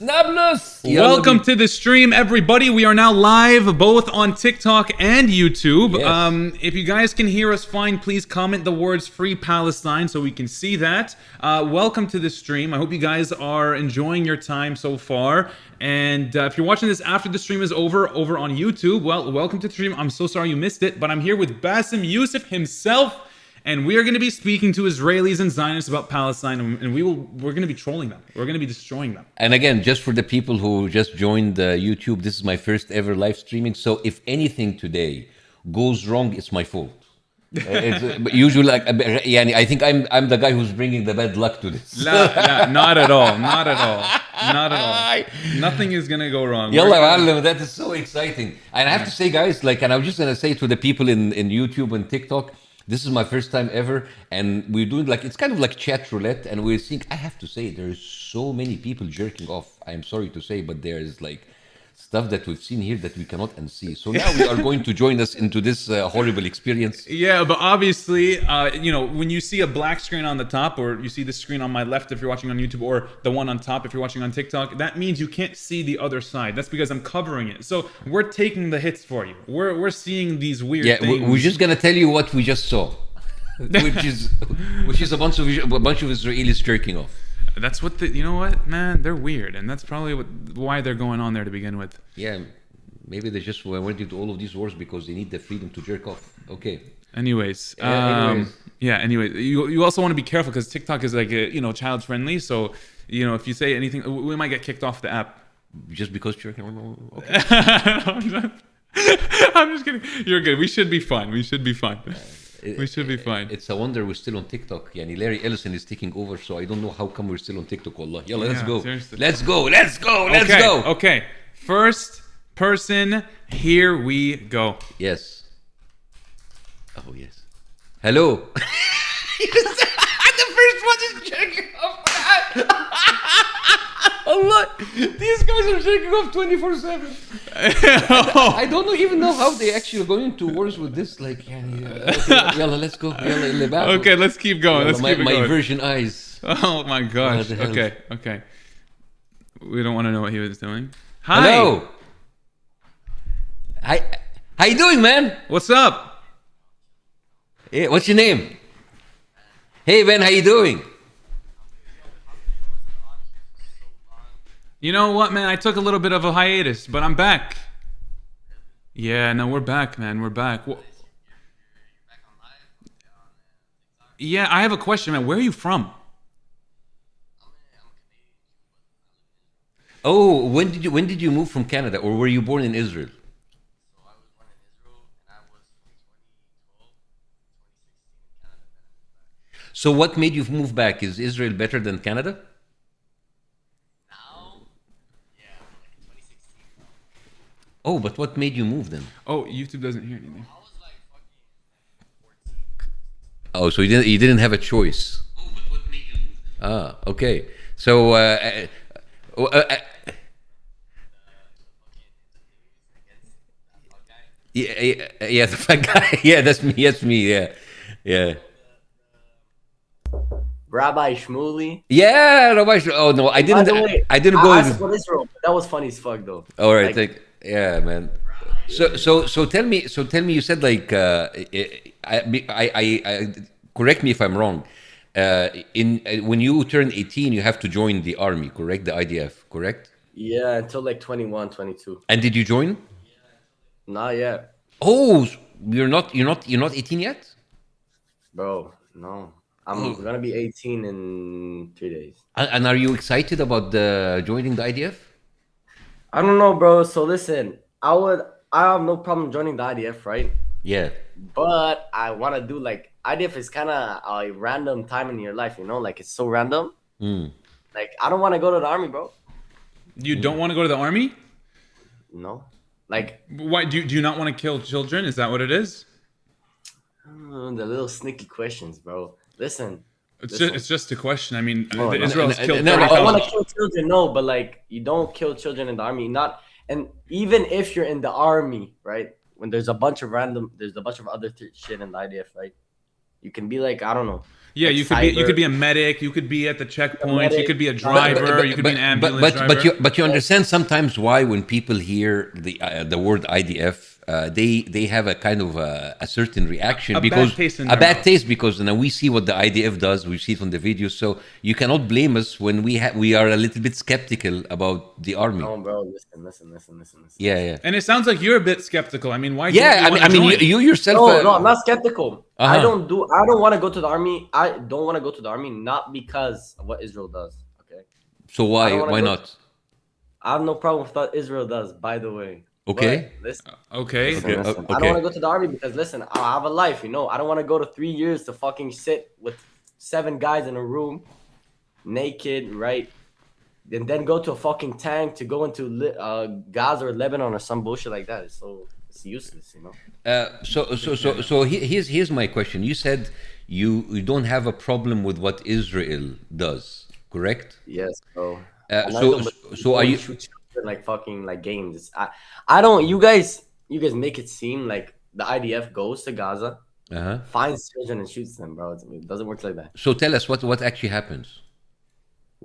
Nablus! Welcome to the stream, everybody. We are now live both on TikTok and YouTube. Yes. If you guys can hear us fine, please comment the words Free Palestine so we can see that. Welcome to the stream. I hope you guys are enjoying your time so far. And if you're watching this after the stream is over on YouTube, well, welcome to the stream. I'm so sorry you missed it, but I'm here with Bassem Youssef himself. And we are going to be speaking to Israelis and Zionists about Palestine, and we're going to be trolling them. We're going to be destroying them. And again, just for the people who just joined YouTube, this is my first ever live streaming. So if anything today goes wrong, it's my fault. Usually, I think I'm the guy who's bringing the bad luck to this. Not at all. Not at all. Not at all. Nothing is going to go wrong. Yalla, that is so exciting. And I have to say, guys, and I was just going to say to the people in YouTube and TikTok, this is my first time ever, and we're doing it's kind of like chat roulette, and we're seeing, I have to say, there's so many people jerking off. I'm sorry to say, but there's stuff that we've seen here that we cannot unsee. So now we are going to join us into this horrible experience. Yeah, but obviously, when you see a black screen on the top, or you see the screen on my left if you're watching on YouTube, or the one on top if you're watching on TikTok, that means you can't see the other side. That's because I'm covering it. So we're taking the hits for you. We're seeing these weird things. We're just gonna tell you what we just saw, which is a bunch of Israelis jerking off. That's what you know what, man, they're weird, and that's probably why they're going on there to begin with. Yeah, maybe they just went into all of these wars because they need the freedom to jerk off. Okay. Anyways, you also want to be careful because TikTok is child friendly. So if you say anything, we might get kicked off the app. Just because jerking. Okay. I'm just kidding. You're good. We should be fine. We should be fine. We should be fine. It's a wonder we're still on TikTok. Larry Ellison is taking over, so I don't know how come we're still on TikTok. Wallah. Yalla, let's go. Seriously. Let's go. Okay. First person, here we go. Yes. Oh, yes. Hello. The first one is checking off. Allah, these guys are checking off 24/7. I don't even know how they actually are going to wars with this. Yalla, let's go. Okay, let's keep going. Let's keep my going. Virgin eyes. Oh my gosh. Okay. We don't want to know what he was doing. Hi. Hello. Hi. How you doing, man? What's up? Hey, what's your name? Hey, man, how you doing? You know what, man? I took a little bit of a hiatus, but I'm back. Yeah, no, we're back, man. We're back. Yeah, I have a question, man. Where are you from? Oh, when did you move from Canada, or were you born in Israel? So I was born in Israel, and I was from 2012 to 2016 in Canada. So what made you move back? Is Israel better than Canada? Now, yeah, like in 2016. Oh, but what made you move then? Oh, YouTube doesn't hear anything. I was like fucking 14. Oh, so you didn't have a choice. Oh, but what made you move? Ah, okay. So yeah, the fat guy. Yeah, that's me. That's me. Yeah. Rabbi Shmuley. Yeah, Rabbi. Oh no, I didn't. By the way, I didn't go. I support Israel, but that was funny as fuck though. All right, yeah, man. So tell me. You said I correct me if I'm wrong. When you turn 18, you have to join the army, correct? The IDF, correct? Yeah, until like 21, 22. And did you join? Not yet, Oh, you're not 18 yet? bro. No, I'm gonna be 18 in 3 days. And are you excited about joining the IDF? I don't know, bro. So listen, I have no problem joining the IDF, right? Yeah. But I want to do IDF is kind of a random time in your life, it's so random. Like I don't want to go to the army, bro. You don't want to go to the army? No, Why do you not want to kill children? Is that what it is? the little sneaky questions, bro. Listen, It's just a question. I mean, No, no, Israel's no, killed no, no, 30,000. I want to kill children, no, but you don't kill children in the army. And even if you're in the army, right? When there's a bunch of other shit in the IDF, right? You can be like, I don't know. Yeah, Like you could cyber, be a medic, you could be at the checkpoints, you medic, could be a cyber. driver, you could be an ambulance driver. but you understand sometimes why when people hear the word IDF, they have a kind of a certain reaction A bad because taste in a their bad mouth. taste because now we see what the IDF does, we see it on the videos, so you cannot blame us when we are a little bit skeptical about the army. No, bro, listen. Yeah, yeah, And it sounds like you're a bit skeptical. I mean, why don't yeah. you want I to mean, join? you yourself. No, I'm not skeptical. I Uh-huh. don't want to go to the army. I don't want to go to the army, not because of what Israel does. Okay. So I don't want to why go. not? I have no problem with what Israel does, by the way. Okay. But listen, Okay. listen, Okay, listen. okay. I don't want to go to the army because listen, I have a life, you know. I don't want to go to 3 years to fucking sit with 7 guys in a room, naked, right? And then go to a fucking tank to go into Gaza or Lebanon or some bullshit like that. It's useless, you know. Here's my question. You said you don't have a problem with what Israel does, correct? Yes, bro. Uh, And I so don't so are you? shoot children like fucking like games. I don't. You guys make it seem like the IDF goes to Gaza, Uh-huh. finds children and shoots them, bro. It doesn't work like that. So tell us what actually happens.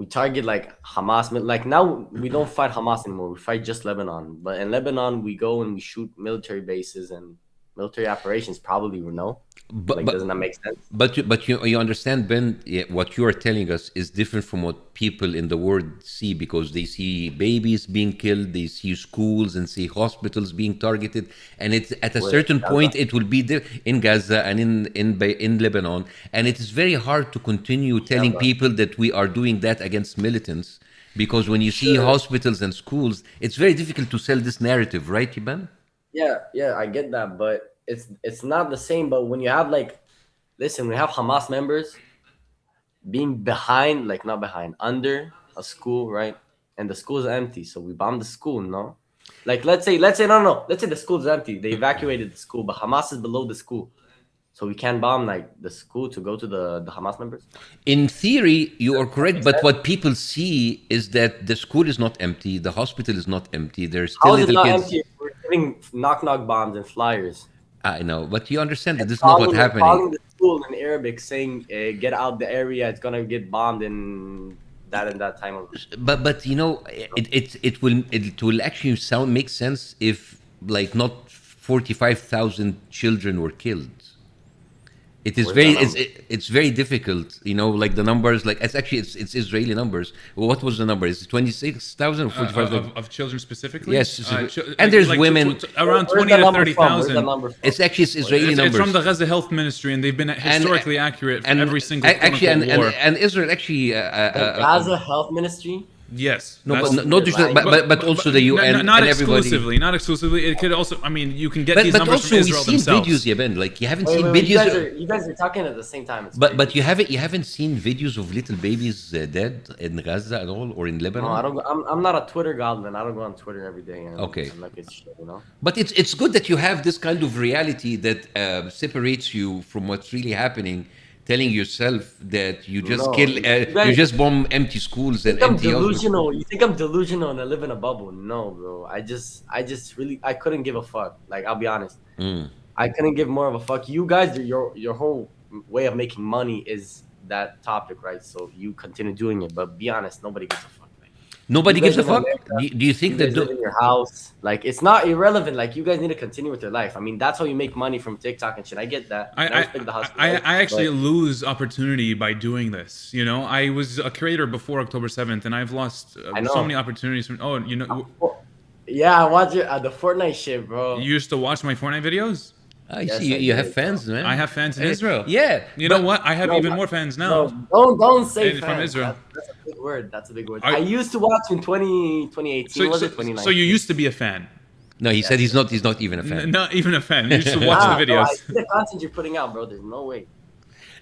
We target like Hamas. Like now we don't fight Hamas anymore. We fight just Lebanon. But in Lebanon we go and we shoot military bases and military operations. Probably we know. But Like, but doesn't that make sense? you understand, Ben, yeah, what you are telling us is different from what people in the world see because they see babies being killed, they see schools and see hospitals being targeted, and it's at a Where? certain Gaza? point it will be in Gaza and in Lebanon, and it is very hard to continue telling bro. people that we are doing that against militants because when you see Sure. hospitals and schools, it's very difficult to sell this narrative, right, Iban? Yeah, I get that, but it's not the same. But when you have like, listen, we have Hamas members being behind, like not behind, under a school, right? And the school is empty, so we bomb the school, no? Like let's say no, let's say the school is empty. They evacuated the school, but Hamas is below the school, so we can bomb like the school to go to the Hamas members. In theory, you are correct, Makes but sense. what people see is that the school is not empty, the hospital is not empty. There's How still is it little not kids. empty if we're giving knock bombs and flyers? I know, but you understand that this is not what's Calling happening. the school in Arabic saying, "Get out the area. It's gonna get bombed in that and that time of." But you know, it will actually make sense if like not 45,000 children were killed. It is Where's very that number? it's very difficult, you know, like the numbers, like it's Israeli numbers. Well, what was the number? Is it 26,000 or 45,000? Of children specifically? Yes, and there's women. Around Where's 20 the to number from? Where's 30,000. the number from? It's actually Israeli It's numbers. from the Gaza Health Ministry, and they've been historically accurate for every single actually, quote-unquote war. and Israel actually. The Gaza Health Ministry. Yes. No, that's- but not just, but also the UN not and everybody. exclusively. Not exclusively. It could also. I mean, you can get But, these but numbers also from we've Israel seen themselves. videos, yeah, Ben. Like you haven't Wait, seen wait, videos. you guys are talking at the same time. It's But crazy. you haven't seen videos of little babies dead in Gaza at all or in Lebanon. No, I don't. I'm not a Twitter goblin. I don't go on Twitter every day. And Okay. and look at shit, you know. But it's good that you have this kind of reality that separates you from what's really happening, telling yourself that you just No, kill, you guys- you just bomb empty schools You and think I'm empty hospitals. delusional? You think I'm delusional and I live in a bubble? No, bro. I just really, I couldn't give a fuck. Like, I'll be honest. Mm. I couldn't give more of a fuck. You guys, your whole way of making money is that topic, right? So you continue doing it. But be honest, nobody gives a fuck. Like, Nobody you gives guys a live in fuck. America, Do you think you that? guys live in your house. Like, it's not irrelevant. Like, you guys need to continue with your life. I mean, that's how you make money from TikTok and shit. I get that. I respect the hustle. I right? actually But- lose opportunity by doing this. You know, I was a creator before October 7th, and I've lost I know. so many opportunities. From Yeah, I watch it the Fortnite shit, bro. you used to watch my Fortnite videos. I Yes, see. I You have did, fans, man. I have fans in Israel. Yeah. You know what? I have No, even but- more fans No, now. don't say And from fans. Israel. That's a big word. That's a big word. Are- I used to watch in 2018. So, Was so, it 2019? so you used to be a fan, No, he said he's not. He's not even a fan. not even a fan. You used to watch Ah, the no, videos. I see the content you're putting out, bro. There's no way.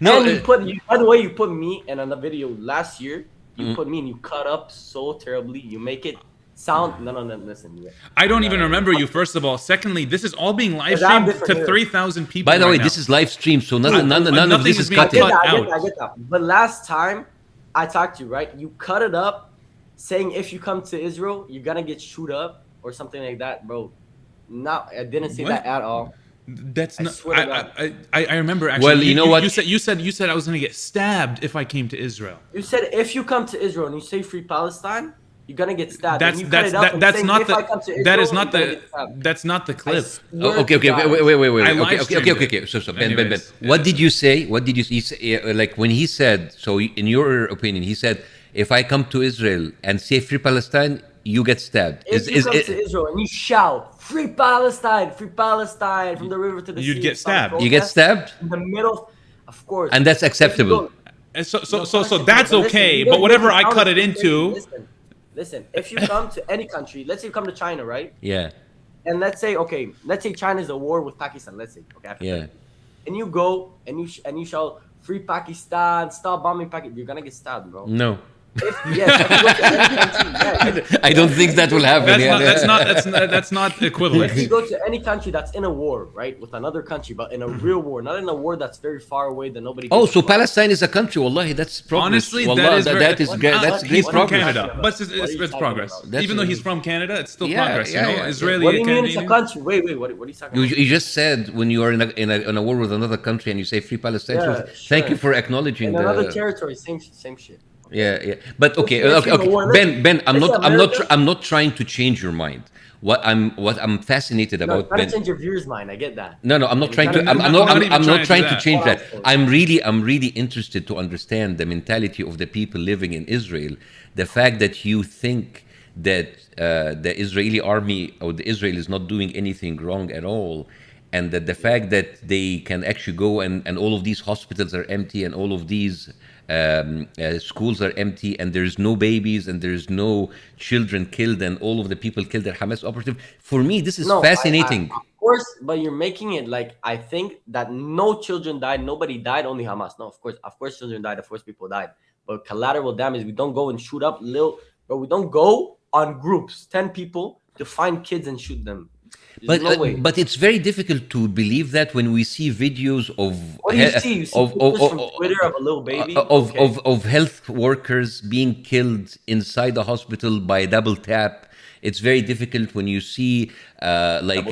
No, And by the way, you put me and on the video last year. You put me and you cut up so terribly. You make it sound. No. Listen. I don't even remember you. First of all, secondly, this is all being live Because I have streamed to different 3,000 people. by the way, right this now. is live stream, so none of nothing this is is being I cutting. get that. Cut out. I get that. But last time I talked to you, right? You cut it up, saying if you come to Israel, you're gonna get shoot up or something like that, bro. No, I didn't say What? that at all. That's I not. swear to God. I remember actually. Well, you know what? You said I was gonna get stabbed if I came to Israel. You said if you come to Israel and you say free Palestine, you're gonna get stabbed. And That's you cut that's it up and that's saying, not if I the. come to Israel, That is not you're gonna the. get stabbed. That's not the I clip. swear Okay, to God. wait. I Okay, live streamed okay. it. So Ben, Anyways, what did you say? What did you say? Like when he said, so in your opinion, he said, if I come to Israel and say free Palestine, you get stabbed. If you come to Israel and you shout free Palestine from the river to the sea, You'd get and start a stabbed. You get protest stabbed? in the middle, of course. And that's If you acceptable. go- And so No, that's listen, listen, okay. you But don't whatever make I it sound cut it like into. Listen. If you come to any country, let's say you come to China, right? Yeah, And let's say China's at war with Pakistan. Let's say, okay. yeah. And you go and you shout free Pakistan, stop bombing Pakistan. You're gonna get stabbed, bro. No. Yes, if you go to any country, yes. I don't think that will happen. That's not equivalent. If you go to any country that's in a war, right, with another country, but in a real war, not in a war that's very far away that nobody. Oh, gives so a fuck. Palestine is a country. Wallahi, that's progress. Honestly, Wallah, that is that's great he's from progress. Canada, but What are you it's talking progress. about? That's Even though a- he's from Canada, it's still Yeah, progress. yeah, You know, yeah. Israeli. What do you mean it's a Canadian. country? Wait, what are you talking about? You just said when you are in a war with another country and you say free Palestine. Yeah, so thank sure. you for acknowledging In another the. territory, same shit. Yeah. But okay, If you go- Ben, I'm let's say America- I'm not trying to change your mind. What I'm fascinated No, about, trying Ben. to change your viewers' mind. I get that. No, I'm not trying to. not- I'm not not. even I'm trying not to trying do to that. change that. Well, I'm really interested to understand the mentality of the people living in Israel. The fact that you think that the Israeli army or the Israel is not doing anything wrong at all, and that the fact that they can actually go and all of these hospitals are empty and all of these schools are empty and there's no babies and there's no children killed and all of the people killed are Hamas operative. For me, this is No, fascinating. of course, but you're making it like I think that no children died, nobody died, only Hamas. No, of course, children died, of course, people died. But collateral damage, we don't go and shoot up but we don't go on groups, 10 people, to find kids and shoot them. There's no way. But it's very difficult to believe that when we see videos of What do you see? You see pictures from Twitter of a little baby. Okay. of health workers being killed inside the hospital by a double tap. It's very difficult when you see like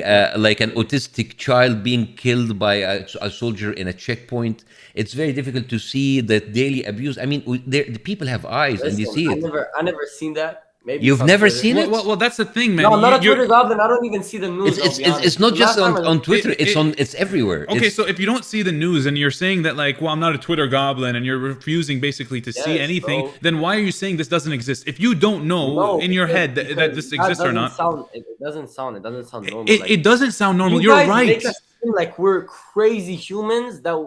an autistic child being killed by a soldier in a checkpoint. It's very difficult to see that daily abuse. I mean, the people have eyes and they Listen, see it. I never seen that. Maybe You've from never Twitter. seen it? Well, that's the thing, man. No, I'm not a You're- Twitter goblin. I don't even see the news. It's not just on Twitter. It's everywhere. Okay, It's, so if you don't see the news and you're saying that like, well, I'm not a Twitter goblin, and you're refusing basically to see Yes, anything, bro. then why are you saying this doesn't exist? If you don't know in your head that this exists or not, It doesn't sound normal. it doesn't sound normal. You You're guys right. make us seem like we're crazy humans that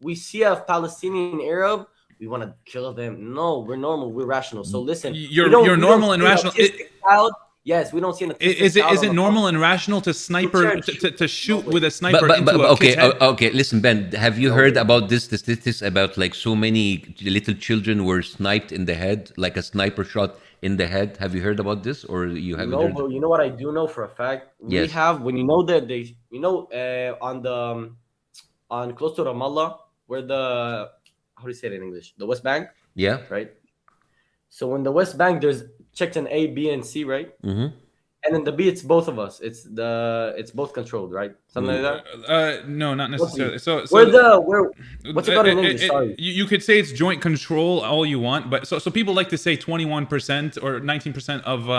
we see a Palestinian Arab. We want to kill them. No, we're normal. We're rational. So listen, You're we don't normal see and an rational. autistic child. Yes, we don't see an autistic Is child it on the normal phone. and rational to sniper to shoot with a sniper but into a okay, kid's head? okay. Listen, Ben, have you heard about this statistics about like so many little children were sniped in the head, like a sniper shot in the head? Have you heard about this, or you haven't? No, heard? but you know what I do know for a fact. We Yes. have when you know that they, on close to Ramallah, where the how do you say it in English? The West Bank, Yeah. right? So in the West Bank, there's section A, B, and C, right? Mm-hmm. And in the B, it's both of us. It's both controlled, right? Something like that. No, not necessarily. So What's it called in English? Sorry. You could say it's joint control all you want, but so people like to say 21% or 19% of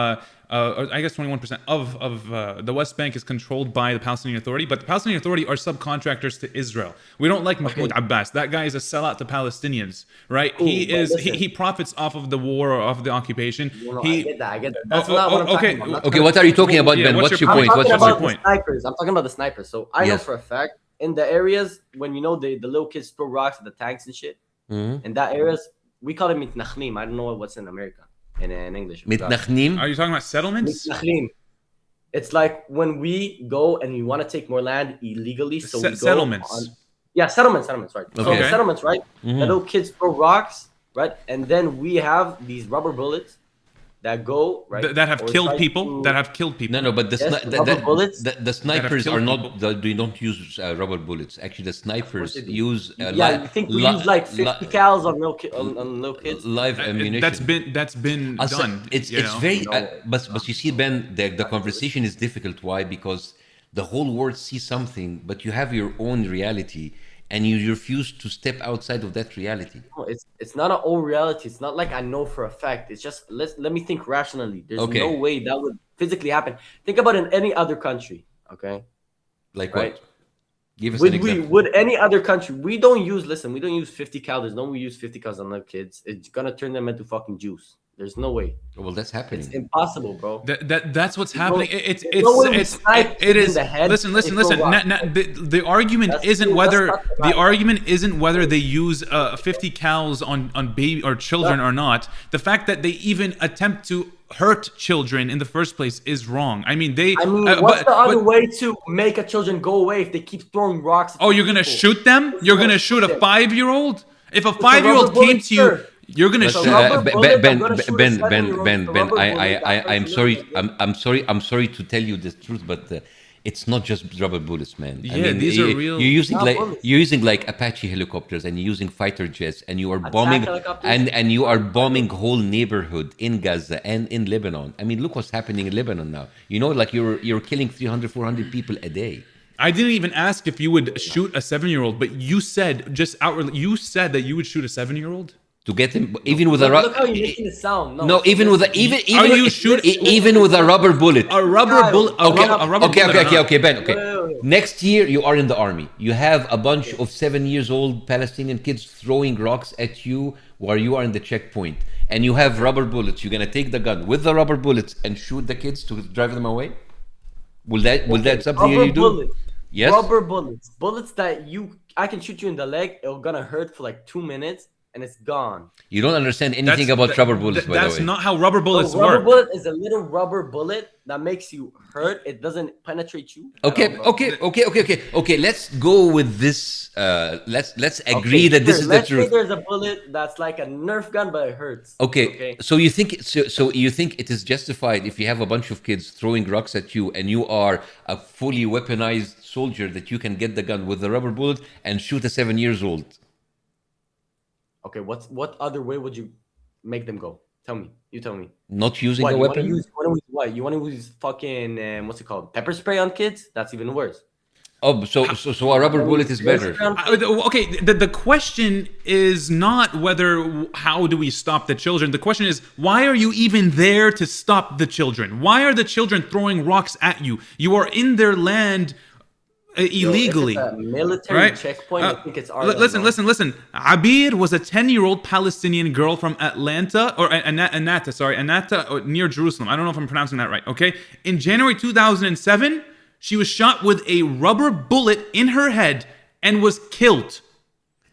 I guess 21% of the West Bank is controlled by the Palestinian Authority, but the Palestinian Authority are subcontractors to Israel. We don't like Mahmoud Abbas. That guy is a sellout to Palestinians, right? Cool, he but is listen. he profits off of the war or of the occupation. No, he I get that. That's not what I'm okay. talking about. Okay, what are you talking about, Yeah, Ben? what's What's your your point? point? I'm What's talking your about point? the snipers. I'm talking about the snipers. So I know Yes. for a fact in the areas when you know the little kids throw rocks at the tanks and shit. Mhm. In that areas, we call it mitnachnim. I don't know what's in America in English. Mitnachnim? Are you talking about settlements? Mitnachnim. It's like when we go and we want to take more land illegally. So we go Settlements. settlements, right? So Okay. the settlements, right? Mhm. The little kids throw rocks, right? And then we have these rubber bullets that go right That have or killed try people. to- That have killed people. No, but the, Yes, sni- rubber bullets. the snipers killed are not. people. They don't use rubber bullets. Actually, the snipers they do. use. Yeah, you think we use like 50 cals on little kids? live ammunition. That's been done. It's you it's know? very. No. But you see, Ben, the conversation is difficult. Why? Because the whole world sees something, but you have your own reality, and you refuse to step outside of that reality. No, it's not an old reality. It's not like I know for a fact. It's just let me think rationally. There's no Okay. way that would physically happen. Think about in any other country, okay? Like Right. what? Give us an example. Would any other country? We don't use. Listen, we don't use 50 cal. There's no we use 50 cals on our kids. It's gonna turn them into fucking juice. There's no way. Well, that's It's happening. impossible, bro. That's what's happening. no way we It's snipe it in is. the head Listen, listen, if listen. we're rock. The argument That's isn't true. whether That's not the right. argument isn't whether they use 50 cals on baby or children or not. The fact that they even attempt to hurt children in the first place is wrong. I mean, they. I mean, what's the other way to make a children go away if they keep throwing rocks? At Oh, you're gonna people? shoot them? You're gonna shoot a 5-year-old? If a 5-year-old rubber came bullet, to you, sir. you're gonna But, a shoot. rubber bullet, Ben, I'm gonna shoot a Ben, 7-year-old Ben, with a Ben, rubber bullet that I'm hurts sorry, a little bit. I'm sorry to tell you the truth, but it's not just rubber bullets, man. Yeah, these are real- You're using Not like bullets. you're using like Apache helicopters, and you're using fighter jets, and you are bombing, helicopters? and you are bombing whole neighborhood in Gaza and in Lebanon. I mean, look what's happening in Lebanon now. You know, like you're killing 300, 400 people a day. I didn't even ask if you would shoot a 7-year-old, but you said just outwardly, you said that you would shoot a 7-year-old. To get him, even with a Look how you're making it sound. no, even with a you even with a rubber bullet. A rubber bullet. Okay, a rubber okay, bullet okay, or okay, not. okay, Ben. Okay. Wait. Next year, you are in the army. You have a bunch of 7 years old Palestinian kids throwing rocks at you while you are in the checkpoint, and you have rubber bullets. You're gonna take the gun with the rubber bullets and shoot the kids to drive them away. Will that something Rubber you do? bullets. Yes. Rubber bullets that I can shoot you in the leg. It's gonna hurt for like 2 minutes and it's gone. You don't understand anything about rubber bullets, by the That's way. not how rubber bullets A rubber work. bullet is a little rubber bullet that makes you hurt. It doesn't penetrate you. at Okay, all, bro. okay. Let's go with this. Let's agree Okay, that this sure, is the let's say truth. there's a bullet that's like a Nerf gun, but it hurts. Okay, so you think you think it is justified if you have a bunch of kids throwing rocks at you and you are a fully weaponized soldier that you can get the gun with the rubber bullet and shoot a 7 years old? Okay, what other way would you make them go? Tell me. You tell me. Not using What, a you wanna weapon? use what? You want to use fucking what's it called? Pepper spray on kids? That's even worse. Oh, so a rubber bullet is better. Okay, the question is not how do we stop the children. The question is, why are you even there to stop the children? Why are the children throwing rocks at you? You are in their land illegally. If it's a military Right? checkpoint, I think it's our Listen. Abir was a 10-year-old Palestinian girl from Atlanta, or Anata, or near Jerusalem. I don't know if I'm pronouncing that right, okay? In January 2007, she was shot with a rubber bullet in her head and was killed.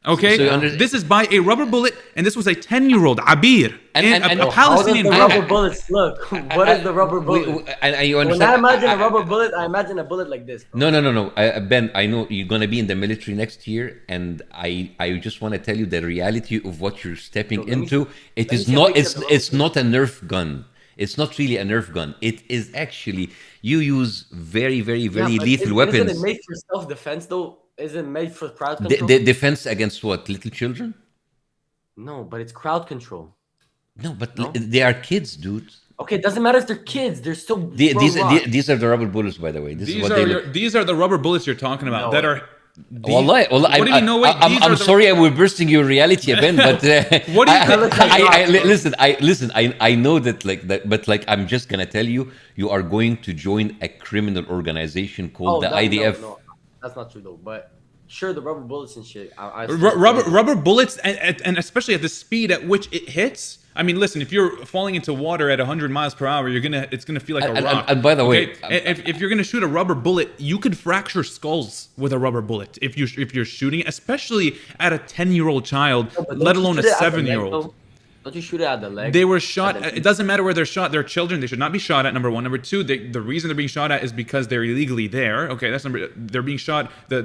Okay? So This is by a rubber bullet, and this was a 10-year-old, Abir, And- a and- How does Palestinian the girl. rubber bullets look? What is the rubber bullet? And you When I understand? imagine a rubber bullet, I imagine a bullet like this. No. Ben, I know you're gonna be in the military next year, and I just want to tell you the reality of what you're stepping let me- into. It let me is see a not. picture It's of the it's not a Nerf gun. It's not really a Nerf gun. It is actually you use very But lethal Isn't weapons. it made for self-defense though? Isn't it made for crowd The control? defense against what? Little children? No, but it's crowd control. No, but No? they are kids, dude. Okay, it doesn't matter if they're kids. They're still throwing rocks. These are the rubber bullets, by the way. This is These what are they look. these are the rubber bullets you're talking about No. that are. Wallahi, What do you know? Wait, these I'm are the- sorry, we're bursting your reality, Ben. But What do you listen? I know that, like that, but like I'm just gonna tell you, you are going to join a criminal organization called the IDF. No, that's not true though. But sure, the rubber bullets and shit. Rubber bullets, and especially at the speed at which it hits. I mean, listen, if you're falling into water at 100 miles per hour, it's gonna feel like a rock. And by the way, okay? If you're gonna shoot a rubber bullet, you could fracture skulls with a rubber bullet if you're shooting, especially at a 10-year-old child, let alone a 7-year-old. Don't you shoot it at the leg? They were shot. It doesn't matter where they're shot. They're children. They should not be shot at. Number one. Number two. The reason they're being shot at is because they're illegally there. Okay, that's number. They're being shot. The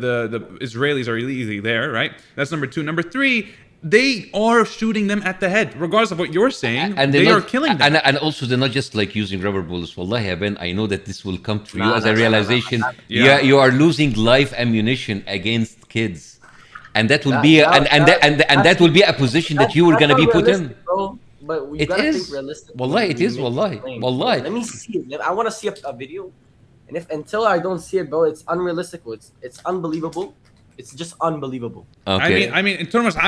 Israelis are illegally there, right? That's number two. Number three. They are shooting them at the head, regardless of what you're saying. and they are are killing them. And also, they're not just like using rubber bullets. Wallahi, Ben, I know that this will come to you Nah, as nah, a nah, realization. nah, nah, nah. Yeah. You are losing live ammunition against kids, and that will be that will be a position that you were gonna be put in. Bro. But we It gotta is. think realistic. Wallahi, it when is. we make Wallahi. claims. Wallahi. Let me see it. I want to see a video And if until I don't see it, bro, it's unrealistic. It's unbelievable. It's just unbelievable. Okay. I mean, in terms of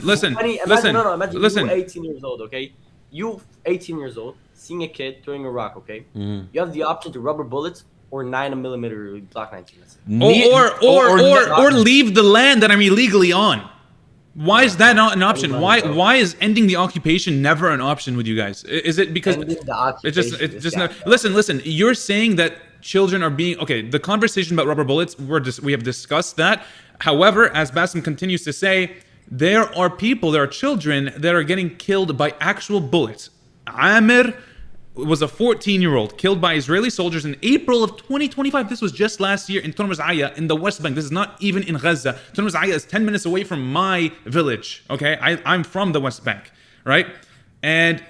listen. You 18 years old, okay? You 18 years old, seeing a kid throwing a rock, okay? You have the option to rubber bullets or 9mm Glock 19. Or leave the land that I'm illegally on. Why is that not an option? Why is ending the occupation never an option with you guys? Is it because it's just not, listen, you're saying that children are being the conversation about rubber bullets, we have discussed that. However, as Bassem continues to say, there are children that are getting killed by actual bullets. Amir was a 14-year-old killed by Israeli soldiers in April of 2025. This was just last year in Turmuz Aya in the West Bank. This is not even in Gaza. Turmuz Aya is 10 minutes away from my village. Okay, I'm from the West Bank, right? And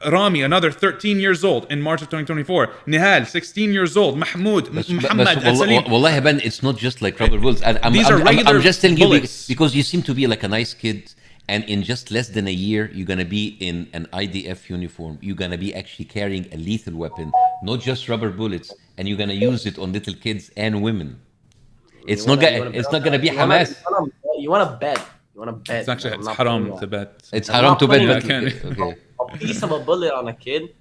Rami, another 13 years old in March of 2024. Nihal, 16 years old. Mahmoud, Muhammad, Al-Salim. Wallahi, Ben, it's not just like rubber bullets. These are regular I'm just telling bullets. you because you seem to be like a nice kid. And in just less than a year, you're going to be in an IDF uniform. You're going to be actually carrying a lethal weapon, not just rubber bullets. And you're going to use it on little kids and women. It's not going to be Hamas. You want to bet. It's actually haram to bet. It's haram to bet. Okay. A piece of a bullet on a kid.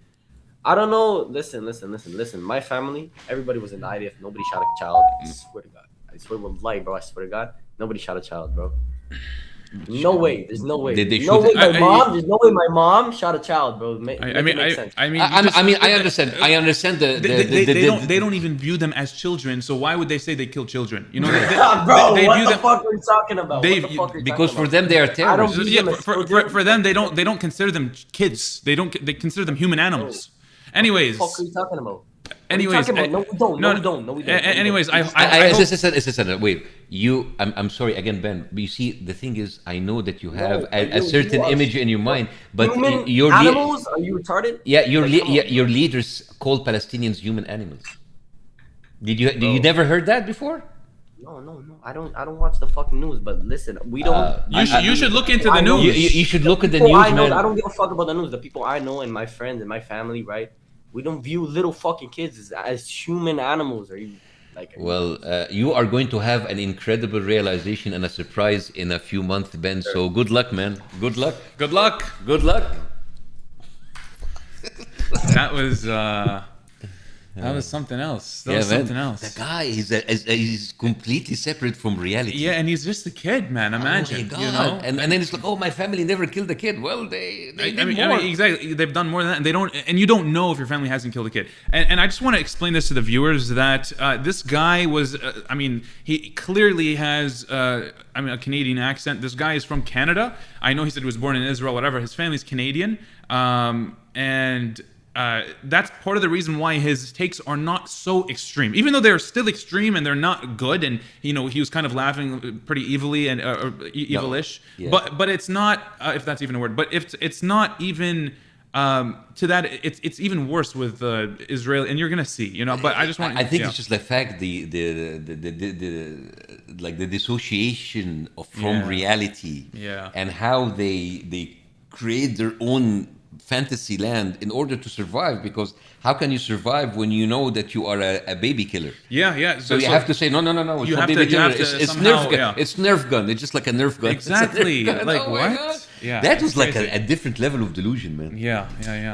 I don't know. Listen. My family, everybody was in the IDF. Nobody shot a child. I swear to God. I swear with life, bro. I swear to God. Nobody shot a child, bro. No way. There's no way. There's no way my mom shot a child, bro. I understand they don't even view them as children. So why would they say they kill children? You know, what the fuck are you talking about? Because for them they are terrorists. For them they don't consider them kids. They consider them human animals. Anyways, what the fuck are you talking about? Anyways, no, we don't. Anyways, wait. I'm sorry again, Ben. But you see, the thing is, I know that you have a certain image in your mind, but your animals. Are you retarded? Yeah, your leaders call Palestinians human animals. Did you never heard that before? No. I don't watch the fucking news. But listen, we don't. You should look into the news. You should look at the news, man. I don't give a fuck about the news. The people I know and my friends and my family, right? We don't view little fucking kids as human animals. Are you like? Well, you are going to have an incredible realization and a surprise in a few months, Ben. Sure. So good luck, man. Good luck. Good luck. Good luck. That was something else. That was something else. The guy, he's completely separate from reality. Yeah, and he's just a kid, man. Imagine, you know. And then it's like, oh, my family never killed a kid. Well, they did more. Exactly. They've done more than that, and they don't. And you don't know if your family hasn't killed a kid. And I just want to explain this to the viewers that this guy was. He clearly has. A Canadian accent. This guy is from Canada. I know he said he was born in Israel, whatever. His family's Canadian, and. That's part of the reason why his takes are not so extreme, even though they're still extreme and they're not good. And he was kind of laughing pretty evilly and evilish. No. Yeah. But it's not, if that's even a word. But if it's not even to that, it's even worse with Israel, and you're gonna see, you know. But I just want. I think it's just the fact the dissociation from reality. Yeah. And how they create their own fantasy land in order to survive, because how can you survive when you know that you are a baby killer? Yeah. So you have to say no. It's not baby killer. It's Nerf gun. Yeah. It's Nerf gun. It's just like a Nerf gun. Exactly. Like what? Yeah. That was like a different level of delusion, man. Yeah.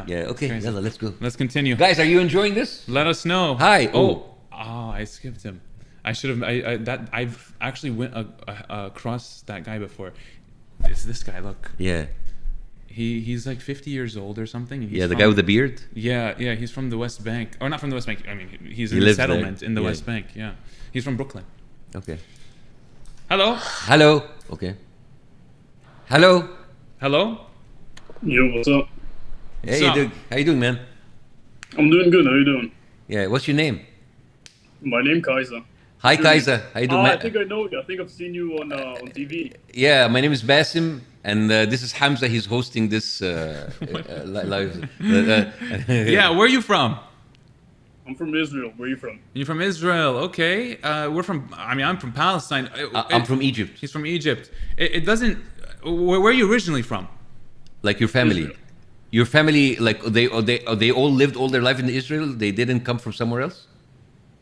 Yeah. Okay. Yalla, let's go. Let's continue. Guys, are you enjoying this? Let us know. Hi. Oh, I skipped him. I should have. I've actually went across that guy before. It's this guy. Look. Yeah. He's like 50 years old or something. The guy with the beard? Yeah, he's from the West Bank. Or not from the West Bank. I mean, he's in a settlement in the West Bank. Yeah. He's from Brooklyn. Okay. Hello. Okay. Hello. Yo, what's up? Hey, how you doing, man? I'm doing good. How you doing? Yeah, what's your name? My name Kaiser. Hi, Kaiser. How you doing, man? I think I know you. I think I've seen you on TV. Yeah, my name is Bassem, and this is Hamzah. He's hosting this live. Yeah, where are you from? I'm from Israel. Where are you from? You're from Israel. Okay. I'm from Palestine. I'm from Egypt. He's from Egypt. It doesn't. Where are you originally from? Like your family? Your family, like they all lived all their life in Israel. They didn't come from somewhere else.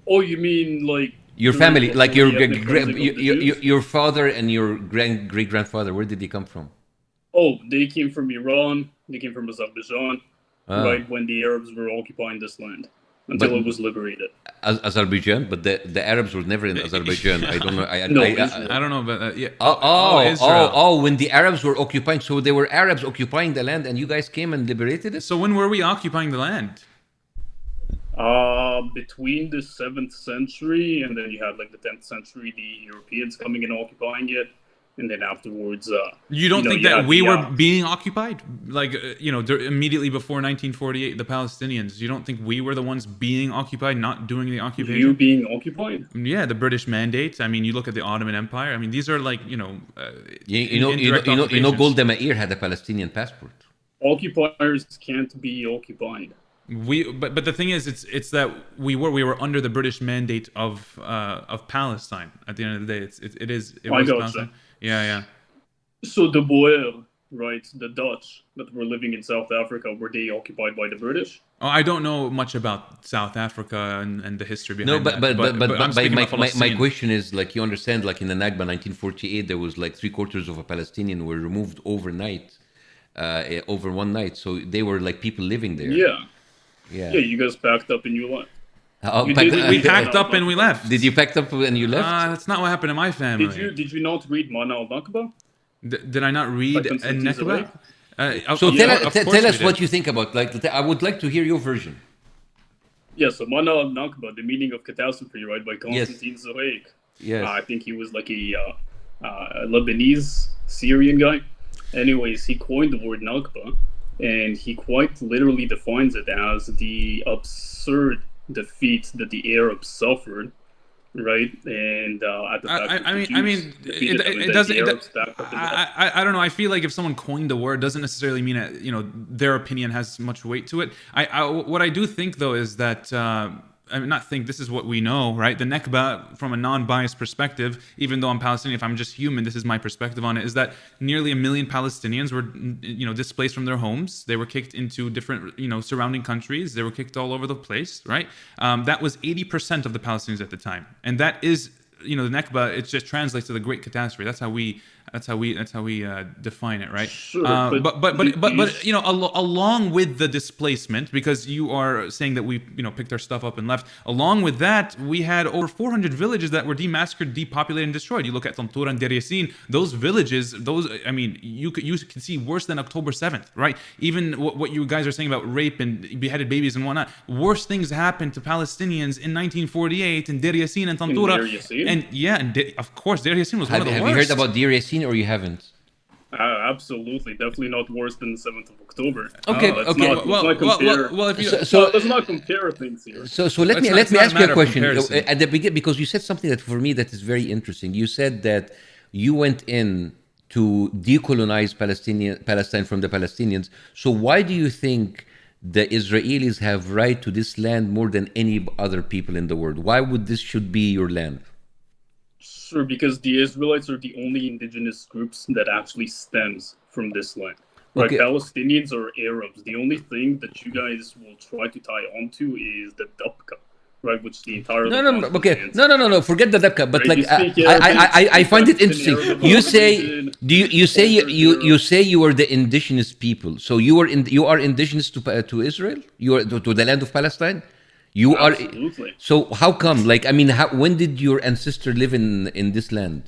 Oh, you mean like Your during family, like before your the ethnic cleansing of the Jews? your father and your great grandfather. Where did they come from? Oh, they came from Iran. They came from Azerbaijan, Ah, right when the Arabs were occupying this land but until it was liberated. Azerbaijan, but the Arabs were never in Azerbaijan. I don't know. No, Israel. I don't know, but yeah. When the Arabs were occupying, so they were Arabs occupying the land, and you guys came and liberated it. So when were we occupying the land? Between the 7th century and then you had like the 10th century, the Europeans coming and occupying it, and then afterwards, You don't think you that had we the, were being occupied? Like, immediately before 1948, the Palestinians, you don't think we were the ones being occupied, not doing the occupation? you being occupied? Yeah, the British mandate. I mean, you look at the Ottoman Empire. I mean, these are like, You know, occupations. Golda Meir had a Palestinian passport. Occupiers can't be occupied. But the thing is, it's that we were under the British mandate of Palestine. At the end of the day, it I was gotcha. Palestine. Yeah. So the Boer, right, the Dutch that were living in South Africa, were they occupied by the British? Oh, I don't know much about South Africa and the history behind No, that. but I'm speaking about my Palestine. question is, like, you understand, like in the Nakba 1948, there was like 3/4 of a Palestinian were removed overnight, over one night. So they were like people living there. Yeah. Yeah. Yeah, you guys packed up and you left. Oh, You pack- did- We packed up and we left. Did you pack up and you left? That's not what happened in my family. Did you not read Mana al-Nakba? Did I not read Like a Constantine's Nakba? So Yeah, tell, of tell course us we what did. you think about. Like, I would like to hear your version. Yeah, so Mana al-Nakba, the meaning of catastrophe, right, by Constantine Zohaik. Yes. I think he was like a Lebanese Syrian guy. Anyways, he coined the word Nakba, and he quite literally defines it as the absurd defeat that the Arabs suffered, right? And at the fact that the Jews defeated them and it that doesn't. the Arabs backed up and left. I don't know. I feel like if someone coined the word, doesn't necessarily mean that their opinion has much weight to it. What I do think though is that. I mean, not think, this is what we know, right? The Nakba, from a non-biased perspective, even though I'm Palestinian, if I'm just human, this is my perspective on it, is that nearly 1 million Palestinians were, displaced from their homes. They were kicked into different, surrounding countries. They were kicked all over the place, right? That was 80% of the Palestinians at the time. And that is, the Nakba, it just translates to the Great Catastrophe. That's how we define it, right? Sure, but along with the displacement, because you are saying that we picked our stuff up and left. Along with that, we had over 400 villages that were demassacred, depopulated, and destroyed. You look at Tantura and Deir Yassin; those villages, you can see worse than October 7th, right? Even what you guys are saying about rape and beheaded babies and whatnot, worse things happened to Palestinians in 1948 in Deir Yassin and Tantura. Deir Yassin? And yeah, of course, Deir Yassin was one of the Have worst. you heard about Deir Yassin or you haven't? Absolutely, definitely not worse than the 7th of October. Okay, Let's okay. Not, let's not compare. Well, if you, Let's not compare things here. So let me It's not ask a you matter a of question comparison. at the beginning, because you said something that for me that is very interesting. You said that you went in to decolonize Palestine from the Palestinians. So why do you think the Israelis have right to this land more than any other people in the world? Why would this should be your land? Sure, because the Israelites are the only indigenous groups that actually stems from this land. Right, Okay. Palestinians or Arabs. The only thing that you guys will try to tie onto is the Dabka, right, which the entire No, Levant okay, stands. no. Forget the Dabka. But Right, like, you speak I find it Arabic, interesting. Arabic, You say, Arabic, you say Arabic, you say you are the indigenous people. So you are indigenous to Israel. You are to the land of Palestine. You Absolutely. are. So how come? Like, I mean, when did your ancestor live in this land?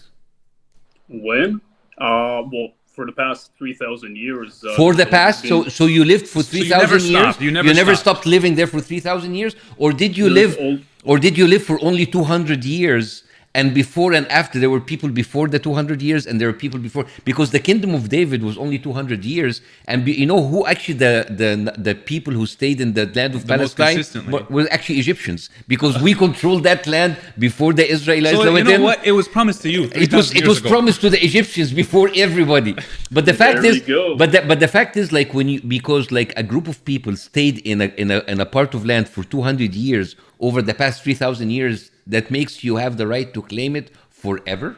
When? Well, for the past 3,000 years. For the it's past, been- so you lived for you never 3,000 years. stopped. You never stopped. stopped living there for 3,000 years, or did you There's live, all- or did you live for only 200 years? And before and after, there were people before the 200 years, and there were people before, because the kingdom of David was only 200 years. And you know who actually the people who stayed in the land of The most Palestine consistently. were actually Egyptians, because we controlled that land before the Israelites. So you went know in. what? It was promised to you. It was promised to the Egyptians before everybody. But the fact There is, we go. but the fact is, like, because like a group of people stayed in a part of land for 200 years over the past 3,000 years, that makes you have the right to claim it forever.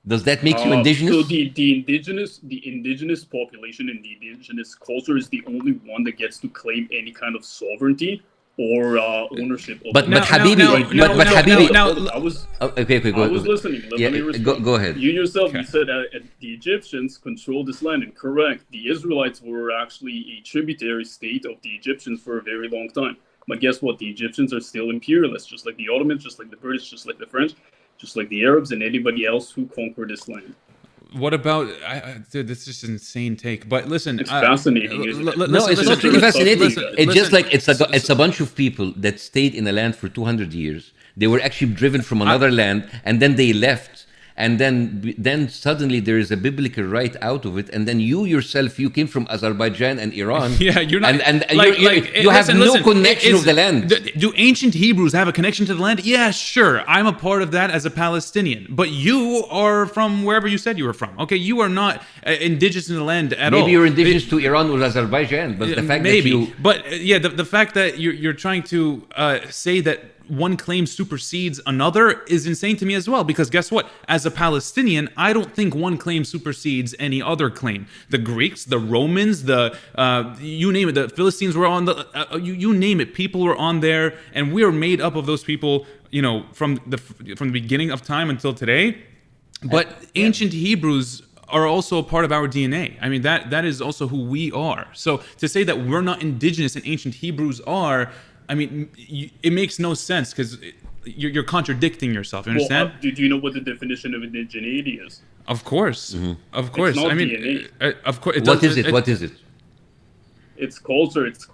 Does that make you So indigenous? the indigenous population and the indigenous culture is the only one that gets to claim any kind of sovereignty or ownership of the But Now, land. Habibi, Right? Habibi. now, I was Okay, okay, I was go. listening. Yeah, Let me go respond. go ahead. You yourself, Okay. you said the Egyptians controlled this land, and correct. The Israelites were actually a tributary state of the Egyptians for a very long time. But guess what? The Egyptians are still imperialists, just like the Ottomans, just like the British, just like the French, just like the Arabs, and anybody else who conquered this land. what about dude? This is just an insane take. But listen, It's fascinating, isn't it? No, it's not really listen, fascinating. listen, It's just like so- it's a bunch of people that stayed in a land for 200 years. They were actually driven from another land, and then they left. And then suddenly there is a biblical right out of it, and then you yourself, you came from Azerbaijan and Iran. Yeah, you're not. and like, you have listen, no listen, connection is- of the land. Do ancient Hebrews have a connection to the land? Yeah, sure. I'm a part of that as a Palestinian. But you are from wherever you said you were from. Okay, you are not indigenous in the land at all. Maybe you're indigenous to Iran or Azerbaijan, but the fact Maybe. that you But yeah, the fact that you're trying to say that one claim supersedes another is insane to me as well. Because guess what? As a Palestinian, I don't think one claim supersedes any other claim. The Greeks, the Romans, the you name it, the Philistines were on the you name it. People were on there, and we are made up of those people. You know, from the beginning of time until today. But ancient Hebrews are also a part of our DNA. I mean, that is also who we are. So to say that we're not indigenous and ancient Hebrews are, I mean, it makes no sense because you're contradicting yourself. You understand? Well, do you know what the definition of indigeneity is? Of course, of course. not I mean, DNA. of course. what is it? What is it? It's culture, it's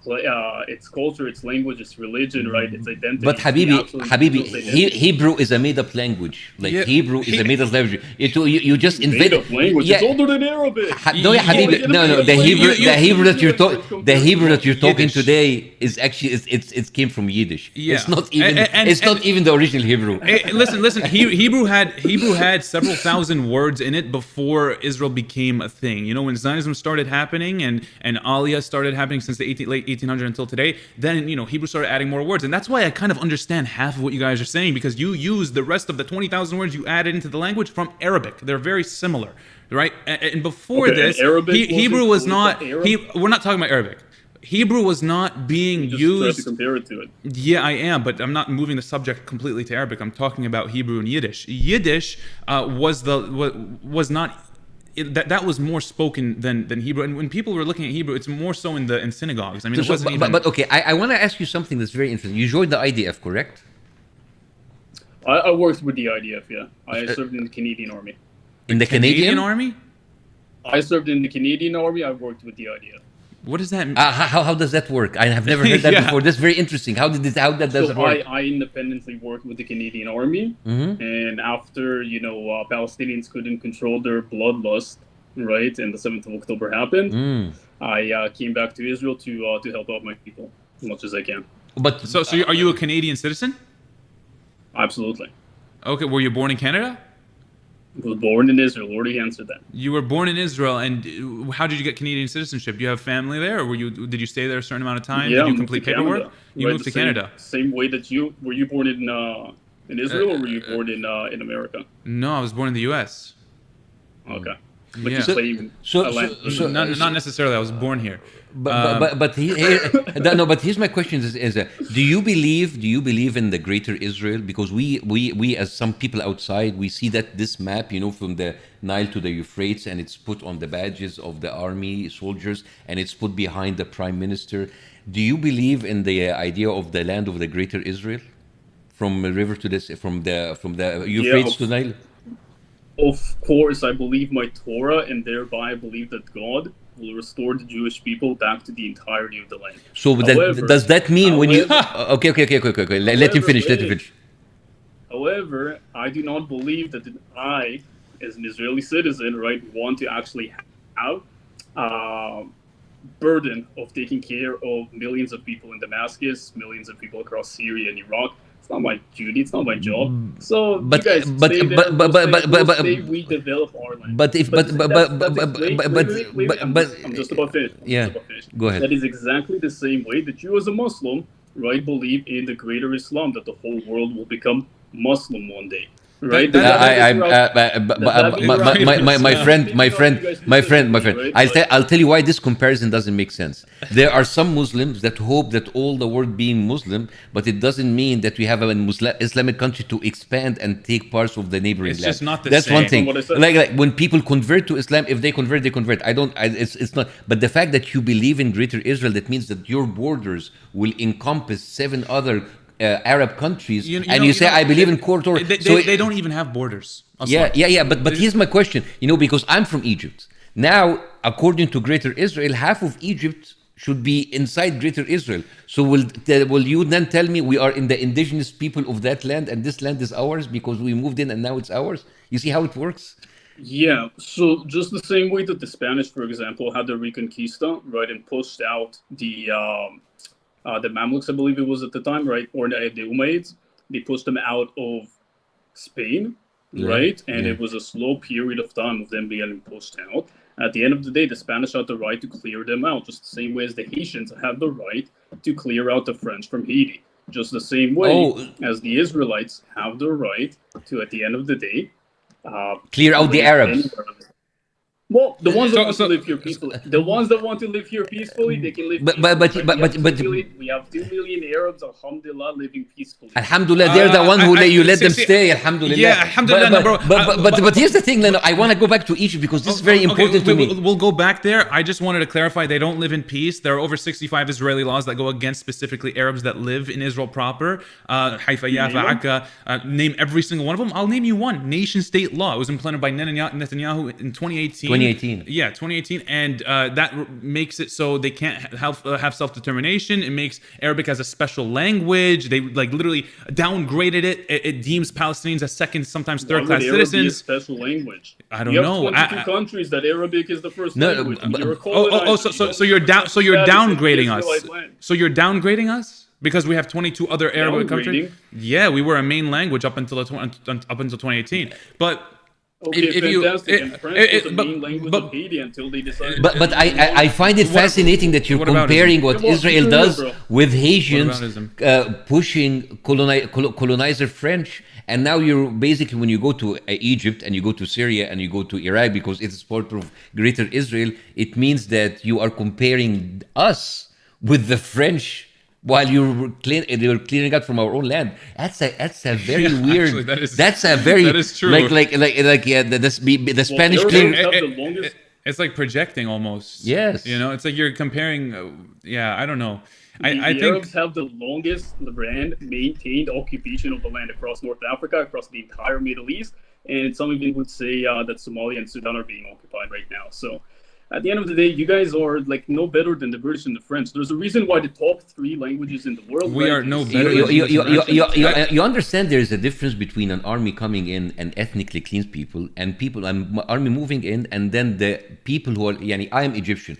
culture, it's language, it's religion, right? It's identity. But It's the Habibi, actual Habibi, individual's identity. Hebrew is a made-up language. Like Yeah, Hebrew is a made-up language. You just Made invented. up language. Yeah. It's older than Arabic. No, yeah, Habibi, no. The Hebrew, that you're The Hebrew that you're talking Yiddish. today is actually it came from Yiddish. Yeah. It's not even. And- it's not even the original Hebrew. Listen. Hebrew had several thousand words in it before Israel became a thing. You know, when Zionism started happening and Aliyah started happening since the late 1800s until today, then Hebrew started adding more words, and that's why I kind of understand half of what you guys are saying because you use the rest of the 20,000 words you added into the language from Arabic. They're very similar, right? And before Okay, this, and Arabic Hebrew was wasn't not. called Arab? We're not talking about Arabic. Hebrew was not being You just have to used. compare it to it. Yeah, I am, but I'm not moving the subject completely to Arabic. I'm talking about Hebrew and Yiddish. Yiddish was not. That was more spoken than Hebrew, and when people were looking at Hebrew, it's more so in synagogues. I mean, it wasn't even. But okay, I want to ask you something that's very interesting. You joined the IDF, correct? I worked with the IDF, yeah. I served in the Canadian Army. In the Canadian Army. I served in the Canadian Army. I worked with the IDF. What does that mean? How does that work? I have never heard that Yeah. before. That's very interesting. How that does So it work? I independently worked with the Canadian Army, and after Palestinians couldn't control their bloodlust, right, and the 7th of October happened, I came back to Israel to help out my people as much as I can. But So are you a Canadian citizen? Absolutely. Okay, were you born in Canada? I was born in Israel. Already answered that. You were born in Israel, and how did you get Canadian citizenship? Do you have family there, or did you stay there a certain amount of time? Yeah, Did I you moved complete to paperwork? Canada. You Right, moved to the same- Canada. Same way that you were you born in Israel, or were you born in America? No, I was born in the U.S. Okay. But Yeah. you So- claim so- a land. so- Not necessarily. I was born here. But here's my question: do you believe in the greater Israel? Because we as some people outside, we see that this map, from the Nile to the Euphrates, and it's put on the badges of the army soldiers, and it's put behind the prime minister. Do you believe in the idea of the land of the greater Israel, from the river to this, from the Euphrates to Nile? Of course, I believe my Torah, and thereby I believe that God will restore the Jewish people back to the entirety of the land. So However- does that mean when you? however- Okay. Let him finish. Let him finish. However, I do not believe that I, as an Israeli citizen, right, want to actually have burden of taking care of millions of people in Damascus, millions of people across Syria and Iraq. It's not my duty. It's not my job. So But- you guys but- stay but- there. but- we'll but- stay- but- we'll but- stay, we develop our land. But if- that's- but- that's- but- that's- but- wait, but- wait, but- wait, wait, but- I'm but- just- I'm just about finished. I'm Yeah. just about finished. Go ahead. That is exactly the same way that you, as a Muslim, right, believe in the greater Islam, that the whole world will become Muslim one day. right? That- Does that I, mean you're out? my friend, my friend. Right? I'll tell you why this comparison doesn't make sense. There are some Muslims that hope that all the world being Muslim, but it doesn't mean that we have a Islamic country to expand and take parts of the neighboring It's land. just not the That's one same. thing. From what I said. Like when people convert to Islam, if they convert, they convert. It's not. But the fact that you believe in Greater Israel, that means that your borders will encompass 7 other Arab countries, and you say, I believe in corridor. They don't even have borders. Yeah. But here's my question. Because I'm from Egypt. Now, according to Greater Israel, half of Egypt should be inside Greater Israel. So will you then tell me we are in the indigenous people of that land, and this land is ours because we moved in and now it's ours? You see how it works? Yeah, so just the same way that the Spanish, for example, had the Reconquista, right, and pushed out the Mamluks, I believe it was at the time, right, or the Umayyads, they pushed them out of Spain, right, and it was a slow period of time of them being pushed out. At the end of the day, the Spanish had the right to clear them out, just the same way as the Haitians had the right to clear out the French from Haiti. Just the same way as the Israelites have the right to, at the end of the day, clear out the Arabs. Well, the ones that want to live here peacefully. The ones that want to live here peacefully, they can live peacefully. We have 2 million Arabs, alhamdulillah, living peacefully. Alhamdulillah, they're the one who you let them stay. Alhamdulillah. Yeah, alhamdulillah, bro. But here's the thing, Leno. I want to go back to Egypt because this is very important to me. We'll go back there. I just wanted to clarify they don't live in peace. There are over 65 Israeli laws that go against specifically Arabs that live in Israel proper. Haifa, Yafa, Akka. Name every single one of them. I'll name you one. Nation state law. It was implemented by Netanyahu in 2018. 2018. Yeah, 2018, and that makes it so they can't have self-determination. It makes Arabic as a special language. They literally downgraded it. It deems Palestinians as second, sometimes third-class citizens. Be a special language. I don't know. 22 countries that Arabic is the first language. So you're downgrading us. So you're downgrading us. Because we have 22 other Arab countries. Yeah, we were a main language up until 2018, but. Okay, fantastic. And French was the main language of Haiti until they decided. But I find it fascinating that you're comparing what Israel does with Haitians pushing colonizer French. And now you're basically, when you go to Egypt and you go to Syria and you go to Iraq, because it's part of Greater Israel, it means that you are comparing us with the French while they were clearing out from our own land. That's a very weird. Actually, that is true. The Spanish clearing. It's like projecting almost. Yes. It's like you're comparing. I don't know. I think Arabs have the longest maintained occupation of the land across North Africa, across the entire Middle East, and some even would say that Somalia and Sudan are being occupied right now. So. At the end of the day, you guys are no better than the British and the French. There's a reason why the top 3 languages in the world. We are no better. You understand there is a difference between an army coming in and ethnically cleans people, and army moving in, and then the people who are. I am Egyptian.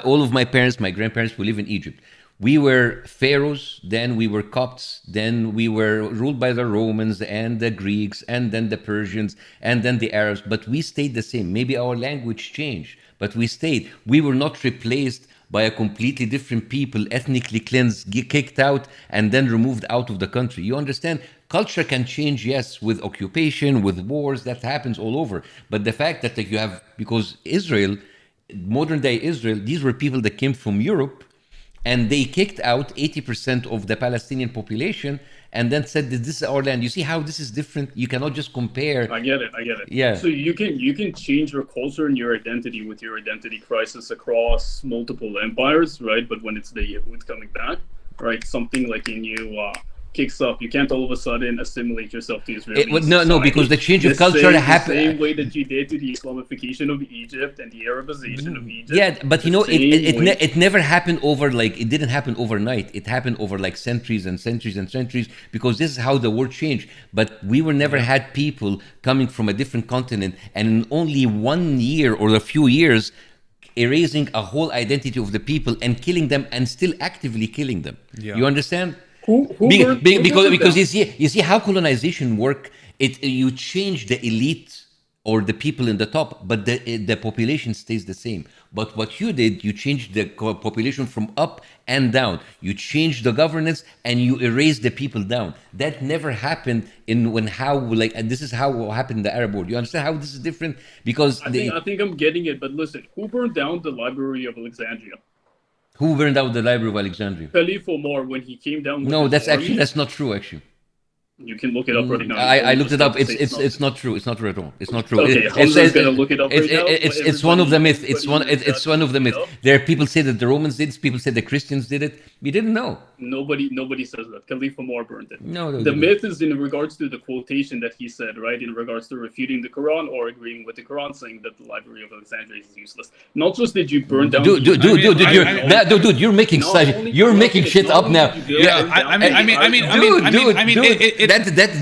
All of my parents, my grandparents, who live in Egypt. We were pharaohs, then we were Copts, then we were ruled by the Romans and the Greeks, and then the Persians, and then the Arabs. But we stayed the same. Maybe our language changed. But we stayed. We were not replaced by a completely different people, ethnically cleansed, kicked out, and then removed out of the country. You understand? Culture can change, yes, with occupation, with wars. That happens all over. But the fact that you have, because Israel, modern day Israel, these were people that came from Europe, and they kicked out 80% of the Palestinian population, and then said that this is our land. You see how this is different? You cannot just compare. I get it. Yeah. So you can change your culture and your identity with your identity crisis across multiple empires, right? But when it's the Yehud coming back, right, something like in you kicks up. You can't all of a sudden assimilate yourself to Israeli No, because the change of culture happened. The same way that you did to the Islamification of Egypt and the Arabization of Egypt. Yeah, but it never happened it didn't happen overnight. It happened over centuries and centuries and centuries, because this is how the world changed. But we never had people coming from a different continent, and in only 1 year or a few years, erasing a whole identity of the people and killing them, and still actively killing them. Yeah. You understand? Because you see how colonization work. You change the elite or the people in the top, but the population stays the same. But what you did, you changed the population from up and down. You changed the governance and you erased the people down. That never happened and this is how happened in the Arab world. You understand how this is different? Because I think I'm getting it. But listen, who burned down the Library of Alexandria? who burned down the Library of Alexandria? Caliph Omar, when he came down with No, his army. that's not true. Actually, You can look it up right now. I looked it up. Just It's say it's not true. It's not true at all. It's not true. Okay, Hamzah's gonna look it up right now, but It's one of the myth. everybody It's one of the myth. you know? There are people say that the Romans did it. People say the Christians did it. We didn't know. Nobody says that. Caliph Omar burned it. No, they The didn't. myth is in regards to the quotation that he said, right? In regards to refuting the Quran or agreeing with the Quran, saying that the Library of Alexandria is useless. Not just did you burn down. Dude, you're making Not such, only you're corrupted, making shit not up only now. did you Yeah, burn down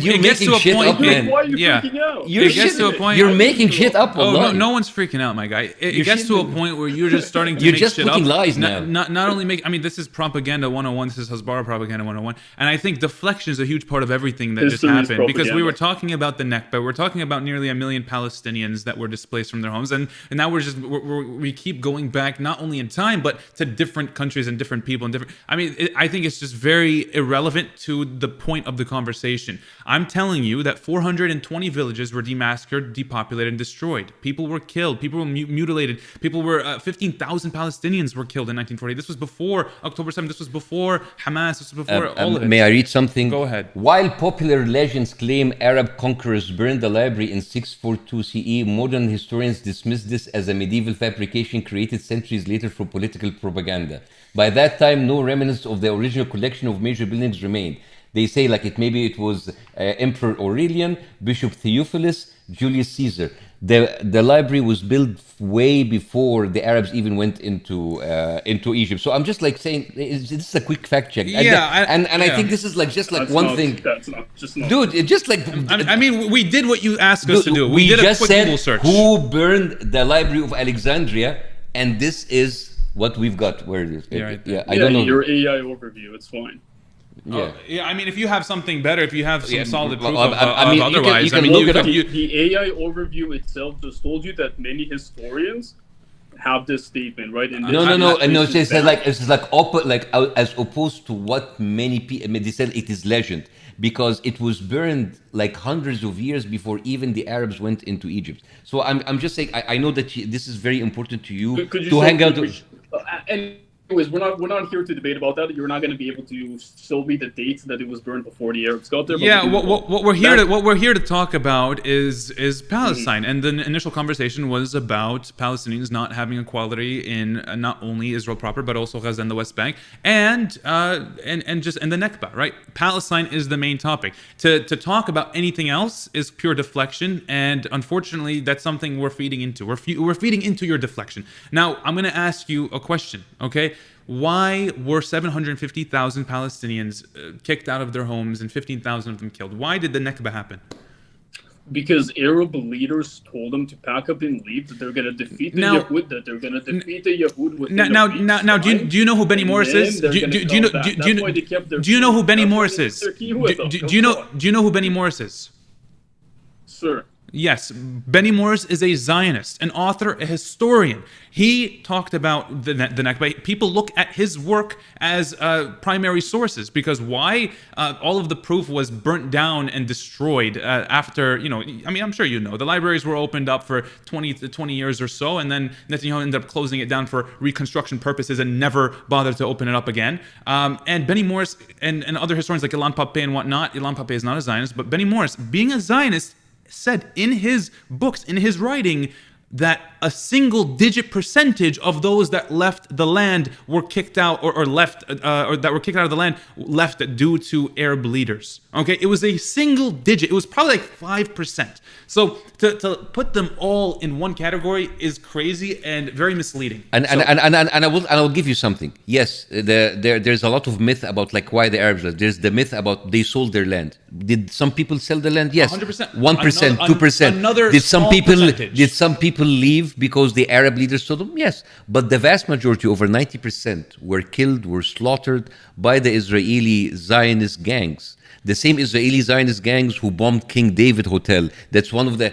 you're It gets making to a shit point- up, Dude, man. why are you Yeah. freaking out? You're It gets to a point- You're making shit up. Oh, wallahi. no one's freaking out, my guy. It You're gets to a shit- point where you're just starting to You're make just shit putting up. lies now. Not only make. I mean, this is propaganda 101. This is Hasbara propaganda 101. And I think deflection is a huge part of everything that just History is happened because we propaganda. were talking about the Nakba. We're talking about nearly 1 million Palestinians that were displaced from their homes, and now we keep going back not only in time but to different countries and different people and different. I mean, I think it's just very irrelevant to the point of the conversation. I'm telling you that 420 villages were demassacred, depopulated, and destroyed. People were killed. People were mutilated. 15,000 Palestinians were killed in 1940. This was before October 7th. This was before Hamas. This was before all of it. May I read something? Go ahead. While popular legends claim Arab conquerors burned the library in 642 CE, modern historians dismiss this as a medieval fabrication created centuries later for political propaganda. By that time, no remnants of the original collection of major buildings remained. They say maybe it was Emperor Aurelian, Bishop Theophilus, Julius Caesar. The library was built way before the Arabs even went into Egypt. So I'm just saying this is a quick fact check. I think this is just That's one not- thing. That's not just not. Dude, it just I mean, we did what you asked us to do. We did a just quick said Google search. who burned the Library of Alexandria, and this is what we've got. Where it is? Yeah, right there. I don't know. Your AI overview. It's fine. Yeah. Oh, yeah, I mean, if you have something better, if you have some Yeah, solid well, proof I mean, of you can- otherwise, you can I mean, look you it could- up. you- The AI overview itself just told you that many historians have this statement, right? And No. It's as opposed to what many people. I mean, they said it is legend because it was burned hundreds of years before even the Arabs went into Egypt. So I'm just saying. I know that this is very important to you Could you to show- hang out. could we- Anyways, we're not here to debate about that. You're not going to be able to show me the dates that it was burned before the Arabs got there. but Yeah, we can- what we're here to talk about is Palestine, and the initial conversation was about Palestinians not having equality in not only Israel proper but also Gaza and the West Bank, and the Nakba, right? Palestine is the main topic. To talk about anything else is pure deflection, and unfortunately, that's something we're feeding into. We're feeding into your deflection. Now, I'm going to ask you a question, okay? Why were 750,000 Palestinians kicked out of their homes and 15,000 of them killed? Why did the Nakba happen? Because Arab leaders told them to pack up and leave, that they're going to defeat the Now- Yahud, that they're going to defeat the Yahud within Now, a week's now, do time, you know who Benny and Morris then is? they're Do gonna you know? come back. Do That's why they kept their you know who key. Benny That's why Morris they is? kept their key with them. Do you know who Benny Morris is? Sir. Yes, Benny Morris is a Zionist, an author, a historian. He talked about the Nakba. People look at his work as primary sources because why? All of the proof was burnt down and destroyed after, I mean, I'm sure you know. The libraries were opened up for 20 years or so, and then Netanyahu ended up closing it down for reconstruction purposes and never bothered to open it up again. And Benny Morris and other historians like Ilan Pappé and whatnot, Ilan Pappé is not a Zionist, but Benny Morris, being a Zionist, said in his books, in his writing, that a single-digit percentage of those that left the land were kicked out, or that were kicked out of the land, left due to Arab leaders. Okay, it was a single digit. It was probably 5%. So to put them all in one category is crazy and very misleading. And I will give you something. Yes, there's a lot of myth about why the Arabs left. There's the myth about they sold their land. Did some people sell their land? Yes, 100%. 1%, 2%. Another Did some small people percentage. did some people leave because the Arab leaders told them? Yes, but the vast majority, over 90%, were killed, were slaughtered by the Israeli Zionist gangs. The same Israeli Zionist gangs who bombed King David Hotel. That's one of the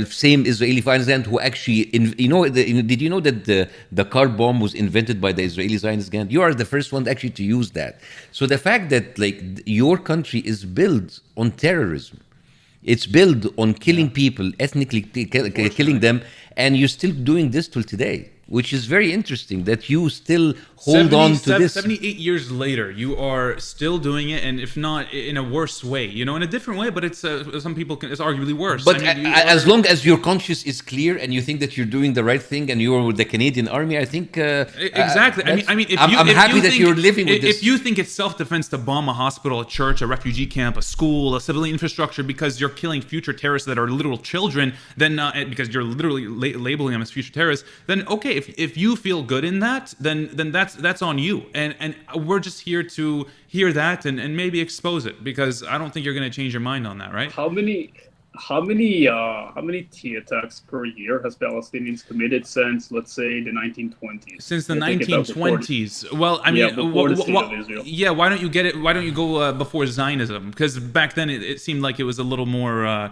same Israeli Zionist gangs who actually, did you know that the car bomb was invented by the Israeli Zionist gang? You are the first one actually to use that. So the fact that like your country is built on terrorism, it's built on killing people, ethnically killing them, and you're still doing this till today, which is very interesting that you still hold on to this. 78 years later, you are still doing it, and if not in a worse way, you know, in a different way, but it's some people it's arguably worse. But as long as your conscience is clear and you think that you're doing the right thing and you're with the Canadian Army, I think exactly. I mean, if I'm happy that you're living with this. If you think it's self-defense to bomb a hospital, a church, a refugee camp, a school, a civilian infrastructure because you're killing future terrorists that are literal children, then because you're literally labeling them as future terrorists, then okay. If you feel good in that, then that's on you, and we're just here to hear that and maybe expose it, because I don't think you're going to change your mind on that, right? How many T attacks per year has Palestinians committed since, let's say, the 1920s? Since the 1920s. Well, I mean, before the state of Israel. Yeah. Why don't you get it? Why don't you go before Zionism? Because back then it seemed like it was a little more,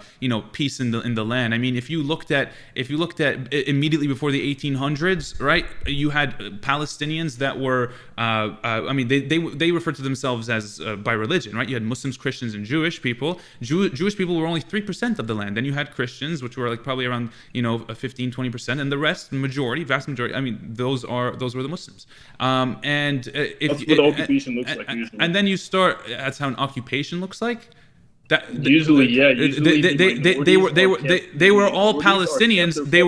peace in the land. I mean, if you looked at immediately before the 1800s, right? You had Palestinians that were, they referred to themselves as by religion, right? You had Muslims, Christians, and Jewish people. Jewish people were only 3% of the land. Then you had Christians, which were like probably around 15-20%, and the rest, vast majority. I mean, those were the Muslims. And if that's what occupation looks like usually. And then you start. That's how an occupation looks like. Usually they were all Palestinians. They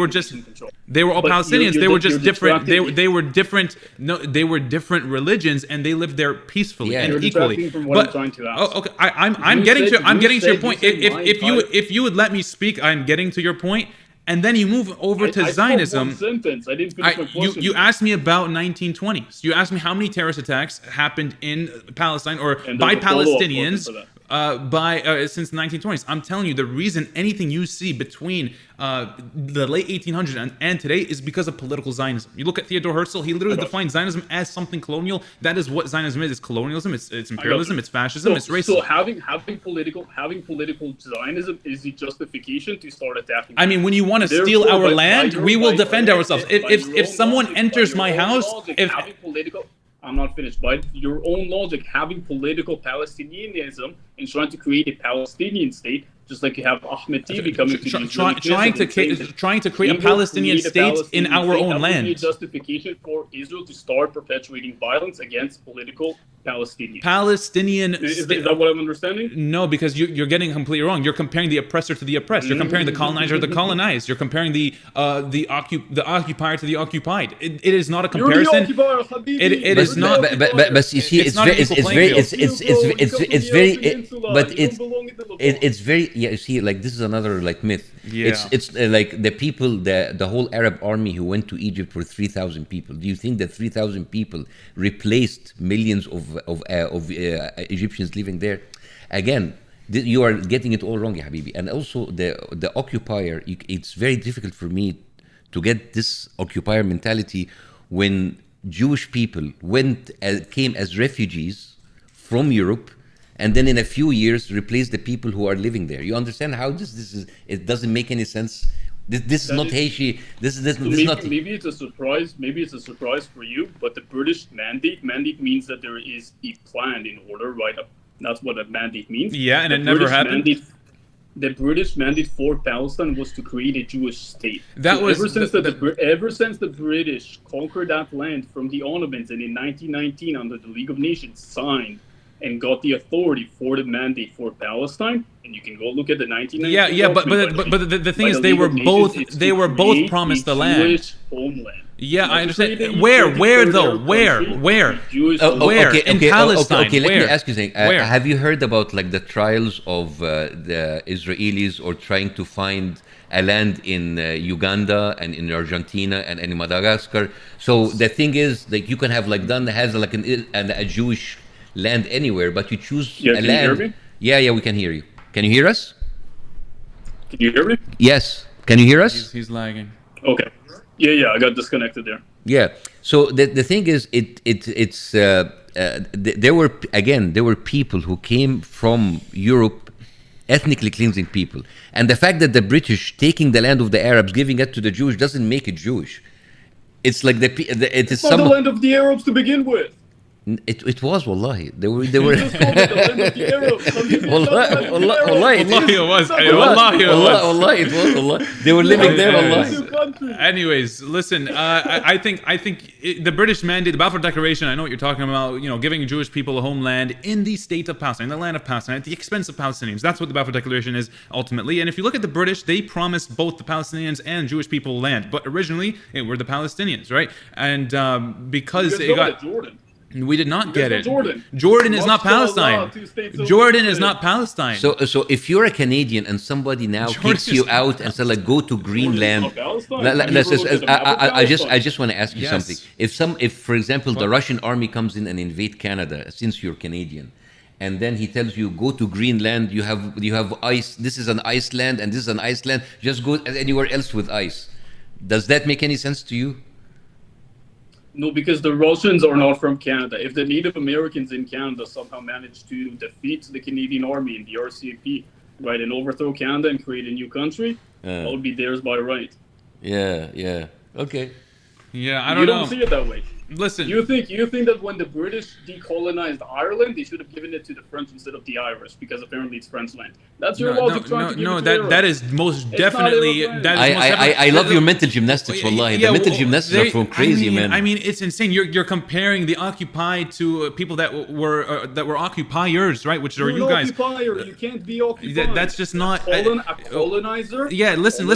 were all Palestinians. They were just different. They were different. No, they were different religions, and they lived there peacefully and equally. From what I'm trying to ask. Okay, I'm getting to your point. If you would let me speak, I'm getting to your point. And then you move over to Zionism. I didn't finish my question. You asked me about 1920s. You asked me how many terrorist attacks happened in Palestine or by Palestinians since the 1920s. I'm telling you, the reason anything you see between the late 1800s and today is because of political Zionism. You look at Theodor Herzl; he literally defined Zionism as something colonial. That is what Zionism is: it's colonialism, it's imperialism, it's fascism, it's racism. So having political Zionism is the justification to start attacking. I mean, when you want to steal our land, we will defend ourselves. If someone enters my house, I'm not finished. By your own logic, having political Palestinianism and trying to create a Palestinian state, just like you have Ahmed Tibi coming to trying to create a Palestinian state in our own land. That would be a justification for Israel to start perpetuating violence against political Palestinians. Is that what I'm understanding? No, because you're getting completely wrong. You're comparing the oppressor to the oppressed. You're comparing the colonizer to the colonized. You're comparing the occupier to the occupied. It is not a comparison. You're the occupier, it is not. But you see, it's very. Yeah, you see, like this is another like myth. Yeah. It's like the people, the whole Arab army who went to Egypt were 3,000 people. Do you think that 3,000 people replaced millions of Egyptians living there? Again, you are getting it all wrong, ya Habibi. And also the occupier. It's very difficult for me to get this occupier mentality when Jewish people came as refugees from Europe, and then in a few years replace the people who are living there. You understand how this is? It doesn't make any sense. This is not Haiti. This is not. Maybe it's a surprise. Maybe it's a surprise for you. But the British mandate means that there is a plan in order, right? That's what a mandate means. Yeah, and it never happened. The British mandate for Palestine was to create a Jewish state. Ever since the British conquered that land from the Ottomans, and in 1919 under the League of Nations signed and got the authority for the mandate for Palestine, and you can go look at the 1919. But the thing is, they were both promised the land. Jewish homeland. Yeah, I understand. Where though? Where? In Palestine. Okay, let me ask you something. Have you heard about like the trials of the Israelis or trying to find a land in Uganda and in Argentina and in Madagascar? So the thing is, like, you can have like a Jewish land anywhere, but you choose a land. Can you hear me? Yeah, we can hear you. Can you hear us? Can you hear me? Yes. Can you hear us? He's lagging. Okay. Yeah, I got disconnected there. Yeah. So the thing is, it's there were people who came from Europe, ethnically cleansing people, and the fact that the British taking the land of the Arabs, giving it to the Jewish, doesn't make it Jewish. It's like it is It's not the land of the Arabs to begin with. It was wallahi. They were You just called it the land of the Arabs. wallahi, wallahi, it Wallahi it was. Wallahi, Wallahi it was. wallahi, it was wallahi. They were living there wallahi. Anyways, listen. I think the British mandate, the Balfour Declaration. I know what you're talking about. You know, giving Jewish people a homeland in the state of Palestine, the land of Palestine, at the expense of Palestinians. That's what the Balfour Declaration is ultimately. And if you look at the British, they promised both the Palestinians and Jewish people land, but originally it were the Palestinians, right? And because it got. Jordan. We did not get it. Jordan. Jordan is not Palestine. Jordan is not Palestine. So if you're a Canadian and somebody now kicks you out and says like go to Greenland, I just want to ask you something. If for example the Russian army comes in and invade Canada, since you're Canadian, and then he tells you go to Greenland, you have ice. This is an Iceland and this is an Iceland. Just go anywhere else with ice. Does that make any sense to you? No, because the Russians are not from Canada. If the Native Americans in Canada somehow managed to defeat the Canadian Army and the RCMP, right, and overthrow Canada and create a new country, that would be theirs by right. Yeah. Okay. Yeah, I don't know. You don't see it that way. Listen, You think that when the British decolonized Ireland, they should have given it to the French instead of the Irish because apparently it's French land. That's your logic trying to give it to Arabs. that is most definitely. I love your mental gymnastics, wallahi. The mental gymnastics are from crazy, man. I mean, it's insane. You're comparing the occupied to people that were occupiers, right? Which are you guys? Occupier. You can't be occupied. That's just not a colonizer. Yeah, listen.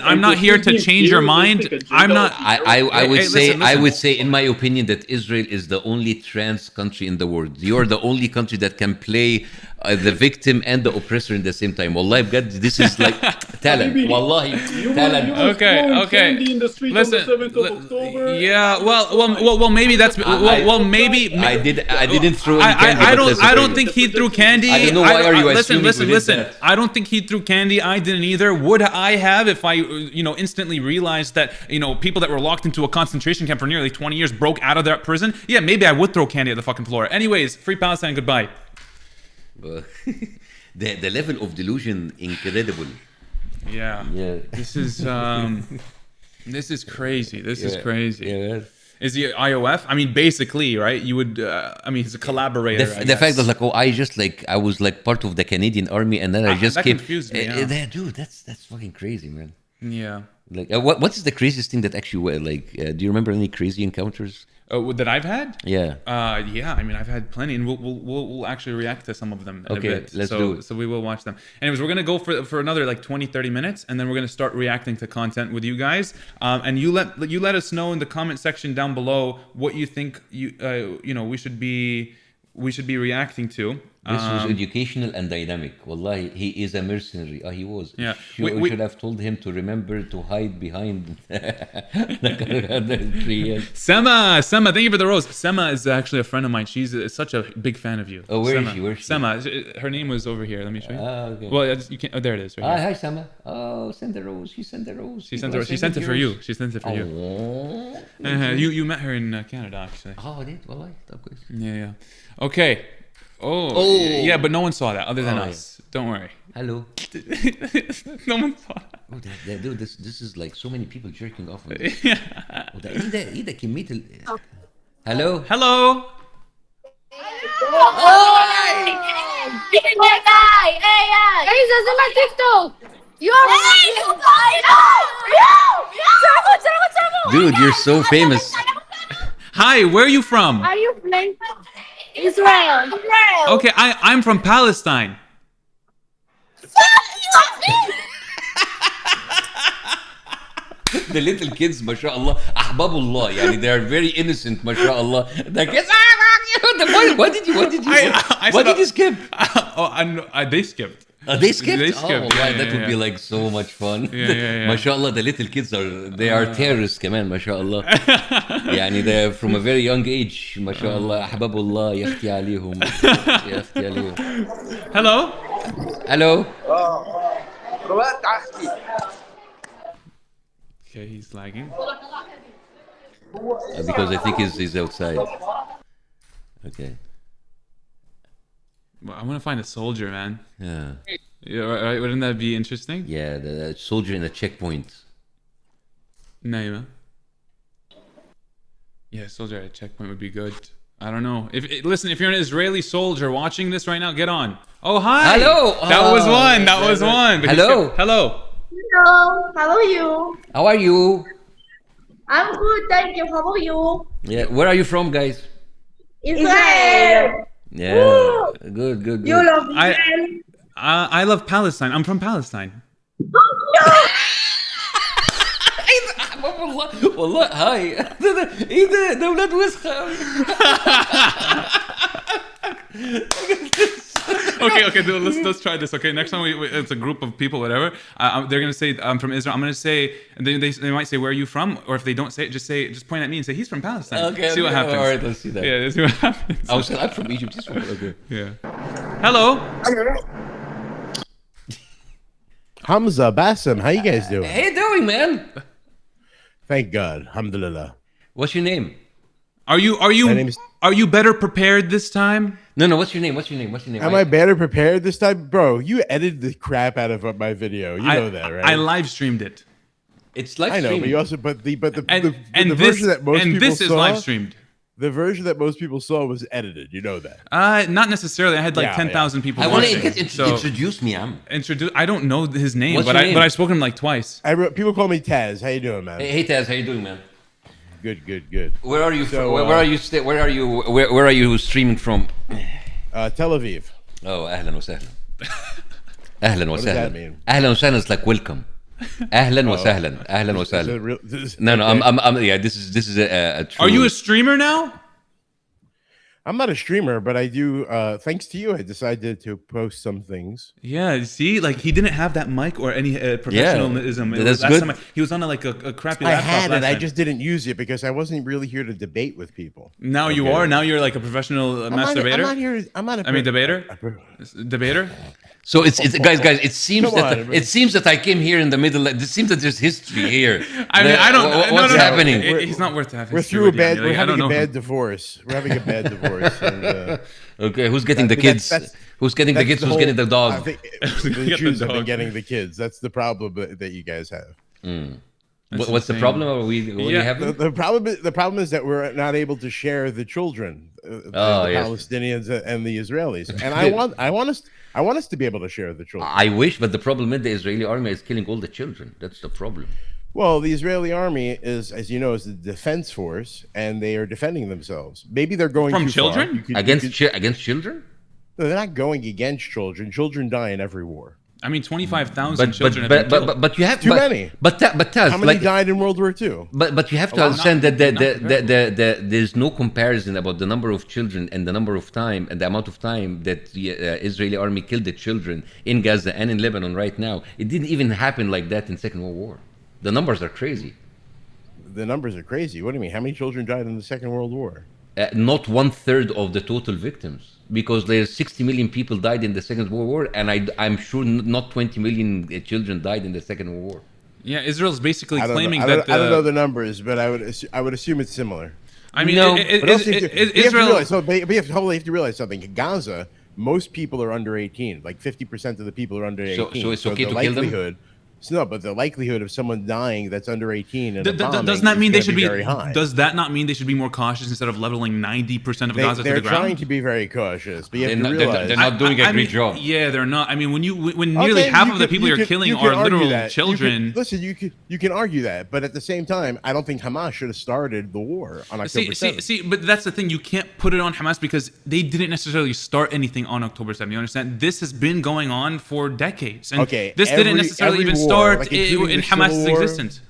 I'm not here to change your mind. I'm not. I would say, in my opinion, that Israel is the only trans country in the world. You're the only country that can play the victim and the oppressor in the same time. Wallahi, God, this is like talent. Wallahi, talent. Okay. Listen. Yeah. Well, maybe that's. Maybe. I didn't throw any candy. I don't think he threw candy. I don't know why are you assuming Listen. I don't think he threw candy. I didn't either. Would I have if I, instantly realized that, people that were locked into a concentration camp for nearly 20 years broke out of that prison? Yeah, maybe I would throw candy at the fucking floor. Anyways, free Palestine, goodbye. The level of delusion, incredible. Yeah. This is crazy. This is crazy. Yeah. Is he IOF? I mean, basically, right? You would. He's a collaborator. The fact that I was like part of the Canadian Army, and then I just that came. Confused me. Yeah. Dude, that's fucking crazy, man. Yeah. Like, what is the craziest thing that actually do you remember any crazy encounters? That I've had? Yeah. Yeah. I mean, I've had plenty, and we'll actually react to some of them in a bit. Let's do it. So we will watch them. Anyways, we're gonna go for another like 20-30 minutes, and then we're gonna start reacting to content with you guys. And you let us know in the comment section down below what you think we should be reacting to. This was educational and dynamic. Wallahi, he is a mercenary. He was. Yeah. We should have told him to remember to hide behind the tree. Sema, thank you for the rose. Sema is actually a friend of mine. She's such a big fan of you. Oh, where is she? Sema, her name was over here. Let me show you. Okay. Well, you can't. Oh, there it is. Right here. Hi, Sema. Oh, send the rose. She sent the rose. She sent it for you. She sent it for you. You met her in Canada, actually. Oh, I did. Wallahi, of course. Yeah. Okay. Oh, yeah, but no one saw that other than us. Yeah. Don't worry. Hello. No one saw that. Oh, dude, this is like so many people jerking off on this. Yeah. Hello. Hello. Dude, you're so famous. Hi, where are you from? Are you playing? Israel. Okay, I'm from Palestine. The little kids, mashallah, ahbabullah, yani they are very innocent, mashallah. The kids, what did you skip? They skipped. They skipped? They skipped. That would be like so much fun. Yeah. Mashallah, the little kids are terrorists, kaman, mashallah. يعني they're from a very young age, mashallah. Ahbabullah, yakhti alihum. Hello. Okay, he's lagging. Because I think he's outside. Okay. Well, I want to find a soldier, man. Yeah. Yeah, right? Wouldn't that be interesting? Yeah, the soldier in a checkpoint. Naima. Yeah, soldier at a checkpoint would be good. I don't know. Listen, if you're an Israeli soldier watching this right now, get on. Oh, hi. Hello. That was one. That was one. But Hello. Hello. Hello, how are you? How are you? I'm good, thank you. How are you? Yeah. Where are you from, guys? Israel. Yeah. Woo! Good, good, You good. love Israel. I love Palestine. I'm from Palestine. والله هاي ايه ده اولاد وسخه Okay, dude, let's try this. Okay, next time it's a group of people, whatever. They're gonna say I'm from Israel. I'm gonna say, and they might say, where are you from? Or if they don't say it, just point at me and say he's from Palestine. Okay, see what okay. happens. All right, let's see that. Yeah, let's see what happens. I was saying I'm from Egypt. He's from okay. Yeah. Hello. Hamzah, Bassem, how you guys doing? How you doing, man? Thank God, alhamdulillah. What's your name? Are My name is- you better prepared this time? No. What's your name? What's your name? What's your name? Am I better prepared this time? Bro, you edited the crap out of my video. You know that, right? I live streamed it. It's live I know, streaming. but you also the And the this version that most and people this is saw, live streamed. the version that most people saw was edited. You know that. Not necessarily. I had like Yeah, 10,000 people I want watching. to get introduce me. I don't know his name, What's but your name? I spoke to him like twice. People call me Taz. How you doing, man? Hey Taz, how you doing, man? Good. Where are you? So, where are you? Where are you streaming from? Tel Aviv. Oh, أهلا وسهلا. أهلا does that وسهلا. mean? أهلا وسهلا is like welcome. أهلا وسهلا. أهلا Is it وسهلا. real- No, okay. I'm yeah. This is a true. Are you a streamer now? I'm not a streamer, but I do. Thanks to you, I decided to post some things. Yeah, see, like he didn't have that mic or any professionalism. that's Last good. time he was on a crappy I laptop. had last it. I time. just didn't use it because I wasn't really here to debate with people. Now you Okay. are. Now you're like a professional masturbator. I'm not here. I'm not a. I mean, debater. Debater. So it's guys. It seems Come that on. it seems that I came here in the middle. It seems that there's history here. I mean, I don't. What's no. happening? He's not worth having. We're history through a with you, bad. Amelia. We're I don't having a know bad him. divorce. We're having a bad divorce. And, Okay, who's getting the kids? Who's getting the that's kids? the Who's whole- getting the I dog? think Get the the Jews have been dog. getting the kids. That's the problem that you guys have. What's the insane. problem? Are we what do you Yeah, have? The problem is that we're not able to share the children, the yes. Palestinians and the Israelis. And I want us to be able to share the children. I wish, but the problem is the Israeli army is killing all the children. That's the problem. Well, the Israeli army is, as you know, is the defense force, and they are defending themselves. Maybe they're going From too far. children? You could- Against children? No, they're not going against children. Children die in every war. I mean, 25,000 But children have been killed. but you have Too many. But Taz, How many like, died in World War II? but you have to lot. understand Not- that not there's no comparison about the number of children and the number of time and the amount of time that the Israeli army killed the children in Gaza and in Lebanon right now. It didn't even happen like that in Second World War. The numbers are crazy. The numbers are crazy. What do you mean? How many children died in the Second World War? Not 1/3 of the total victims, because there's 60 million people died in the Second World War, and I'm sure not 20 million children died in the Second World War. Yeah, Israel's basically I don't claiming know. that I don't know the numbers, but I would assume it's similar. I mean, No, But also you have to- you have to Israel. realize, you have to realize something. In Gaza, most people are under 18. Like 50% of the people are under 18. So it's okay the to kill them? likelihood, no, but the likelihood of someone dying that's under 18 and Doesn't that mean they should be? very high. Does that not mean they should be more cautious instead of leveling 90% of Gaza to They're the ground? trying to be very cautious, but you have They're to not- they're realize not- Not doing a great job. Yeah, they're not. I mean, when nearly Okay, half you of the could- people you you're could- killing you could are argue literal that. children. You can argue that, but at the same time, I don't think Hamas should have started the war on October 7th. See, but that's the thing. You can't put it on Hamas because they didn't necessarily start anything on October 7th. You understand? This has been going on for decades. And Okay, this didn't necessarily every even war, start like including in the Civil Hamas's War, existence.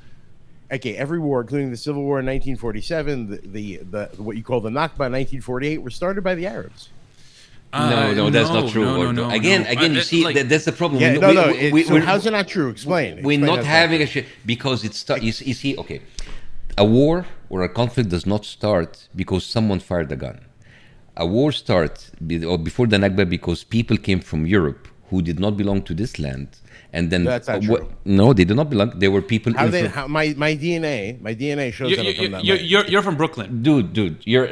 Okay, every war, including the Civil War in 1947, the what you call the Nakba in 1948, were started by the Arabs. No, that's not true. No, Again, you see, like- that's the problem. Yeah, We're how's it not true? Explain. We're Explain not that having a shit because you see, okay, a war or a conflict does not start because someone fired a gun. A war starts before the Nakba because people came from Europe who did not belong to this land. And then That's not true. no, they did not belong. They were people. My DNA shows that I'm from that land. You're from Brooklyn. Dude, you're.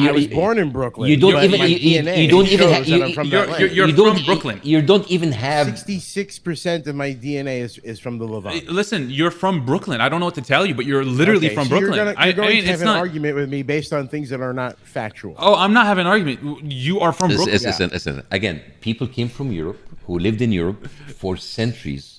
I was born in Brooklyn. You don't but even. my You DNA don't even. shows that I'm from that land. You're you don't, from Brooklyn. You don't even have. 66% of my DNA is from the Levant. Listen, you're from Brooklyn. I don't know what to tell you, but you're literally Okay, from so Brooklyn. You're going to have it's an not. argument with me based on things that are not factual. Oh, I'm not having an argument. You are from Brooklyn. Listen. Again, people came from Europe who lived in Europe for centuries.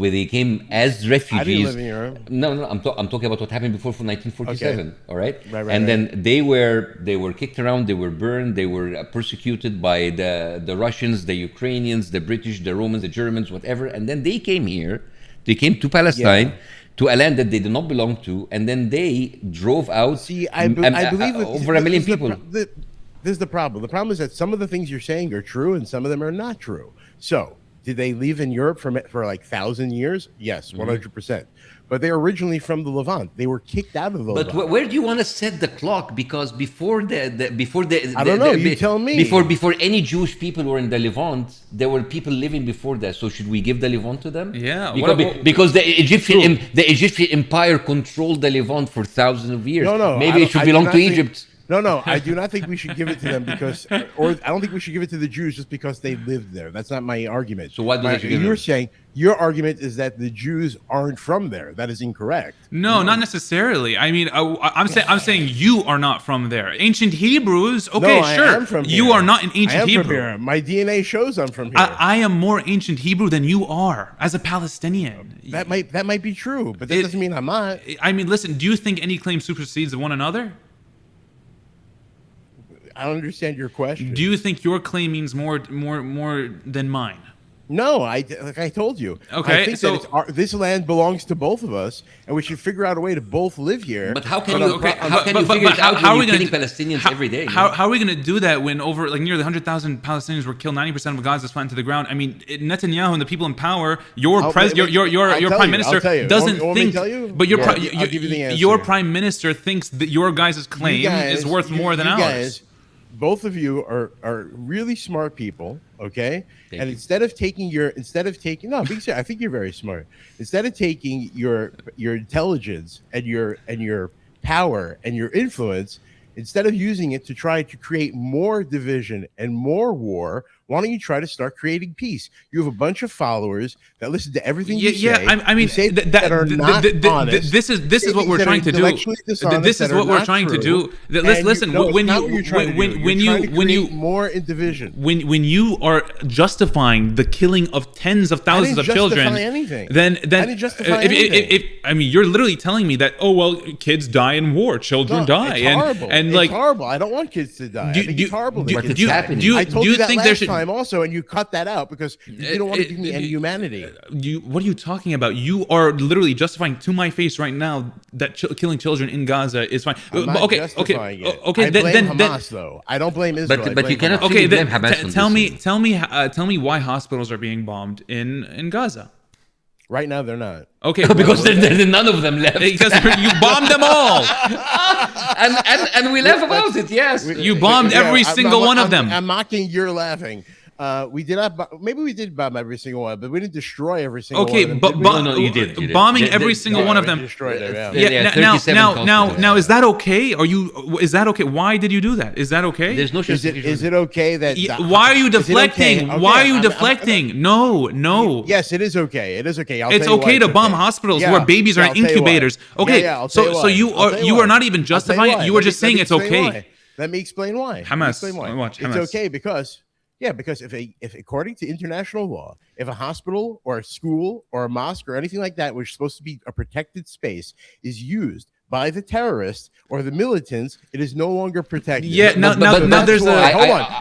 Where they came as refugees. I didn't live in Europe. No. I'm talking about what happened before 1947. Okay. All right. Right. And then they were kicked around. They were burned. They were persecuted by the Russians, the Ukrainians, the British, the Romans, the Germans, whatever. And then they came here. They came to Palestine. To a land that they did not belong to, and then they drove out. See, I believe over a million people. This is the problem. The problem is that some of the things you're saying are true, and some of them are not true. So, did they live in Europe for like 1,000 years? Yes, 100%. But they're originally from the Levant. They were kicked out of the Levant. But where do you want to set the clock? Because before I don't know. You tell me. Before any Jewish people were in the Levant, there were people living before that. So should we give the Levant to them? Yeah. Because the Egyptian Empire controlled the Levant for thousands of years. No. Maybe it should belong to Egypt. No, I do not think we should give it to them because, or I don't think we should give it to the Jews just because they lived there. That's not my argument. So why do they give it? You're saying your argument is that the Jews aren't from there. That is incorrect. No, not necessarily. I mean, I'm saying you are not from there. Ancient Hebrews, okay, No, sure. I am from You here. are not an I ancient am Hebrew. from here. My DNA shows I'm from here. I am more ancient Hebrew than you are as a Palestinian. That might be true, but that doesn't mean I'm not. I mean, listen. Do you think any claim supersedes one another? I don't understand your question. Do you think your claim means more than mine? No, like I told you. Okay, I think so- that this land belongs to both of us, and we should figure out a way to both live here. But how can But you? I'm- How can you figure it out when you're killing Palestinians every day? How are we going to do that when over like nearly 100,000 Palestinians were killed, 90% of Gaza is flattened to the ground? I mean, Netanyahu and the people in power, your I'll prime tell minister you. doesn't Want me to think. tell you? But Yeah, I'll give you the answer. your prime minister thinks that your guys' claim You guys- is worth you- more than you ours. guys, both of you are really smart people, okay? Thank and you. instead of taking no, I'm being serious, I think you're very smart. Instead of taking your intelligence and your power and your influence, instead of using it to try to create more division and more war, why don't you try to start creating peace? You have a bunch of followers that listen to everything you say. I mean, You say that are not honest. this is what we're that are trying to do. intellectually dishonest, This is that are what we're not trying to true. do. And Listen, no, it's when not what you're trying to do. when You're trying to you create more in division. when you are justifying the killing of tens of thousands of justify justify anything. then I didn't justify if, anything. I mean, you're literally telling me that kids die in war, children die, It's horrible. and it's like horrible. I don't want kids to die. I think it's horrible. that kids die. I told you that think last there should time also, and you cut that out because you don't want to give me any humanity. what are you talking about? You are literally justifying to my face right now that killing children in Gaza is fine. I'm not justifying it. I blame Hamas, though. I don't blame Israel. I but you blame cannot Hamas. Okay, blame then Hamas on tell me why hospitals are being bombed in Gaza. Right now, they're not. Okay, because there's none of them left. because you bombed them all. and we laugh about it. Yes, You bombed every single one of them. I'm mocking. You're laughing. We did not. Maybe we did bomb every single one, but we didn't destroy every single one. Okay, of them, but did we? No, you did. bombing They- every they- single Yeah, one of we them. destroyed them, yeah. Yeah, now, 37 now, hospitals. is that okay? Is that okay? Why did you do that? Is that okay? There's no justification. Is it okay that? Why are you is it okay? deflecting? Okay, Why are you I'm- deflecting? No. Yes, it is okay. It is okay. I'll It's tell you why okay to it's bomb okay. hospitals Yeah, where babies are yeah, in I'll tell you why. incubators. Okay, Yeah, I'll tell so why. you I'll are tell you you why. are not even I'll tell justifying it. why. You were Let me- just saying let me it's explain okay. why. Let me explain why. Let me Hamas. explain why. Watch, It's Hamas. okay because if according to international law, if a hospital or a school or a mosque or anything like that, which is supposed to be a protected space, is used by the terrorists or the militants, it is no longer protected. Yeah, now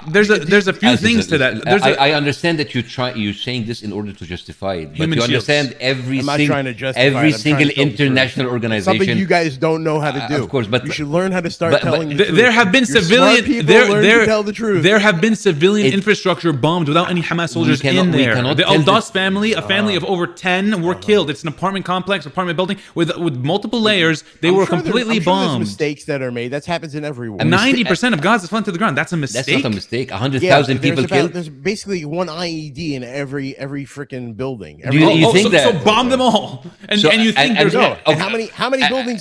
there's there's a few things to that. I understand that you're saying this in order to justify it, but Human you shields. understand I'm not trying to justify it. every I'm trying single to tell the truth. international organization. Something you guys don't know how to do. Of course, but you should learn how to start but- telling but the truth. There have been You're civilian smart people, learn to tell the truth. There have been civilian It- infrastructure bombed without any Hamas soldiers cannot- in we there. cannot The tell Al the- Das family, a family of over 10, were killed. It's an apartment complex, apartment building with multiple layers. They were sure completely there's bombed. mistakes that are made. That happens in every war. And 90% of Gaza fell to the ground. That's a mistake. That's not a mistake. 100,000 people killed. There's basically one IED in every freaking building. Do you think that? So bomb them all, and you think there's No, and Okay.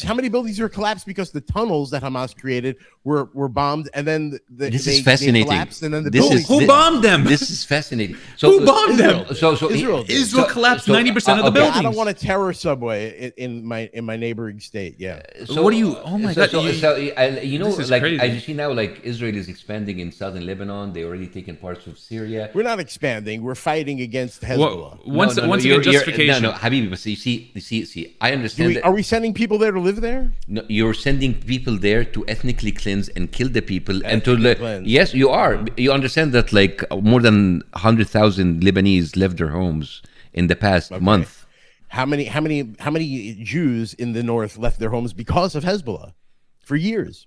how many buildings were collapsed because the tunnels that Hamas created were bombed, and then This they is fascinating. collapsed, and then the This buildings. is- who bombed them? This is fascinating. Who bombed them? Israel did. Israel collapsed 90% of the okay. buildings. I don't want a terror subway in my neighboring state. Yeah. What do you? Oh my God! You know, This is like crazy. I see now, like Israel is expanding in southern Lebanon. They already taken parts of Syria. We're not expanding. We're fighting against Hezbollah. Once No, again, you're- justification. No, Habibi, but see. I understand that. Are we sending people there to live there? No, you're sending people there to ethnically cleanse and kill the people and to Ethnically cleanse. yes, you are. You understand that like more than 100,000 Lebanese left their homes in the past month. How many Jews in the north left their homes because of Hezbollah for years?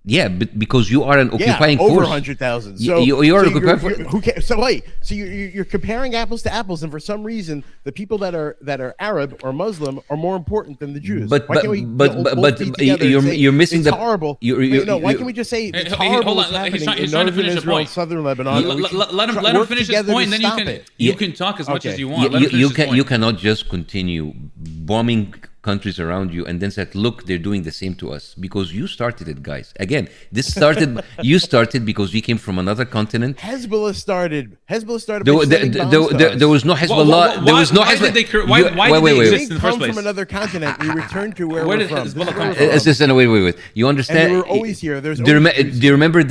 Yeah, but because you are an occupying over force. 100,000. You- you're an occupying force. Who cares? So wait, so you're comparing apples to apples, and for some reason, the people that are Arab or Muslim are more important than the Jews. But- Why but- can't we but- both but be together and you're- say you're missing it's the- horrible. you're- No, why you- can't we just say it's Hey, horrible hold what's on. He's happening trying in to northern finish his Israel and point. southern Lebanon? and we should Let him work finish his together point, to and then stop you it. can talk as much Okay. as you want. Let him finish his point. You cannot just continue bombing countries around you and then said, look, they're doing the same to us because you started it, guys. Again, this started. You started because we came from another continent. Hezbollah started. By There, sending bombs to us. there was no Hezbollah. There was no Hezbollah. Why did they We exist in the first come place? from another continent. We returned to where Where we're did from. Hezbollah This is come where from? we're from. Wait. You understand? And they were always here. There's do, you always do you remember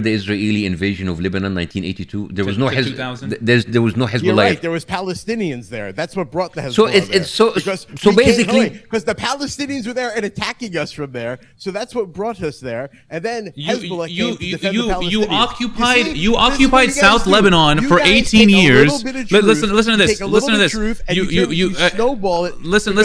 the Israeli invasion of Lebanon, 1982? There was no 2000? there was no Hezbollah. You're right. There was Palestinians there. That's what brought the Hezbollah. So it's so basically because the Palestinians were there and attacking us from there. So that's what brought us there. And then Hezbollah came to defend the Palestinians. You occupied South Lebanon for 18 years. Listen to this. Listen to this. You snowball it. Listen.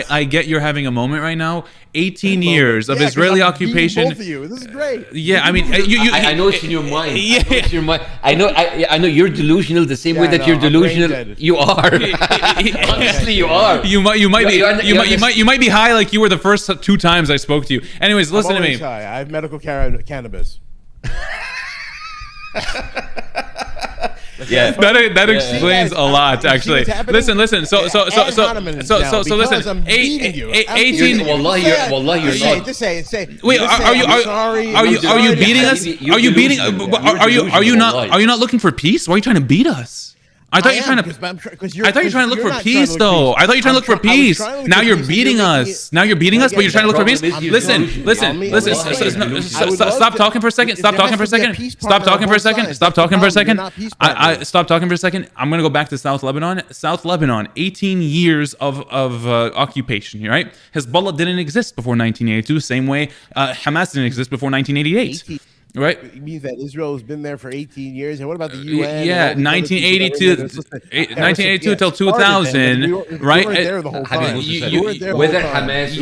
I get you're having a moment right now. 18 years of Israeli occupation. Both of you. This is great. Yeah, I mean, I know it's in your mind. Yeah. I know it's in your mind. I know you're delusional the same way Yeah, that I you're know. I'm brain delusional. dead. You are. Honestly, you are. You might be high like you were the first 2 times I spoke to you. Anyways, listen to me. I have medical cannabis. Yeah. That explains a lot, actually. Listen. So listen. I'm beating you. 18. Wallahi, you're not. Just say it. Wait, are you beating us? Are you beating? Are you not looking for peace? Why are you trying to beat us? I thought you're trying to. I thought you're trying to look for peace, though. I thought you're trying to look for peace. Now you're beating us. Now you're beating us, but you're trying to look for peace. Listen. Stop talking for a second. Stop talking for a second. Stop talking for a second. Stop talking for a second. Stop talking for a second. I'm gonna go back to South Lebanon. South Lebanon, 18 years of occupation. Right? Hezbollah didn't exist before 1982. Same way Hamas didn't exist before 1988. Right. It means that Israel has been there for 18 years. And what about the UN? Yeah, 1982 till 2000, right? We weren't there the whole time. Whether Hamas,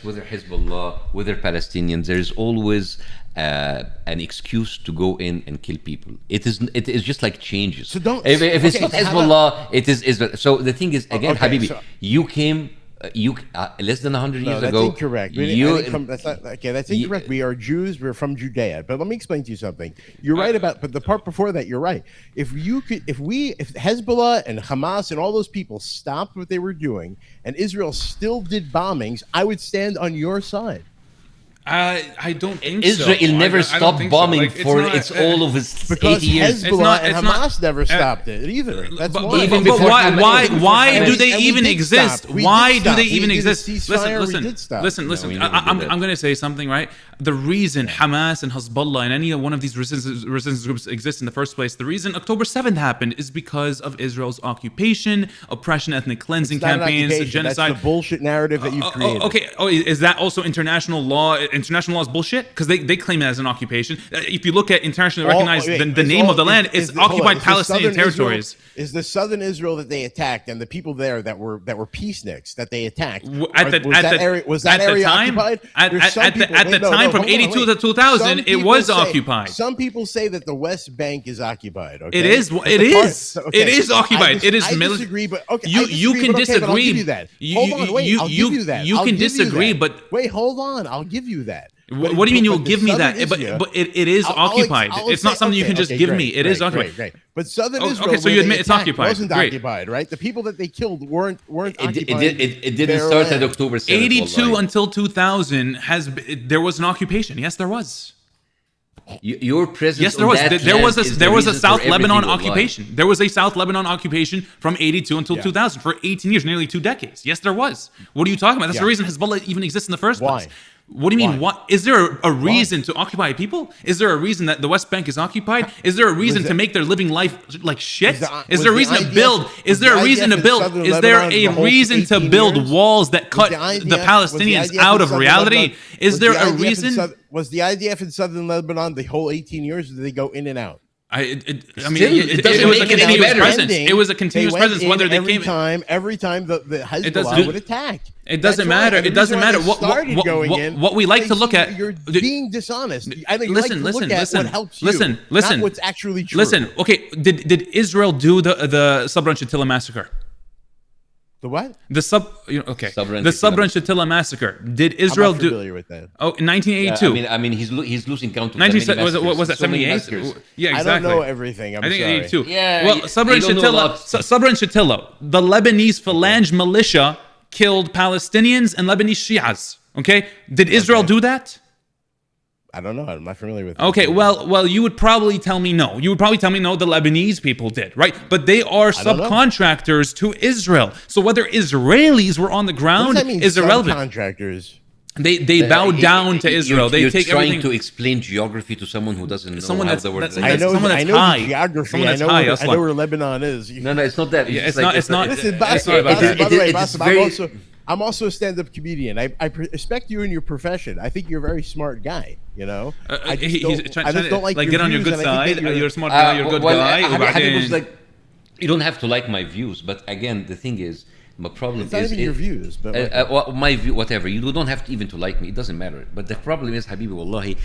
whether Hezbollah, whether Palestinians, there is always an excuse to go in and kill people. It is just like changes. So don't. If it's okay, not Hezbollah, it is Israel. So the thing is, again, Okay, Habibi, so- you came. Less than 100 years that's ago. Incorrect. That's incorrect. We are Jews. We're from Judea. But let me explain to you something. You're right about, but the part before that, you're right. If Hezbollah and Hamas and all those people stopped what they were doing, and Israel still did bombings, I would stand on your side. I don't think Israel so. never I stopped don't think so. bombing Like, for not, its all of its Because 80 years. Hezbollah and It's not- Hamas never stopped it either. That's why. even but before why Hamas- do they And we even did exist? stop. We Why did do stop. they We even did a exist? ceasefire. We did stop. Listen. No, we never did I'm that. going to say something, right? The reason Hamas and Hezbollah and any one of these resistance groups exist in the first place, the reason October 7th happened is because of Israel's occupation, oppression, ethnic cleansing It's not an campaigns, occupation. genocide. That's the bullshit narrative that you've created. Okay. Oh, is that also international law? International law is bullshit because they claim it as an occupation. If you look at internationally recognized, the name of the land is occupied Palestinian territories. Is the southern Israel that they attacked and the people there that were peacenicks that they attacked? At the was that area time, occupied? at the time, from hold on, 82 wait. to 2000, Some it people was say- occupied. Some people say that the West Bank is occupied. Okay? It is. But It the part- is. okay, It is occupied. It is I military. disagree, but okay. You I disagree, you can but okay, but I'll disagree. give you that. You- Hold on, wait. you- I'll you- give you that. you I'll can give you disagree, that. but- wait, hold on. I'll give you that. What do you mean you'll the give me southern that? Israel- But it is I'll occupied. I'll It's not say- something you can just give me. It is occupied. Great. But southern Oh, Israel, okay, so where you they admit it's attacked, occupied. wasn't Great. occupied, right? The people that they killed weren't It occupied. didn't their start land. at October 7th. 82 wallahi. until 2000 there was an occupation. Yes, there was. Your presence. Yes, there on was. that There was land a is there the was a reason for South Lebanon everything, wallahi. occupation. There was a South Lebanon occupation from 82 until 2000 for 18 years, nearly 2 decades. Yes, there was. What are you talking about? That's the reason Hezbollah even exists in the first place. Why? What do you mean? Why? What is there a reason to occupy people? Is there a reason that the West Bank is occupied? Is there a reason to make their living life like shit? Is there a reason to build? Is there a reason to build? Is there a reason to build walls that cut the Palestinians out of reality? Is there a reason? Was the IDF in southern Lebanon the whole 18 years, or did they go in and out? I mean, Still, it doesn't it was a make it any continuous better. presence. It was a continuous They went presence. in Whether they every came, every time the Hezbollah doesn't- would attack. it doesn't That's right. matter. And the It doesn't reason why matter. they What started going in, what we like to look at. You're being dishonest. I know you Listen, like to look listen, at what helps you, listen, not listen. what's actually true. Listen, okay, did Israel do the Sabra and Shatila massacre? The what? The Sabra and the Shatila Sabra and Shatila massacre. Did Israel I'm not do? familiar with that. Oh, in 1982. I mean, he's losing count of 19 the many was that massacres. So many 78? massacres. Yeah, I exactly. don't know everything. I'm I think sorry. 82. Yeah, Well, Sabra and you don't know a Shatila, lot. Sabra and Shatila, the Lebanese Phalange militia killed Palestinians and Lebanese Shias. Okay, did Israel do that? I don't know. I'm not familiar with that. Okay, well, you would probably tell me no. You would probably tell me no. The Lebanese people did, right? But they are don't know. subcontractors to Israel. So whether Israelis were on the What ground does that mean? is irrelevant. Subcontractors. They bow down to Israel. They You're take trying everything. to explain geography to someone who doesn't know Someone how that's- the word. that's- I know. someone I that's know high. the geography. Someone I that's know. high, I Aslan. know where Lebanon is. No, it's not that. Yeah, it's like- not. It's not. Listen, It's Bassem, not about by that. the way, it's Bassem, very- I'm also a stand-up comedian. I respect you in your profession. I think you're a very smart guy. You know, I just don't like get on your views, good and I think side. that You're a smart guy. You're a good guy. Habib was وبعدين- like, you don't have to like my views, but again, the thing is, my problem It's not is even your views, but well, my view, whatever. You don't have to even to like me. It doesn't matter. But the problem is, Habibi, wallahi,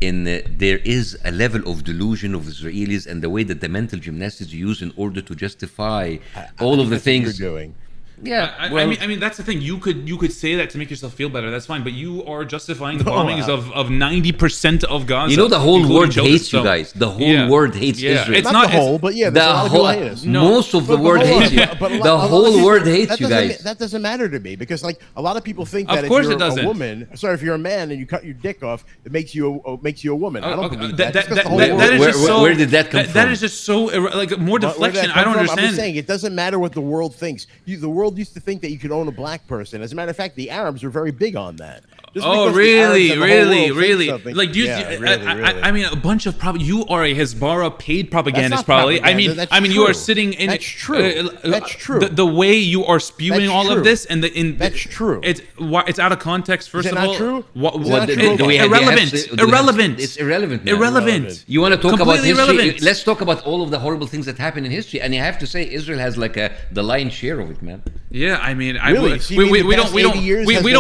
there is a level of delusion of Israelis and the way that the mental gymnastics you use in order to justify all of the that's what things. you're doing. Yeah, I mean that's the thing. You could say that to make yourself feel better. That's fine. But you are justifying the bombings of 90% of Gaza. you know the whole including world children, hates you so- guys. The whole Yeah. world hates Yeah. Israel. It's Not not- the whole, but yeah, there's a lot of people hate us. Most of the But world hold on, hates you. but a lot- The a lot of whole people- world hates that you doesn't- guys. That doesn't matter to me because, like, a lot of people think Of that if course you're it doesn't. a woman, sorry, if you're a man and you cut your dick off, it makes you a woman. I don't Okay, believe that- that. Just 'cause that- the whole that- world- that is Where- just so. where did that come That from? is just so like more But where did deflection. that I come don't from? I'm just understand. saying it doesn't matter what the world thinks. The world used to think that you could own a black person. As a matter of fact, the Arabs are very big on that. Just Oh because the Arabs really, and the whole really, world really? think something- Like, do you? Yeah, really, I really. mean, a bunch of you are a Hezbollah paid propagandist, That's not probably. propaganda, that's I mean, you are true. sitting in. That's true. That's true. The way you are spewing That's all of true. this, and That's true. It's out of context. First Is it of not all, true? What, Is it not it- true? Do we have- irrelevant. do we have- Irrelevant. It's irrelevant. Man. Irrelevant. You want to talk about Completely history? irrelevant. Let's talk about all of the horrible things that happen in history. And you have to say Israel has like the lion's share of it, man. Yeah, I mean, Really? So you mean the past 80 years has the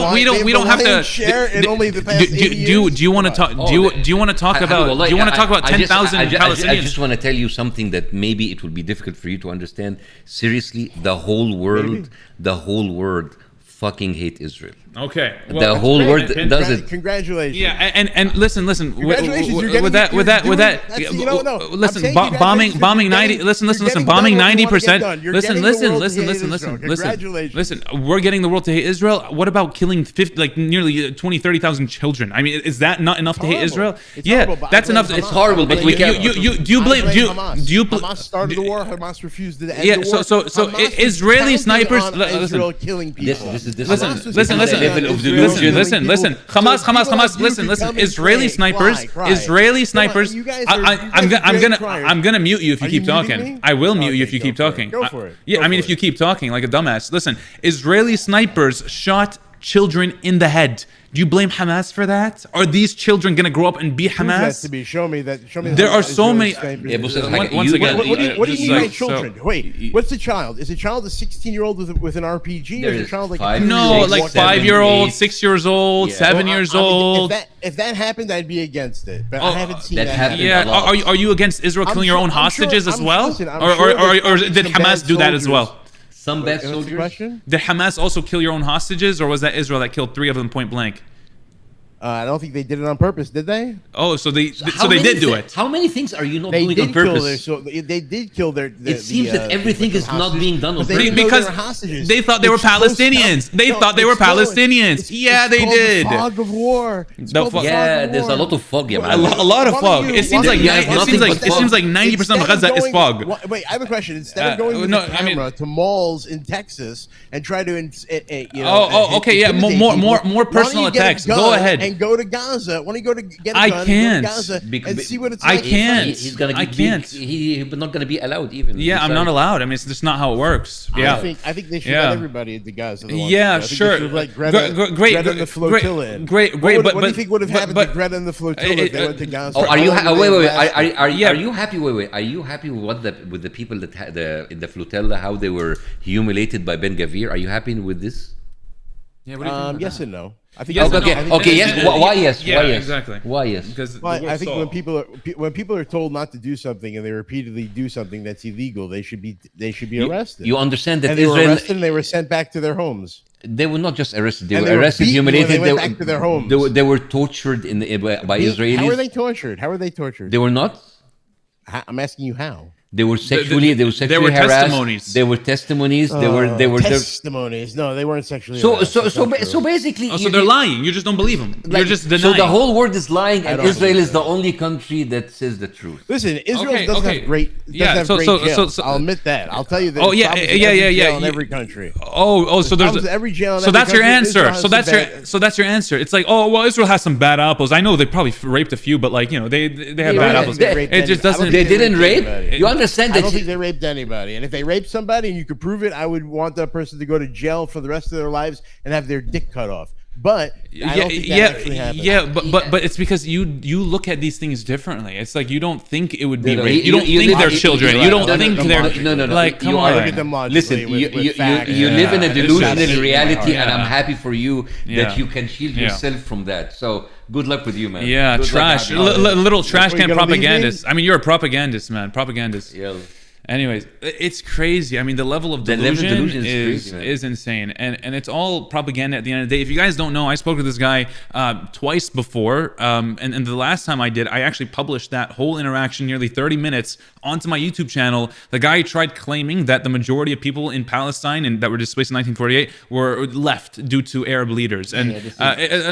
have to lion's share in only the past 80 years? Do you want to talk? Oh, Do you want to talk about? Wallahi, Do you want to talk about I just- 10,000 I Palestinians? just want to tell you something that maybe it will be difficult for you to understand. Seriously, the whole world fucking hate Israel. Okay. The whole world does it. Congratulations. Yeah, and listen. Congratulations, you're getting With that, you're with that, doing- that's- you no, I'm listen. saying Bombing congratulations, 90. you're Listen. getting Bombing done what you wanna get 90%. done. You're Listen. getting the world to hate Israel. Listen. Congratulations. Listen. We're getting the world to hate Israel. What about killing 50, like nearly 20, 30,000 children? I mean, is that not enough to hate horrible. Israel? It's Yeah, horrible, but that's I blame enough. Hamas. It's horrible, but I we blame can't. Do you blame? Hamas. Do you? Hamas started the war. Hamas refused to end Yeah, the war. so Hamas was Israeli counting snipers. on Listen. Israel killing people. This is Listen, Hamas was listen, counting listen, on level of Israel delusion. killing listen, people. listen. So Hamas, people like you listen. become Israeli insane. snipers, Cry. Israeli Come on, snipers. you guys are- I'm gonna mute you if you Are keep you muting talking. me? I will mute you if Okay, you keep go for it. talking. Go for it. Yeah, Go I mean, for if you it. keep talking like a dumbass. Listen, Israeli snipers shot children in the head. Do you blame Hamas for that? Are these children gonna grow up and be Prove that Hamas? to me. Show me that. There are so many- Yeah, but Once again, What do you just mean like, by children? Wait, what's a child? Is a child a 16-year-old with an RPG, or is a There's child like five- a No, Six, like seven, 5-year-old, eight. 6 years old, Yeah. 7 years old. If that happened, I'd be against it. But Oh, I haven't seen that that happened. happen. Yeah, a lot. are you against Israel I'm killing your sure- own I'm sure- hostages as I'm- well, listen, I'm or sure there's or some did Hamas bad do that as soldiers. well? Some bad What's the soldiers. question? Did Hamas also kill your own hostages, or was that Israel that killed 3 of them point blank? I don't think they did it on purpose, did they? Oh, so they How they many did do thi- it. How many things are you not They doing did on kill purpose? their. So they did kill their. It seems that everything is not hostages, being done on but they purpose. didn't know Because they were hostages. they thought they were It's close Palestinians. down. They thought they were it's called- Palestinians. Yeah, they called did. The fog of war. It's The called fog- Yeah, there's a lot of fog, yeah, man. A lot of Why fog. don't It seems why like don't Yeah, you- nothing but it seems fog. like 90% of Instead Gaza is going- fog. Wait, I have a question. Instead of going with no, the I mean- camera to malls in Texas and try to, Okay, yeah, more personal attacks. Go ahead. and go to Gaza. Why don't you go to get a I gun and can't. go to Gaza and see what it's I like? can't. He's gonna I get can't. He's not gonna be allowed even. Yeah, I'm not allowed. I mean, it's just not how it works. Yeah. I think they should Yeah. let everybody into Gaza. that wants Yeah, to. I think they sure. should have let Greta, Great, Greta and the flotilla in. great, What but do you think would have happened but- to Greta and the flotilla if they went to Gaza? Oh, are you? How long Wait, would wait, they wait. have lasted? Yeah. Are you happy? Wait. Are you happy with with the people that in the flotilla, how they were humiliated by Ben Gavir? Are you happy with this? Yeah, what do you think about Yes that? and no. I think Yes yes and and no. no. I think Yes. it's- Why yes? Yeah, Why yes? exactly. Why yes? Because Well, I think so- when people are told not to do something and they repeatedly do something that's illegal, they should be arrested. You understand that and they were Israel? arrested and they were sent back to their homes. They were not just arrested; they And were they were arrested, beaten when humiliated. they went back to their homes. They were tortured by Israelis. How were they tortured? How were they tortured? They were not. I'm asking you how. They were sexually. They were there sexually were harassed. testimonies. They were testimonies. They were. Testimonies. No, they weren't sexually. So harassed. so That's so not ba- true. so basically, Oh, so they're lying. You just don't believe them. You're just so denying. the whole world is lying, and don't Israel believe is the only country that says the truth. Listen, Israel Okay, doesn't okay. have great. Yeah, Doesn't so- have so- great so- jails. so- I'll admit that. I'll tell you that. Oh, there's yeah, problems yeah, in yeah, every yeah, jail in yeah. every country. So there's Problems in every jail in so every that's your country. answer. Israel has So some that's your bad- so that's your answer. It's like, oh well, Israel has some bad apples. I know they probably raped a few, but like they have bad raped- apples. they raped It just any- I don't doesn't. They think didn't rape. anybody. You understand I that? don't think they raped anybody. And if they raped somebody and you could prove it, I would want that person to go to jail for the rest of their lives and have their dick cut off. But I don't think that actually happened. But it's because you look at these things differently. It's like you don't think it would be No, no, rape. You don't think live- they're children. You don't no, no, think no, they're no. like come You on. are- Look at them logically Listen, with facts. you live in a Yeah. delusional It's- reality, and Yeah. I'm happy for you Yeah. that you can shield Yeah. yourself from that. So good luck with you, man. Yeah, Good luck, trash. happy holidays. Little trash Were you can gonna leave me? propagandist. I mean, you're a propagandist, man. Propagandist. Yeah. Anyways, it's crazy. I mean, the level of The level of delusion, delusion is crazy, man. is insane, and it's all propaganda. At the end of the day, if you guys don't know, I spoke to this guy twice before, and the last time I did, I actually published that whole interaction, nearly 30 minutes, onto my YouTube channel. The guy tried claiming that the majority of people in Palestine and that were displaced in 1948 were left due to Arab leaders, and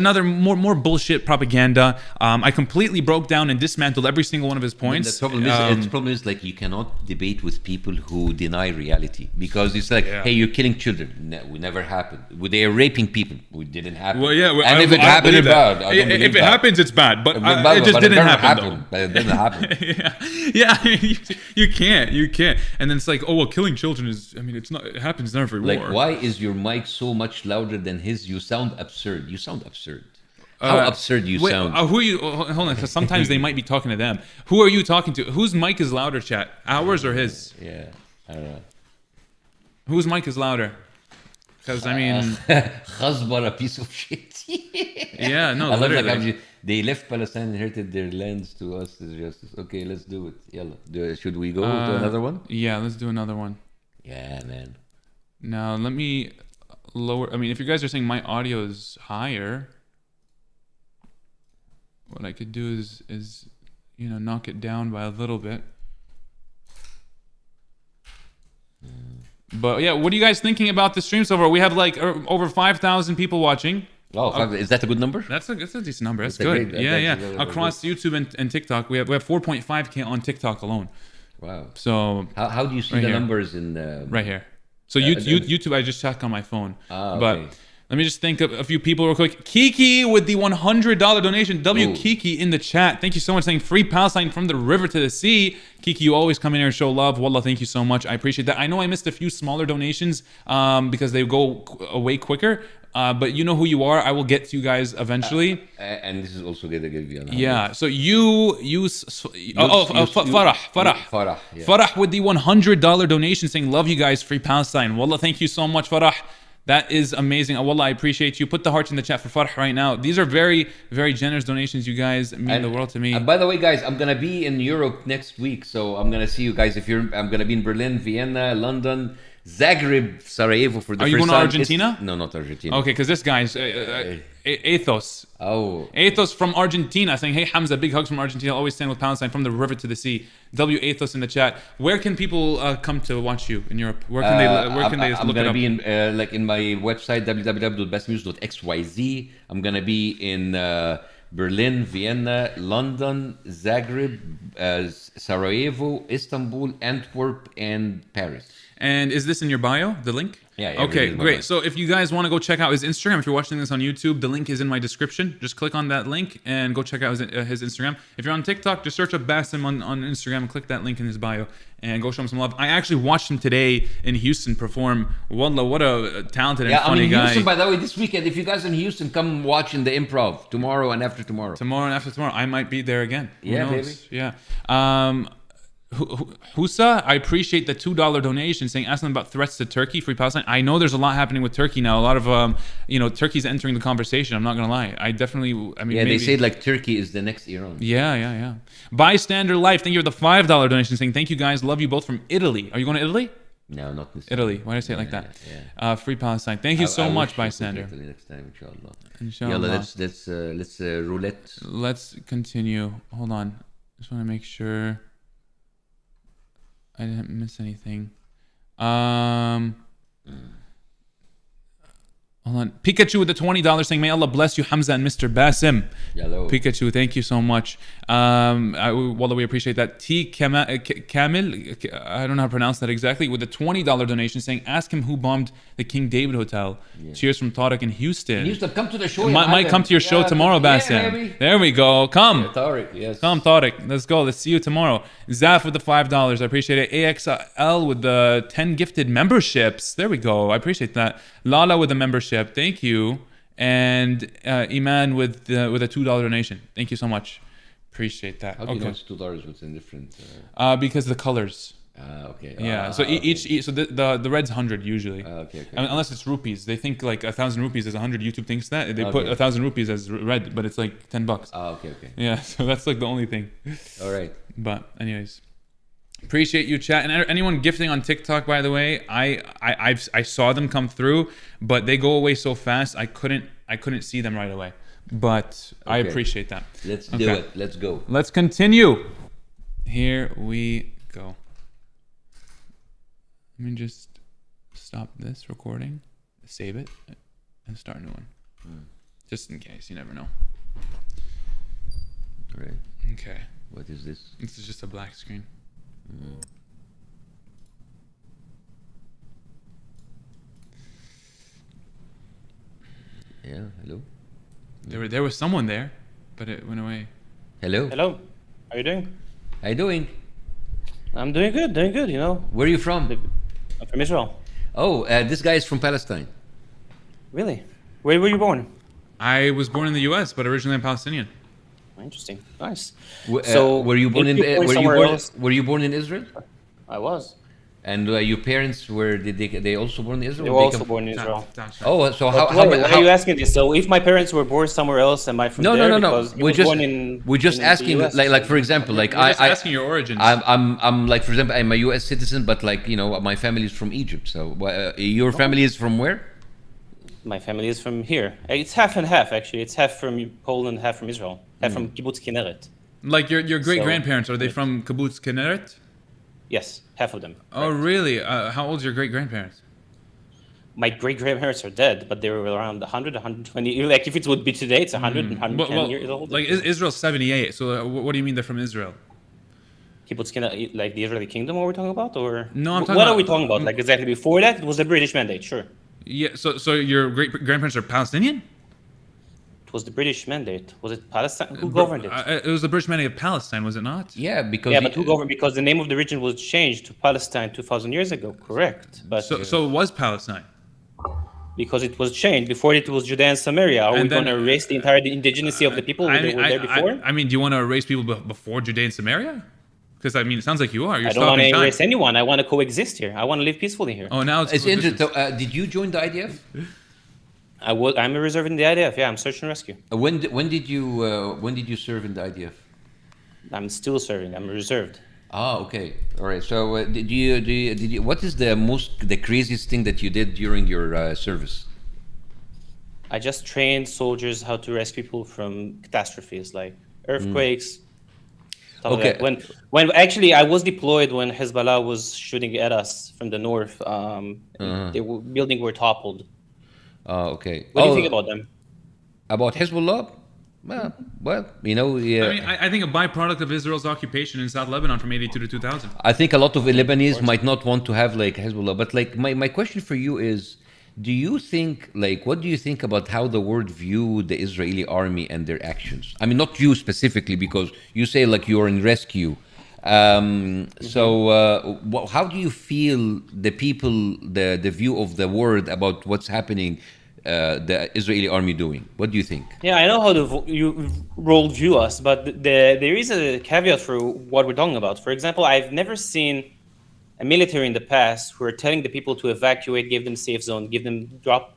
another more bullshit propaganda. I completely broke down and dismantled every single one of his points. The problem is like you cannot debate with people who deny reality, because it's like, Yeah. hey, you're killing children. No, we never happened. They are raping people. We didn't happen. Well, yeah, and if it happened, it's bad. I don't If believe it that. happens, it's bad, but But it just but didn't never happen. happened. But it didn't happen. Yeah, you can't. And then it's like, oh well, killing children is. I mean, it's not. It happens in every Like, war. why is your mic so much louder than his? You sound absurd. You sound absurd. How absurd you Wait, sound. who are you? Hold on, because sometimes they might be talking to them. Who are you talking to? Whose mic is louder, chat? Ours or his? Yeah, I don't know. Whose mic is louder? Because I mean, Khazbar, a piece of shit. yeah, no, I love that literally. country. They left Palestine and inherited their lands to us as justice. Okay, let's do it. Yalla. Should we go to another one? Yeah, let's do another one. Yeah, man. Now let me lower. I mean, if you guys are saying my audio is higher, what I could do is knock it down by a little bit. But yeah, what are you guys thinking about the stream so far? We have like over 5,000 people watching. Oh, is that a good number? That's a decent number. That's That's a good. great- Yeah. that's a very Across YouTube and TikTok, we have 4.5K on TikTok alone. Wow. So How do you see Right the here. numbers in? right here. So YouTube, I just checked on my phone. Ah, But okay. let me just think of a few people real quick. Kiki with the $100 donation. Ooh. Kiki in the chat. Thank you so much. Saying free Palestine from the river to the sea. Kiki, you always come in here and show love. Wallah, thank you so much. I appreciate that. I know I missed a few smaller donations because they go away quicker. but you know who you are. I will get to you guys eventually. And this is also gonna give you an Yeah. So Farah. Farah, yeah. Farah with the $100 donation saying, "Love you guys, free Palestine." Wallah, thank you so much, Farah. That is amazing. Wallah, I appreciate you. Put the hearts in the chat for Farah right now. These are very, very generous donations. You guys mean the world to me. By the way, guys, I'm gonna be in Europe next week, so I'm gonna see you guys. I'm gonna be in Berlin, Vienna, London, Zagreb, Sarajevo for the Are first you going to time. Argentina? No, not Argentina. Okay, because this guy's Athos. Oh. Athos from Argentina saying, "Hey Hamzah, big hugs from Argentina. Always stand with Palestine from the river to the sea." W Athos in the chat. Where can people come to watch you in Europe? Where can they? Where can they I'm look it gonna up? be in in my website www.bassemnews.xyz. I'm gonna be in Berlin, Vienna, London, Zagreb, Sarajevo, Istanbul, Antwerp, and Paris. And is this in your bio, the link? Yeah, Okay, everything is in my bio. great. So if you guys want to go check out his Instagram, if you're watching this on YouTube, the link is in my description. Just click on that link and go check out his Instagram. If you're on TikTok, just search up Bassem on Instagram and click that link in his bio and go show him some love. I actually watched him today in Houston perform. Wallah, what a talented and Yeah, I'm funny in guy. Houston, by the way, this weekend. If you guys are in Houston, come watch in the Improv tomorrow and after tomorrow. Tomorrow and after tomorrow, I might be there again. Who Yeah, knows? Yeah. Husa, I appreciate the $2 donation saying, ask them about threats to Turkey, free Palestine. I know there's a lot happening with Turkey now. A lot of, Turkey's entering the conversation. I'm not going to lie. I mean, Yeah, maybe. they say like Turkey is the next Iran. Yeah. Bystander Life, thank you for the $5 donation saying, thank you guys, love you both from Italy. Are you going to Italy? No, not this. Italy. Why did I say it like that? Yeah. Free Palestine. Thank you so I much, wish we could Bystander. Italy next time, inshallah. Inshallah. Yalla, let's roulette. Let's continue. Hold on. Just want to make sure I didn't miss anything. Hold on. Pikachu with the $20 saying, may Allah bless you, Hamzah and Mr. Bassem. Hello. Pikachu, thank you so much. Wallah, we appreciate that. T. Kamil, I don't know how to pronounce that exactly, with a $20 donation saying, ask him who bombed the King David Hotel. Yeah. Cheers from Tariq in Houston. Houston, come to the show. Might come to your show tomorrow, Bassem. Baby. There we go. Come. Yeah, Tariq, yes. Come, Tariq. Let's go. Let's see you tomorrow. Zaf with the $5. I appreciate it. AXL with the 10 gifted memberships. There we go. I appreciate that. Lala with the membership. Thank you. And Iman with a $2 donation. Thank you so much. Appreciate that. How do you know it's $2? What's in different? Because the colors. Okay. Yeah. So each so the red's 100 usually. Okay. I mean, unless it's rupees, they think like 1,000 rupees is 100. YouTube thinks that they put 1,000 rupees as red, but it's like $10. Okay. Yeah. So that's like the only thing. All right. But anyways. Appreciate you, chat, and anyone gifting on TikTok. By the way, I saw them come through, but they go away so fast. I couldn't see them right away. But I appreciate that. Let's do it. Let's go. Let's continue. Here we go. Let me just stop this recording, save it, and start a new one, just in case. You never know. Right. Okay. What is this? This is just a black screen. Yeah, hello. There was someone there, but it went away. Hello. Hello. How you doing? How you doing? I'm doing good, you know. Where are you from? I'm from Israel. Oh, this guy is from Palestine. Really? Where were you born? I was born in the U.S., but originally I'm Palestinian. Interesting. Nice. So, were you born in else? Were you born in Israel? I was. And your parents did they also born in Israel? They were also born in Israel. Oh, so Why are you asking this? So if my parents were born somewhere else, am I from there? No. We're just asking, like for example, like just asking your origins. I'm like, for example, I'm a U.S. citizen, but like, you know, my family is from Egypt. So your family is from where? My family is from here. It's half and half, actually. It's half from Poland, half from Israel, half from Kibbutz Kinneret. Like your great grandparents, are they from Kibbutz Kinneret? Yes, half of them. Oh, right. really? How old are your great grandparents? My great grandparents are dead, but they were around 100, 120. Like if it would be today, it's 100, 110 years old. Like Israel's 78. So what do you mean they're from Israel? Kibbutz Kinneret, like the Israeli kingdom, what we're talking about, or no? I'm talking what about, are we talking about? Like exactly before that, it was the British mandate, sure. Yeah. So your great grandparents are Palestinian? It was the British mandate. Was it Palestine? Who governed it? It was the British mandate of Palestine, was it not? Yeah, because but who governed? Because the name of the region was changed to Palestine 2,000 years ago. Correct. But so it was Palestine. because it was changed. Before it was Judea and Samaria. Are we And then- going to erase the entire indigeneity of the people that were there before? I mean, do you want to erase people before Judea and Samaria? Because I mean, it sounds like you are. You're I don't want to stopping time. erase anyone. I want to coexist here. I want to live peacefully here. Oh, now it's It's interesting. So, did you join the IDF? I'm a reserve in the IDF. Yeah, I'm search and rescue. When did you serve in the IDF? I'm still serving. I'm reserved. Ah, okay, all right. So, did you? What is the craziest thing that you did during your service? I just trained soldiers how to rescue people from catastrophes like earthquakes. Stuff Okay. like that. When actually I was deployed when Hezbollah was shooting at us from the north, buildings were toppled. Oh, okay. What do you think about them? About Hezbollah? Well, you know, yeah. I mean, I think a byproduct of Israel's occupation in South Lebanon from 82 to 2000. I think a lot of Lebanese might not want to have like Hezbollah, but like my question for you is, do you think like what do you think about how the world view the Israeli army and their actions? I mean, not you specifically, because you say like you're in rescue. How do you feel the people, the view of the world about what's happening, the Israeli army doing? What do you think? Yeah, I know how you world view us, but there is a caveat for what we're talking about. For example, I've never seen a military in the past who are telling the people to evacuate, give them safe zone, drop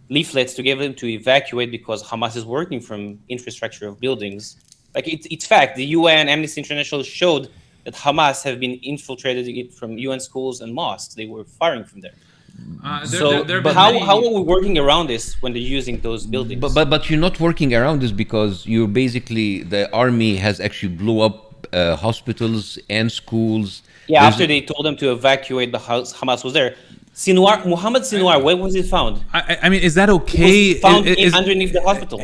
leaflets to give them to evacuate because Hamas is working from infrastructure of buildings. Like it's fact. The UN, Amnesty International showed that Hamas have been infiltrated from UN schools and mosques. They were firing from there. But How are we working around this when they're using those buildings? But you're not working around this because you're basically the army has actually blew up hospitals and schools. Yeah, after they told them to evacuate, the house, Hamas was there. Muhammad Sinwar, where was he found? I mean, is that okay? He was found underneath the hospital.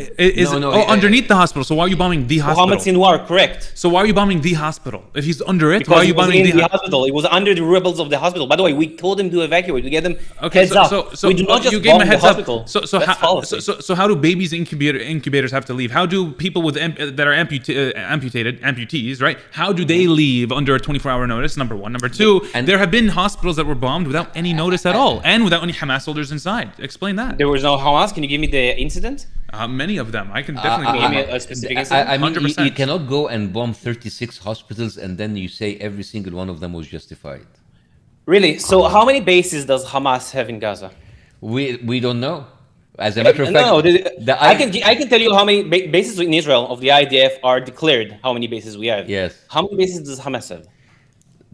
Underneath the hospital. So why are you bombing the hospital? Muhammad Sinwar, correct. So why are you bombing the hospital? If he's under it, Because why are you bombing the hospital? It was under the rebels of the hospital. By the way, we told him to evacuate. We gave them heads up. We do not just bomb the hospital. So how do babies incubators have to leave? How do people with that are amputees, right? How do they leave under a 24-hour notice? Number one. Number two, there have been hospitals that were bombed without any notice at all, and without any Hamas soldiers inside. Explain that. There was no Hamas. Can you give me the incident? Many of them. I can definitely give me a specific incident. I mean, 100%. you cannot go and bomb 36 hospitals and then you say every single one of them was justified. Really? So how many bases does Hamas have in Gaza? We don't know. As a matter of fact, I can tell you how many bases in Israel of the IDF are declared. How many bases we have? Yes. How many bases does Hamas have?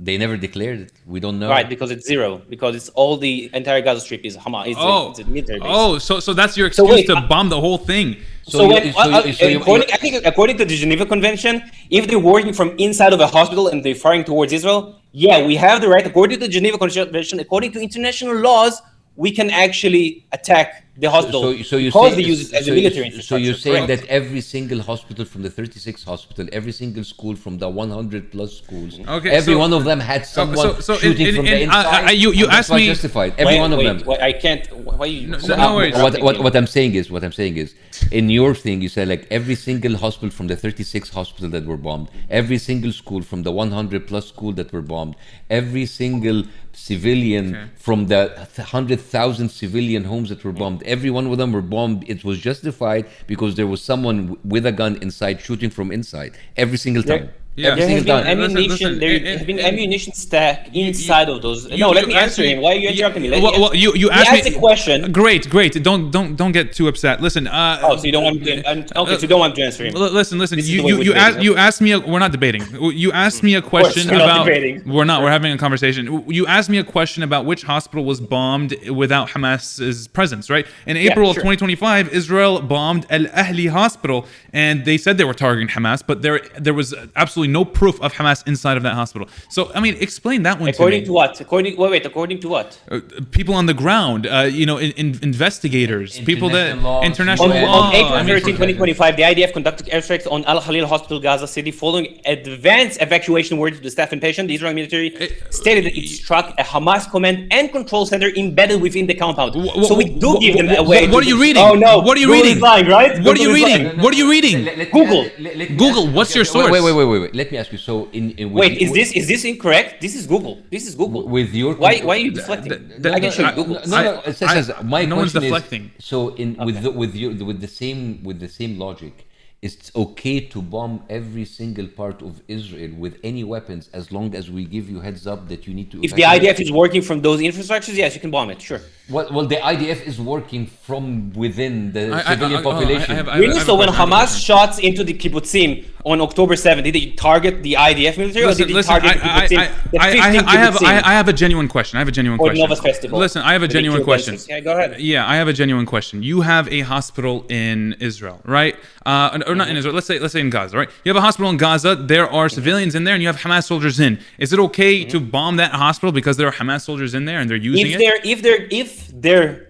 They never declared it. We don't know. Right, because it's zero. Because it's all the entire Gaza Strip is Hamas. It's a military base. So that's your excuse to bomb the whole thing. According to the Geneva Convention, if they're working from inside of a hospital and they're firing towards Israel, yeah, we have the right. According to the Geneva Convention, according to international laws, we can actually attack the hospital because they use it as a military infrastructure. So you're saying that every single hospital from the 36 hospital, every single school from the 100 plus schools, every one of them had someone shooting from the inside. You asked me. Justified. Every one of them. I can't. Why you? No worries. What I'm saying is, in your thing, you said like every single hospital from the 36 hospitals that were bombed, every single school from the 100 plus school that were bombed, every single civilian from the 100,000 civilian homes that were bombed, every one of them were bombed. It was justified because there was someone with a gun inside shooting from inside every single time. Yeah. There has been ammunition. There has been ammunition stack inside of those. No, let me answer him. Why are you interrupting me? You asked me a question. Great. Don't get too upset. Listen. So you don't want me to? Okay, so you don't want to answer him. Listen. You asked me. We're not debating. You asked me a question about. We're not. We're having a conversation. You asked me a question about which hospital was bombed without Hamas's presence, right? In April of 2025, Israel bombed Al Ahli Hospital, and they said they were targeting Hamas, but there was absolutely no proof of Hamas inside of that hospital. So, I mean, explain that one according to me. According to what? People on the ground, investigators, people that international law. On April 13, 2025, the IDF conducted airstrikes on Al Khalil Hospital, Gaza City, following advanced evacuation word to the staff and patient. The Israeli military stated that it struck a Hamas command and control center embedded within the compound. So we do give them away. What are you reading? Oh no! What are you reading? Lying, right? What are you reading? What are you reading? Google. Google. What's your source? Wait. let me ask you. So in Wait, is this incorrect? This is Google. This is Google. with your Why are you deflecting? I can show you Google. No, it says my no one's question is, deflecting. so with the same logic, it's okay to bomb every single part of Israel with any weapons as long as we give you heads up that you need to If the evacuate? IDF is working from those infrastructures, yes, you can bomb it. Sure. Well, the IDF is working from within the I- civilian I population. Really? So when a question, I have a Hamas shots into the kibbutzim on October 7th, did they target the IDF military or did they target the kibbutzim? The 15 kibbutzim I have a genuine question. I have a genuine or question. Novus Festival? Listen, I have a Where they genuine killed question. Bensis. Yeah, go ahead. Yeah, I have a genuine question. You have a hospital in Israel, right? Or not in Israel. Let's say in Gaza, right? You have a hospital in Gaza. There are civilians in there, and you have Hamas soldiers in. Is it okay to bomb that hospital because there are Hamas soldiers in there and they're using it? If they're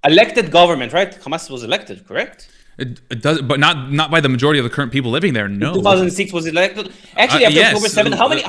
elected government, right? Hamas was elected, correct? It does, but not by the majority of the current people living there. No. 2006 was elected. Actually, after yes. October 7th,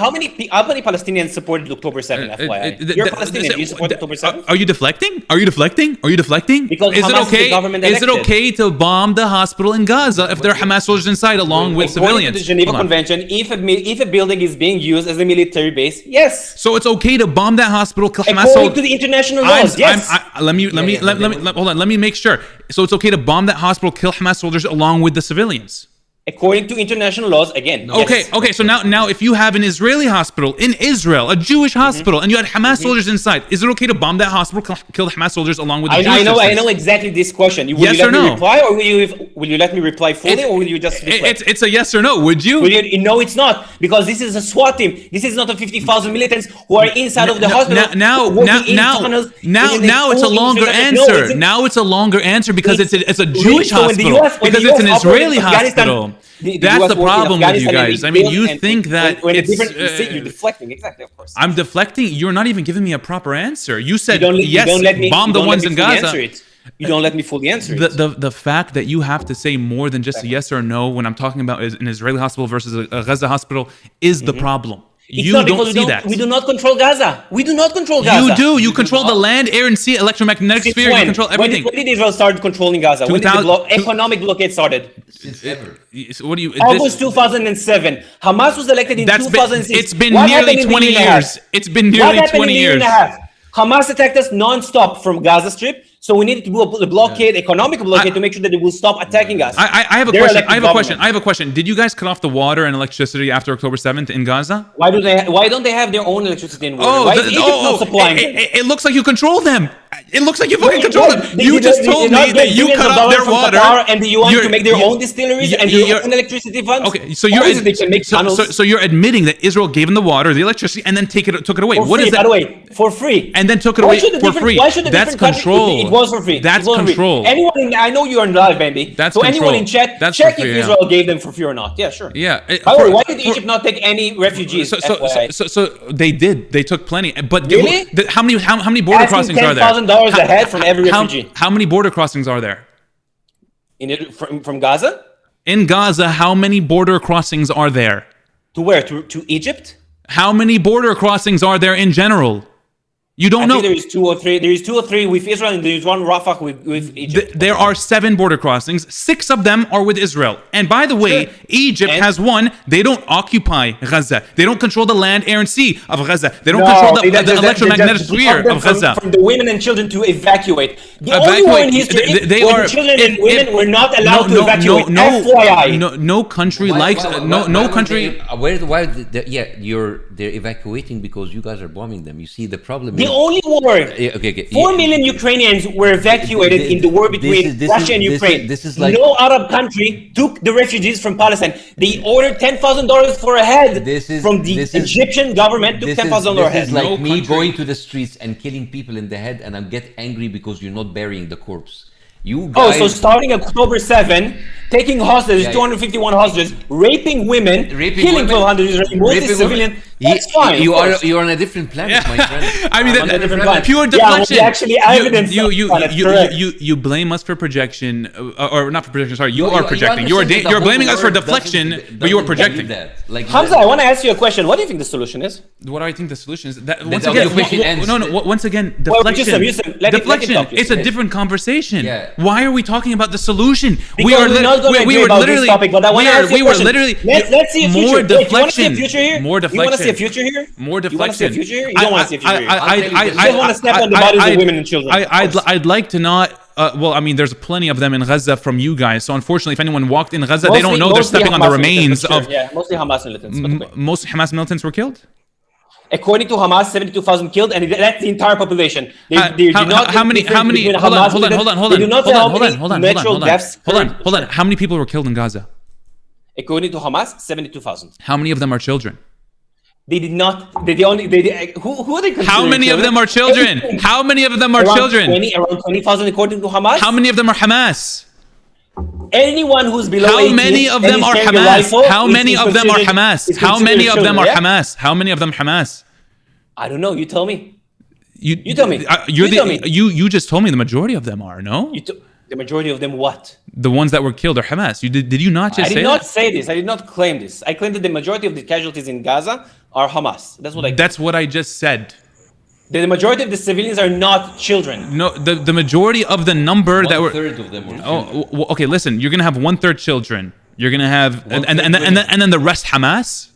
how many Palestinians supported October 7th? FYI, you're Palestinian. You support October 7th? Are you deflecting? Are you deflecting? Are you deflecting? Because is Hamas it is the okay? government Is it elected. okay to bomb the hospital in Gaza if there are Hamas soldiers inside along with According civilians? to the Geneva Hold on. Convention, if a building is being used as a military base, yes. So it's okay to bomb that hospital, kill Hamas According soldiers. to the international laws, yes. Let me hold on. Let me make sure. So it's okay to bomb that hospital, kill Hamas soldiers along with the civilians. According to international laws, again. Okay, yes. okay. So now, if you have an Israeli hospital in Israel, a Jewish hospital, and you had Hamas soldiers inside, is it okay to bomb that hospital, kill the Hamas soldiers along with the Jewish I know citizens? exactly this question. Will Yes you let or me no? reply, or will you let me reply fully, or will you just deflect? It's a yes or no. Would you? No, it's not, because this is a SWAT team. This is not a 50,000 militants who are inside of the hospital. Now it's a longer answer. Now it's a longer answer because it's a Jewish hospital because it's an Israeli hospital. That's the problem with you guys. I mean, you think that when it's you're deflecting. Exactly, of course. I'm deflecting. You're not even giving me a proper answer. You said You yes, don't let me, bomb you the don't ones let in me fully Gaza. answer it. You don't let me fully answer it. The fact that you have to say more than just a yes or no when I'm talking about an Israeli hospital versus a Gaza hospital is the problem. It's You not don't because see that. we do not control Gaza. We do not control Gaza. You do. You control the land, air, and sea, electromagnetic Since sphere. You when? control everything. When did Israel start controlling Gaza? When did the 2000 economic blockade started? Since ever. So what do you? August 2007. Hamas was elected in 2006. It's been What nearly happened in the 20 year and a half? years. It's been What nearly happened 20 in the year years. and a half? Hamas attacked us non-stop from Gaza Strip, so we needed to do a blockade, economic blockade, to make sure that they will stop attacking us. I have a They're question. elected I have a question. government. I have a question. Did you guys cut off the water and electricity after October 7th in Gaza? Why don't they have their own electricity and water? Why is Egypt not supplying them? it looks like you control them. It looks like you fucking Wait, control what? them. They You did just not- told they me did not that get you billions cut of off their dollars from water. Qatar and the UN You're- to make their you- own distilleries and you're- their own electricity funds. Okay, so you're Obviously they can make tunnels so you're admitting that Israel gave them the water, the electricity, and then took it away. for What free, is that? by the way, for free. And then took it Why away should the for different- free. Why should the That's different countries- control. It was for free. That's It was for free. control. Anyone I know you're on live, baby. That's so anyone control. in chat, That's check for if free, yeah. Israel gave them for free or not. Yeah, sure. Yeah. By the way, why did Egypt not take any refugees? FYI? So they did. They took plenty. But Really? how many border Asking crossings are there? $10,000 a head from every refugee. How many border crossings are there? From Gaza In Gaza, how many border crossings are there? to where? To Egypt? How many border crossings are there in general? You don't I know. think there is 2 or 3. There is 2 or 3 with Israel, and there is 1 Rafah with Egypt. There are 7 border crossings. 6 of them are with Israel. And by the way, Sure. Egypt And- has one. They don't occupy Gaza. They don't control the land, air, and sea of Gaza. They don't No, control they the just electromagnetic blocked sphere them of Gaza. from the women and children to evacuate. The only war in history where the children and women were not allowed to evacuate. FYI. No country likes no country. They're evacuating because you guys are bombing them. You see, the problem The is only war. okay. 4 million Ukrainians were evacuated in the war between Russia and Ukraine. This is like no Arab country took the refugees from Palestine. They ordered $10,000 for a head from the Egyptian government. Took $10,000 a head. This is like No me country- going to the streets and killing people in the head, and I get angry because you're not burying the corpse. You Oh, guys, so starting October 7, taking hostages, Yeah, 251 hostages, raping women, Raping killing women, 1,200 Israelis, mostly raping civilian, women. That's fine, You of are course. you're on a different planet, my friend. I mean, On a different planet. pure Yeah, well, deflection. we actually evidence correct. You blame us for projection, or not for projection. Sorry, you You- are you projecting. understand that the You're whole blaming us for world deflection, doesn't- but you are doesn't projecting. believe that. Like Hamza, I want to ask you a question. What do you think the solution is? What do I think the solution is? That, once the again, occupation ends. once again, Well, deflection. Yusuf, let deflection. him talk, Yusuf. It's a different conversation. Yeah. Why are we talking about the solution? Because we're not going to agree were about literally, this topic, but I want to ask you we a were question. literally Let's see a future. more Wait, you want to see a deflection. future here? More You want to see a deflection. future here? More You want to see a deflection. future here? You don't want to see a future here. You just wanna step on the bodies of women and children, of course. I'd like to not. Well, I mean, there's plenty of them in Gaza from you guys. So unfortunately, if anyone walked in Gaza, they don't know they're Mostly stepping on the Hamas remains militants, for of. sure. Yeah, mostly Hamas militants. But okay. Most Hamas militants were killed. According to Hamas, 72,000 killed, and that's the entire population. They How do not many? difference How many? between Hold on, Hamas hold on, hold on, hold on, They do not hold say on, how many hold on, natural deaths. hold on. How many people were killed in Gaza? According to Hamas, 72,000. How many of them are children? They did not. They only. Who are they? How many of them are children? How many of them are Around children? 20,000 according to Hamas. How many of them are Hamas? Anyone who's below How 18 many of and them is are carrying a Hamas? rifle How many of them are considered- Hamas? is How many of them considered are children, yeah? Hamas? How many of them Hamas? I don't know. You tell me. You tell me. You're You tell me. You just told me the majority of them are, no? The majority of them what? The ones that were killed are Hamas. Did you not just I say did not that? say this. I did not claim this. I claim that the majority of the casualties in Gaza are Hamas. That's what I. That's what I just said. The majority of the civilians are not children. No, the majority of the number that were. 1/3 of them were Oh, well, okay. Listen, you're gonna have 1/3 children. You're gonna have, and 1/3 and then the rest Hamas.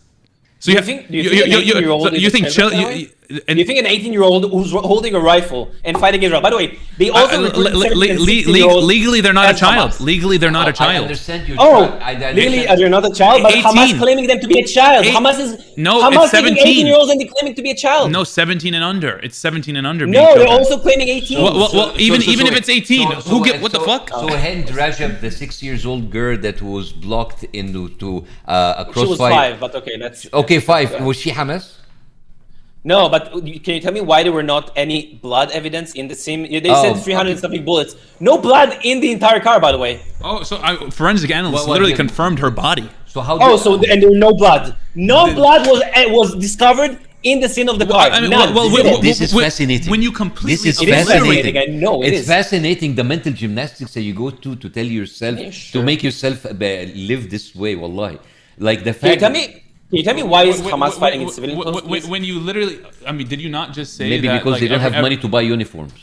So Do you think an 18-year-old so is you a think children, by the way? Do you think an 18-year-old who's holding a rifle and fighting Israel? By the way, they also recruit 17 and 16-year-olds legally they're not a as child. Hamas. Legally they're not a I child. understand your Oh, I understand. legally they're not a child, but 18. Hamas claiming them to be a child. Hamas is No, Hamas it's taking 17. 18-years and they claiming to be a child. No, 17 and under. It's 17 and under. being No, they're children. also claiming 18. Well, even if it's 18, what the fuck? So Hind Rajab, the 6-year-old girl that was blocked into a She was crossfire. 5, but okay, that's Okay, 5. Was she Hamas? No, but can you tell me why there were not any blood evidence in the scene? They said 300 and something bullets. No blood in the entire car, by the way. Oh, so forensic analysts What literally did- confirmed her body. So how? Oh, and there were no blood. No blood was discovered in the scene of the car. I mean, None. This is fascinating. When you completely This is It is fascinating. fascinating, I know it It's is. fascinating the mental gymnastics that you go to tell yourself Yeah, sure. to make yourself live this way. Wallahi, like the Can you fact. tell me? Can you tell me why is Hamas fighting in civilian clothes? please? When you literally, I mean, did you not just say Maybe that, because like, they don't have every- money to buy uniforms.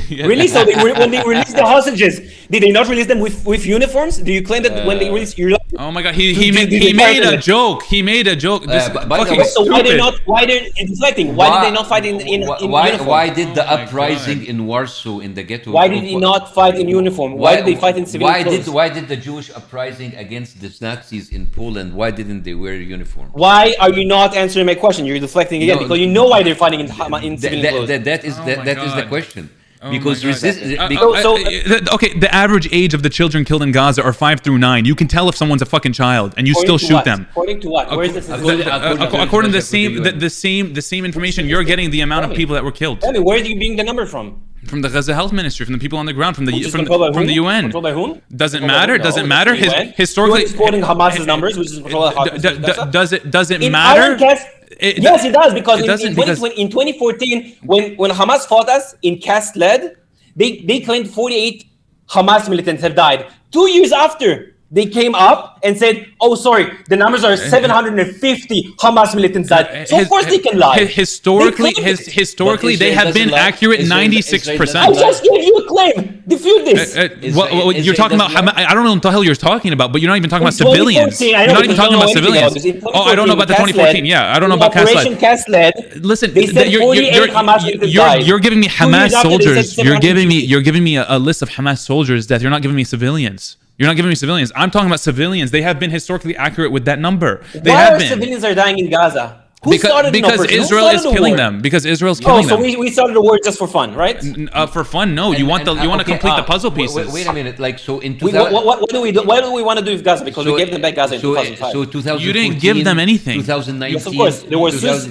Yeah. Really? So when they released the hostages, did they not release them with uniforms? Do you claim that when they released your Oh my god, he made a joke. He made a joke. This by the fucking way- so why they stupid. not? Why they're deflecting? Why did they not fight in why uniform? why did the Oh my uprising God. in Warsaw in the ghetto? Why did he not fight in uniform? Why did they fight in civilian clothes? Why did the Jewish uprising against the Nazis in Poland? Why didn't they wear uniform? Why are you not answering my question? You're deflecting again No, because you know why they're fighting in That, civilian clothes. that is Oh that, my that is the God. question. Oh Because my God. resist. Okay, the average age of the children killed in Gaza are 5 through 9. You can tell if someone's a fucking child, and you still According to shoot what? them. According to what? Where is this? According to the same information, you're getting the amount of people that were killed Tell me, where are you getting the number from? from the Gaza Health Ministry, from the people on the ground, from the Which is controlled by from the whom? UN. Controlled by whom? Doesn't Controlled by matter. who? Doesn't No, matter. it's the UN. Historically, UN is quoting Hamas's numbers, which is controlled by Hamas. does it In matter? Iron Cast, It- yes, it does because it doesn't in, because- 2014, when Hamas fought us in Cast Led, they claimed 48 Hamas militants have died. 2 years after, they came up and said, "Oh, sorry, the numbers are 750 Hamas militants died." So of course they can lie. Historically, They claimed it. historically, But they Israel have been doesn't lie. accurate Israel- 96%. I just gave you a claim. Defute this. You're talking about doesn't Hamas. I don't know what the hell you're talking about, but you're not even talking In about civilians. 2014, I You're know, not even because talking you about don't know anything civilians. about this. In Oh, I don't know about the 2014. 2014 Yeah, I don't know in about Operation Cast Led. Cast Led. Listen, They said 48 Hamas militants died. you're giving me 2 years Hamas after, they said soldiers. You're 750. giving me a list of Hamas soldiers that you're not giving me civilians. You're not giving me civilians. I'm talking about civilians. They have been historically accurate with that number. They Why have are been. civilians are dying in Gaza? Who started the Because operation? Who Israel started is the killing war? them. Because Israel's Oh, killing so them. we started the war just for fun, right? For fun, no. You want to complete the puzzle pieces. Wait a minute. Like so in We, 2000. what do we do? Why do we want to do with Gaza? Because we gave them back Gaza in 2005. 2014, You didn't give them anything. 2019. Yes, of course.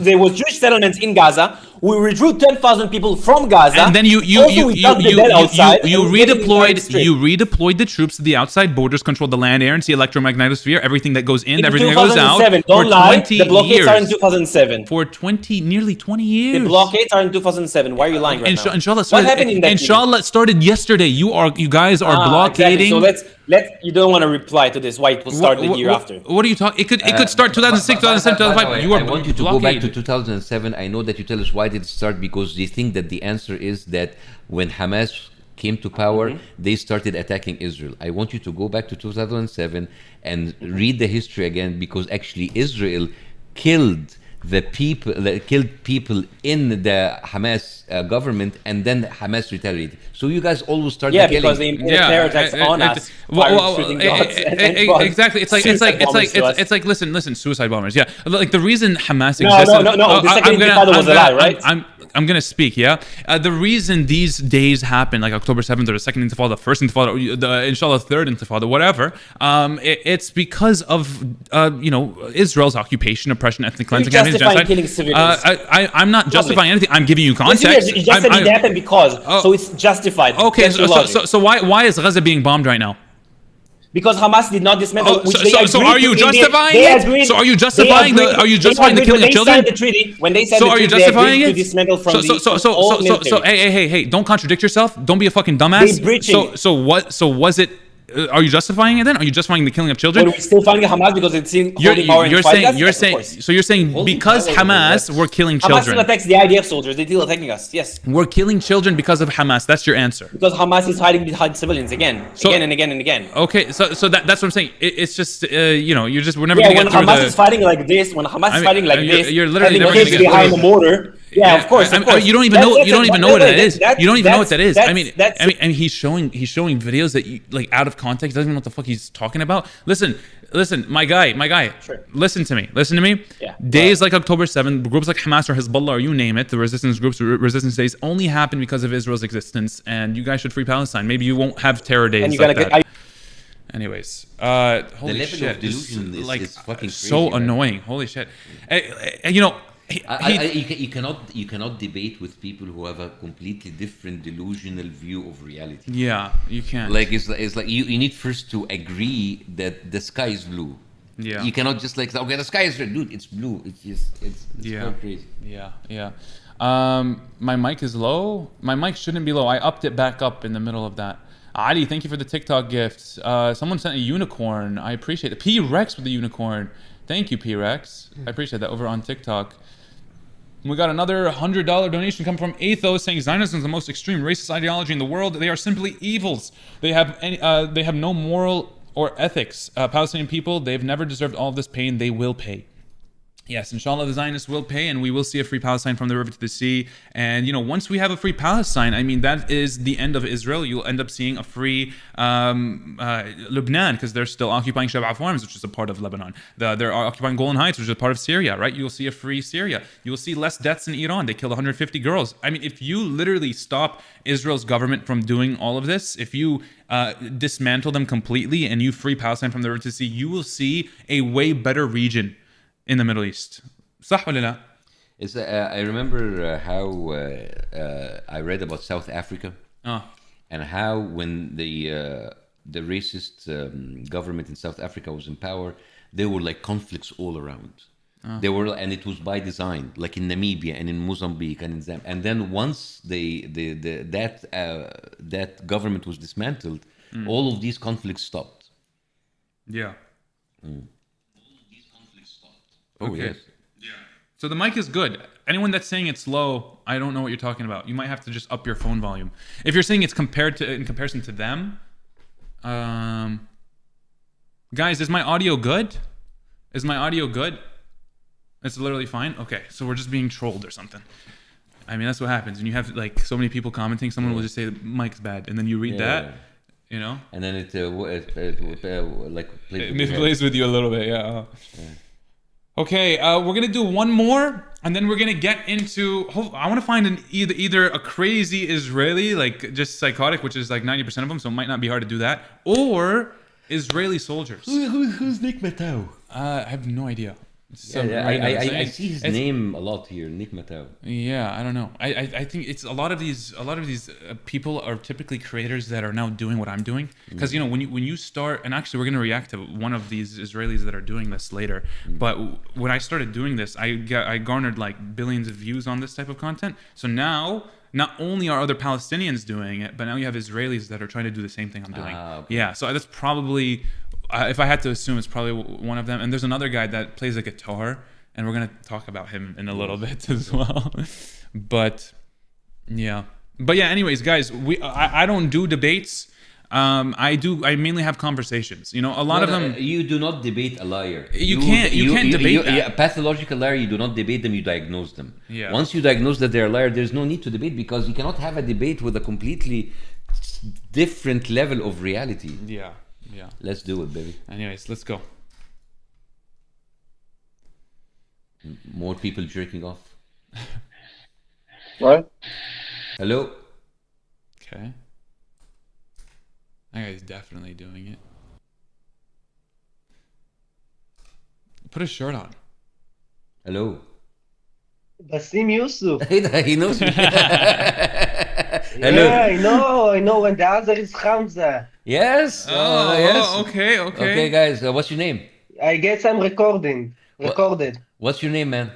There was Jewish settlements in Gaza We withdrew 10,000 people from Gaza. And then you redeployed the troops to the outside borders, controlled the land, air, and sea electromagnetosphere, everything that goes in, everything that goes out. Don't lie. The blockades are in 2007. For nearly 20 years. The blockades are in 2007. Why are you lying right now? Inshallah, what happened in that Inshallah started yesterday. You guys are blockading. Exactly. So you don't want to reply to this. Why it will start the year after? What are you talking? It could start 2006, 2007, 2005. I want you to go back to 2007. I know that you tell us why did it start, because they think that the answer is that when Hamas came to power, they started attacking Israel. I want you to go back to 2007 and read the history again, because actually Israel killed people in the Hamas government, and then Hamas retaliated. So you guys always start killing. Because they terror attacks on us. Exactly. It's like listen, suicide bombers. Yeah, like the reason Hamas existed. No. The second intifada was a lie, right? I'm gonna speak. Yeah, the reason these days happen, like October 7th or the second intifada, the first intifada, the inshallah third intifada, whatever. It's because of Israel's occupation, oppression, ethnic cleansing, justifying killing civilians. I'm not justifying anything. I'm giving you context. You just said it happened because, so it's justified. Okay, so why is Gaza being bombed right now? Because Hamas did not dismantle. So are you justifying it? So are you justifying the killing of children? When they signed the treaty, are you justifying it? To dismantle from hey, don't contradict yourself. Don't be a fucking dumbass. So was it? Are you justifying it then? Are you justifying the killing of children? But we're still fighting Hamas because it's holding power in you're saying because Hamas were killing children. Hamas still attacks the IDF soldiers. They're still attacking us. Yes. We're killing children because of Hamas. That's your answer. Because Hamas is hiding behind civilians again and again. Okay, so that's what I'm saying. It's just we're never gonna get through Hamas is fighting like this, you're literally never gonna get behind the mortar. Yeah, of course. You don't even know what that is. You don't even know what that is. I mean, he's showing videos that you like out of context. Doesn't even know what the fuck he's talking about. Listen, my guy. Sure. Listen to me. Yeah. Days like October 7th, groups like Hamas or Hezbollah or you name it, the resistance groups, resistance days only happen because of Israel's existence. And you guys should free Palestine. Maybe you won't have terror days. And you that. Anyways, holy shit, of delusion is fucking crazy, so annoying. Holy shit, you cannot debate with people who have a completely different delusional view of reality. Yeah, you can't. Like it's like you need first to agree that the sky is blue. Yeah. You cannot just like, okay, the sky is red, dude. It's blue. It's so crazy. Yeah. My mic is low. My mic shouldn't be low. I upped it back up in the middle of that. Ali, thank you for the TikTok gifts. Someone sent a unicorn. I appreciate it. P-Rex with the unicorn. Thank you, P-Rex. I appreciate that over on TikTok. We got another $100 donation coming from Athos saying Zionism is the most extreme racist ideology in the world. They are simply evils. They have no moral or ethics. Palestinian people, they've never deserved all of this pain. They will pay. Yes, inshallah, the Zionists will pay, and we will see a free Palestine from the river to the sea. And, once we have a free Palestine, I mean, that is the end of Israel. You'll end up seeing a free Lebanon, because they're still occupying Shab'a Farms, which is a part of Lebanon. They're occupying Golan Heights, which is a part of Syria, right? You'll see a free Syria. You'll see less deaths in Iran. They killed 150 girls. I mean, if you literally stop Israel's government from doing all of this, if you dismantle them completely and you free Palestine from the river to the sea, you will see a way better region in the Middle East. صح ولا لا؟ I remember how I read about South Africa and how when the racist government in South Africa was in power, there were like conflicts all around. They were, and it was by design, like in Namibia and in Mozambique and in Zambia. And then once that government was dismantled, all of these conflicts stopped. Yeah. Oh, okay. Yes. Yeah. So the mic is good. Anyone that's saying it's low, I don't know what you're talking about. You might have to just up your phone volume. If you're saying it's in comparison to them, guys, is my audio good? Is my audio good? It's literally fine. Okay, so we're just being trolled or something. I mean, that's what happens when you have like so many people commenting. Someone will just say the mic's bad, and then you read that. And then it plays with you a little bit. Yeah. Okay, we're gonna do one more, and then we're gonna get into. I want to find either a crazy Israeli, like just psychotic, which is like 90% of them, so it might not be hard to do that, or Israeli soldiers. Who's Nick Matau? I have no idea. So Yeah, right now, I saying- see his it's- name a lot here, Nick Matau. Yeah, I don't know. I think it's a lot of these people are typically creators that are now doing what I'm doing, because you know when you start, and actually we're gonna react to one of these Israelis that are doing this later. But when I started doing this, I garnered like billions of views on this type of content. So now not only are other Palestinians doing it, but now you have Israelis that are trying to do the same thing I'm doing. Okay. Yeah, so that's probably, if I had to assume, it's probably one of them. And there's another guy that plays a guitar, and we're gonna talk about him in a little bit as well. But yeah, anyways, guys, I don't do debates. I mainly have conversations. You know, a lot of them. You do not debate a liar. You can't debate that. A pathological liar, you do not debate them, you diagnose them. Yeah. Once you diagnose that they're a liar, there's no need to debate, because you cannot have a debate with a completely different level of reality. Yeah. Let's do it, baby. Anyways, let's go. More people jerking off. What? Hello? Okay. That guy's definitely doing it. Put a shirt on. Hello? Bassem Yusuf. He knows me. Hello? Yeah, I know. And the other is Hamzah. Yes? Yes. Okay. Okay, guys, what's your name? I guess I'm recorded. What's your name, man?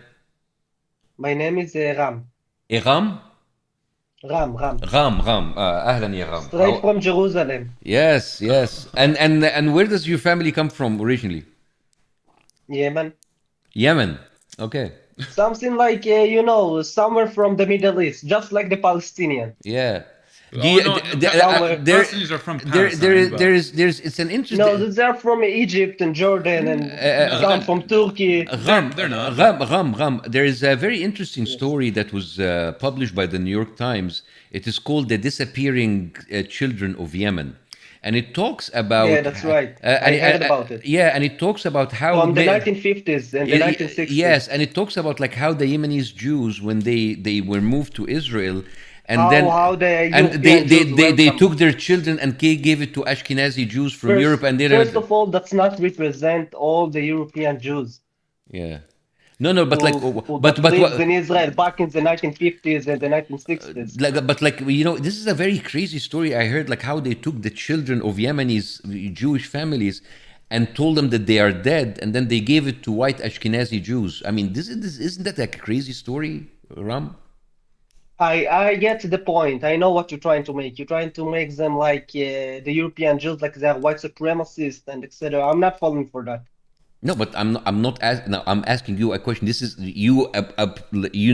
My name is Ram. Iram? Ram. Ram. Ahlan ya Ram. Straight from Jerusalem. Yes. And where does your family come from originally? Yemen. Yemen. Okay. Something like, somewhere from the Middle East, just like the Palestinian. Yeah. Palestinians are from Palestine. It's an interesting. No, they're from Egypt and Jordan and some from Turkey. They're not. Ram. There is a very interesting story that was published by the New York Times. It is called "The Disappearing Children of Yemen," and it talks about. Yeah, that's right. I heard about it. Yeah, and it talks about how From the 1950s and the 1960s. Yes, and it talks about like how the Yemenis Jews, when they were moved to Israel. And they took their children and gave it to Ashkenazi Jews from Europe, and first of all, that's not represent all the European Jews. Yeah, no, but lived in Israel back in the 1950s and the 1960s. This is a very crazy story. I heard like how they took the children of Yemeni Jewish families and told them that they are dead, and then they gave it to white Ashkenazi Jews. I mean, isn't that a crazy story, Ram? I get the point. I know what you're trying to make. You're trying to make them like the European Jews, like they're white supremacists and etc. I'm not falling for that. No, but I'm not I'm asking you a question. This is you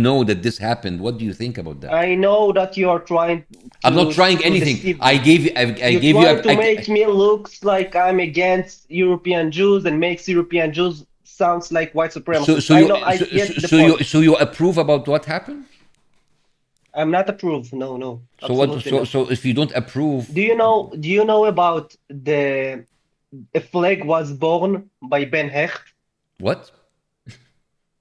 know that this happened. What do you think about that? I know that you are trying. I'm not trying anything. I gave you. to make me looks like I'm against European Jews and makes European Jews sounds like white supremacists. So you approve about what happened? I'm not approve. No. So if you don't approve, do you know about a flag was born by Ben Hecht? What?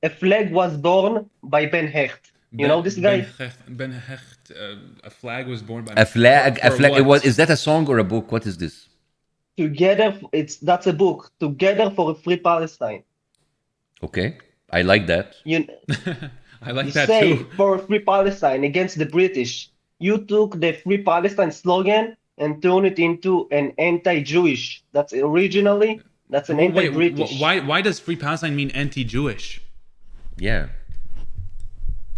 A flag was born by Ben Hecht. You know this guy? Ben Hecht. A flag was born by a flag. What? Is that a song or a book? What is this? Together, that's a book. Together for a Free Palestine. Okay, I like that. I like that say too. For Free Palestine against the British. You took the Free Palestine slogan and turned it into an anti-Jewish. That's an anti-British. Why does Free Palestine mean anti-Jewish? Yeah.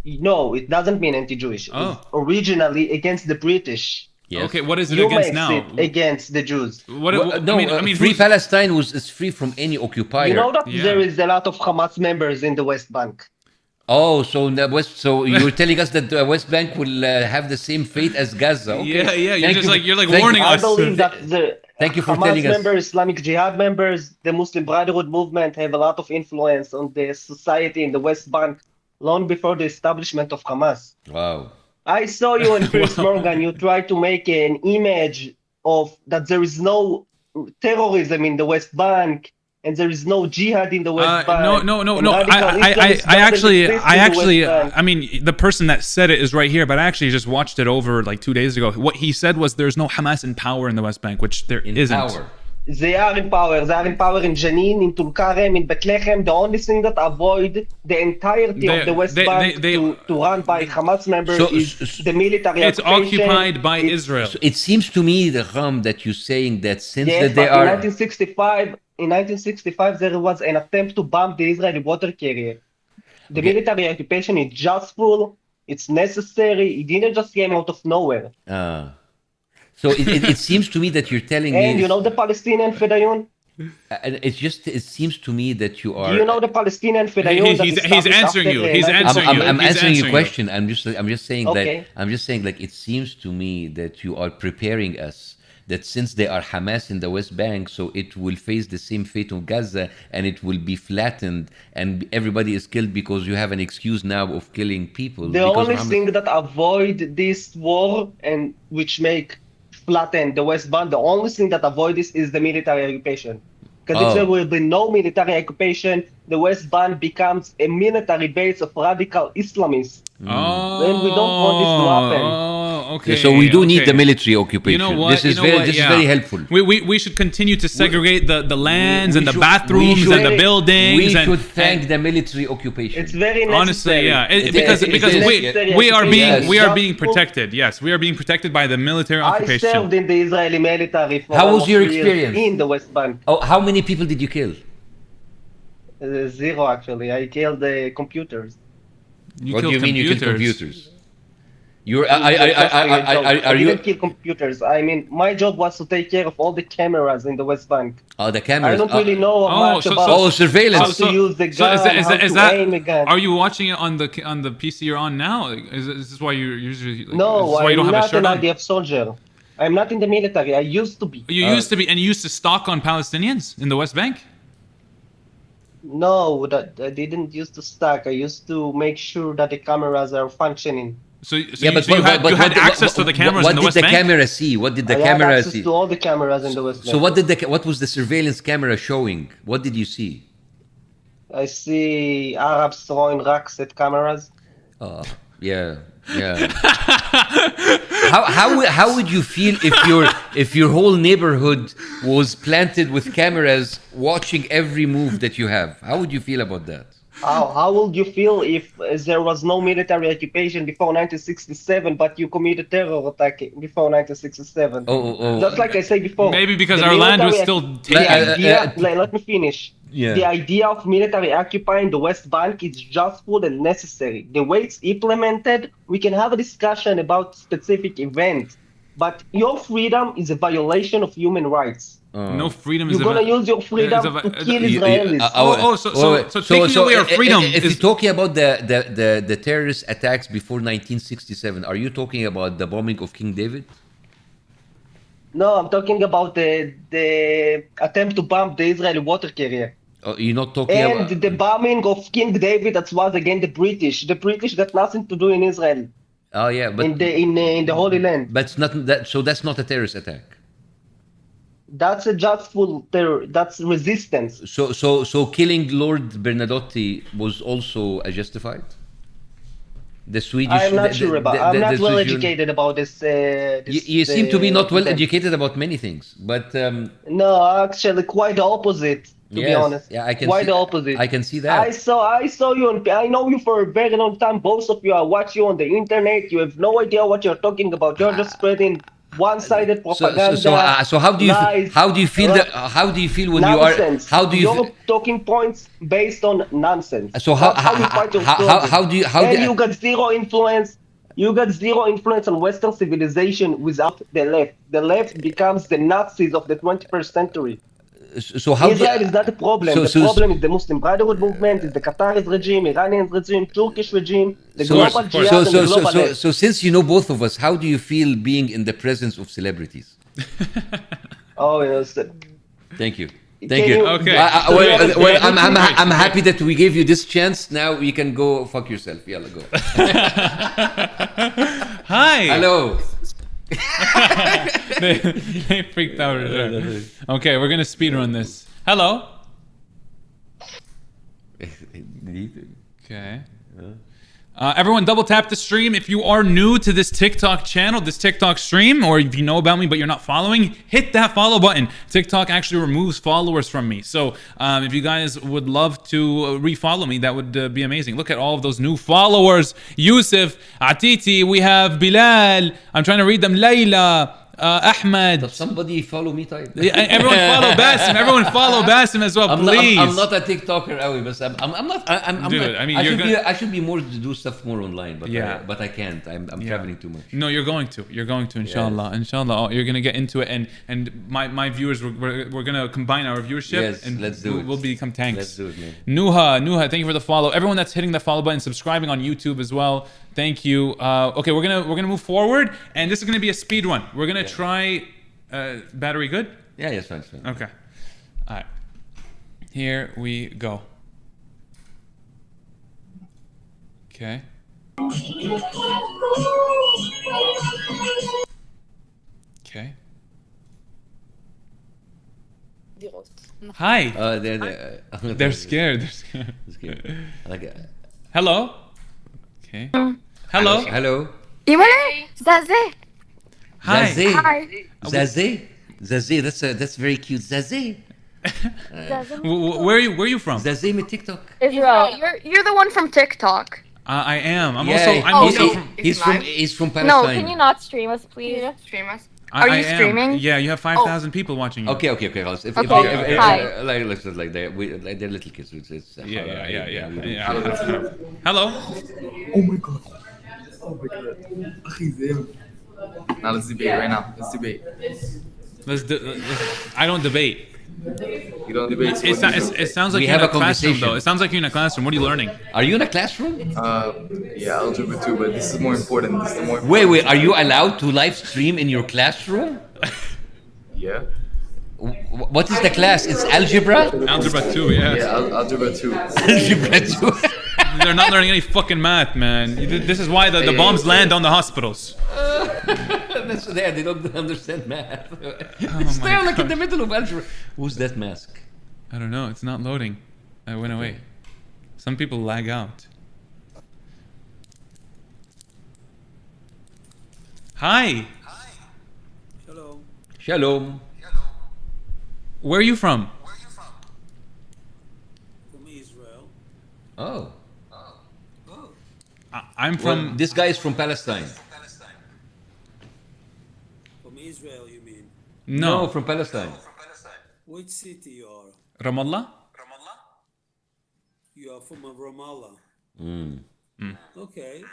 No, it doesn't mean anti-Jewish. Oh. It's originally against the British. Yes. Okay, what is it against now? It against the Jews. Free Palestine is free from any occupier. You know that there is a lot of Hamas members in the West Bank. Oh, so you're telling us that the West Bank will have the same fate as Gaza? Okay. Yeah. You're like warning us. I believe that the Thank you for Hamas telling us. members, Islamic Jihad members, the Muslim Brotherhood movement have a lot of influence on the society in the West Bank long before the establishment of Hamas. Wow. I saw you in Piers Morgan. You tried to make an image of that there is no terrorism in the West Bank. And there is no jihad in the West Bank. No. I mean, the person that said it is right here, but I actually just watched it over like 2 days ago. What he said was there's no Hamas in power in the West Bank, which there isn't. Power. They are in power. They are in power in Jenin, in Tulkarem, in Bethlehem. The only thing that avoid the entirety of the West Bank to run by Hamas members is the military It's occupation. occupied by Israel. So it seems to me, the Ram, that you're saying that since Yes, that they but are. in 1965, there was an attempt to bomb the Israeli water carrier. The Okay. military occupation is justful. It's necessary. It didn't just came out of nowhere. So it seems to me that you're telling me. And you know the Palestinian Fedayun? It seems to me that you are. Do you know the Palestinian Fedayun? He's answering you. He's answering you. I'm He's answering your you. question. I'm just saying Okay. like it seems to me that you are preparing us that since they are Hamas in the West Bank, so it will face the same fate of Gaza and it will be flattened and everybody is killed because you have an excuse now of killing people. The because only Hamas- thing that avoid this war and which make flatten the West Bank, the only thing that avoid this is the military occupation. Because if Oh. there will be no military occupation, the West Bank becomes a military base of radical Islamists. Oh, Then we don't want this to happen. Oh, okay. So we do need okay. the military occupation. You know what? This is very helpful. We should continue to segregate the lands and the should- bathrooms we and the should- buildings. We and, should thank and the military occupation. It's very necessary. honestly, yeah, It's because necessary we are being occupation. we are Just being for- protected. Yes, we are being protected by the military I occupation. served in the Israeli military for How was almost your 3 years experience? in the West Bank. Oh, how many people did you kill? Zero, actually. I killed the computers. You What do killed you mean you killed computers? You're I are you? didn't kill computers. I mean, my job was to take care of all the cameras in the West Bank. Oh, the I cameras. don't really know much so- about Oh, surveillance. how to use the gun, is how to aim a gun. Are you watching it on the PC you're on now? Is this why you're usually? Like, is No, this why you don't I'm have a not shirt an on? IDF soldier. I'm not in the military. I used to be. You used to be, and you used to stalk on Palestinians in the West Bank. No, that I didn't used to stack. I used to make sure that the cameras are functioning. So you had access to the cameras what in the did West the Bank. camera see? What did the I had camera access see? to all the cameras in the West Bank. So what was the surveillance camera showing? What did you see? I see Arabs throwing rocks at cameras. Oh, yeah. How would you feel if your whole neighborhood was planted with cameras watching every move that you have? How would you feel about that? How would you feel if there was no military occupation before 1967, but you committed terror attack before 1967? Oh. Just like I said before. Maybe because the our land was military- still The taken. idea, let me finish. Yeah. The idea of military occupying the West Bank is justful and necessary. The way it's implemented, we can have a discussion about specific events, but your freedom is a violation of human rights. No freedom is You're gonna use your freedom to kill Israelis. So taking away our freedom if is you're talking about the terrorist attacks before 1967, are you talking about the bombing of King David? No, I'm talking about the attempt to bomb the Israeli water carrier. Oh, you're not talking And about the bombing of King David, that was again the British. The British got nothing to do in Israel, Oh yeah, but in the Holy Land. but it's not that. So that's not a terrorist attack. That's a justful terror. That's resistance. So killing Lord Bernadotte was also a justified. The Swedish. I'm not sure about. I'm not the well Swedish- educated about this. You seem to be not well event. educated about many things, but No, actually, quite the opposite. To be yes, honest, yeah, I can quite see, the opposite. I can see that. I saw you. I know you for a very long time. Both of you. I watch you on the internet. You have no idea what you're talking about. You're just spreading one-sided propaganda. So how do you lies, feel when nonsense. you are how do you You're talking points based on nonsense. So how That's you fight your struggle. And you got zero influence. You got zero influence on Western civilization without the left. The left becomes the Nazis of the 21st century. so how Israel is not a problem. so- The so- problem is the Muslim Brotherhood movement, is the Qatari regime, Iranian regime, Turkish regime, the global jihad and the global left. so since you know both of us, how do you feel being in the presence of celebrities? Oh, yes. Thank you. Can Thank you. you- Okay. I'm happy that we gave you this chance. Now you can go fuck yourself. Yalla, go. Hi. Hello. they freaked out. Okay, we're gonna speed run this. Hello. Okay. Everyone double tap the stream. If you are new to this TikTok channel, this TikTok stream, or if you know about me but you're not following, hit that follow button. TikTok actually removes followers from me. So if you guys would love to refollow me, that would be amazing. Look at all of those new followers. Yusuf, Atiti, we have Bilal. I'm trying to read them. Layla. Ahmed. Does somebody follow me type? Everyone follow Bassem. Everyone follow Bassem as well, please. I'm not a TikToker, but I'm not. Dude, I mean, I should be more to do stuff more online, but Yeah. but I can't. I'm traveling too much. No, you're going to. You're going to, inshallah. Inshallah, you're going to get into it. And my viewers, we're going to combine our viewership. Yes, and let's do it. We'll become tanks. Let's do it, man. Nuha, thank you for the follow. Everyone that's hitting the follow button, subscribing on YouTube as well. Thank you. Okay, we're gonna move forward, and this is gonna be a speed run. We're gonna try. Battery good? Yeah, it's fine. Okay. All right. Here we go. Okay. Okay. Hi. They're scared. They're scared. Hello. Okay. Hello. Hello. Zaze. Hi. Zaze. Hi. Zaze. Zaze. That's very cute. Zaze. Where are you from? Zaze me TikTok. Israel. You're the one from TikTok. I am. I'm Yeah, also from. he's from No, Palestine. can you not stream us, please? Stream us. Are you I am. streaming? Yeah, you have 5,000 people watching you. Okay. If Okay, hi. like they're little kids. It's Yeah. Hello. Oh my god. Now let's debate right now. Let's debate. I don't debate. You don't debate. It sounds like We you're in have a a classroom, conversation. though. It sounds like you're in a classroom. What are you learning? Are you in a classroom? Yeah, algebra too, but this is more important. This is the more. Wait. Are you allowed to live stream in your classroom? Yeah. What is the class? It's algebra. Algebra 2, yeah. Yeah, algebra too. Algebra 2. They're not learning any fucking math, man. This is why the bombs land on the hospitals. That's there. They don't understand math. Oh It's my there, like in God. the middle of algebra. Who's that mask? I don't know. It's not loading. I went away. Some people lag out. Hi. Shalom. Where are you from? From Israel. Oh. I'm Well, from. this guy is from Palestine. From Israel, you mean? No, from Palestine. Which city you are? Ramallah. You are from Ramallah. Okay.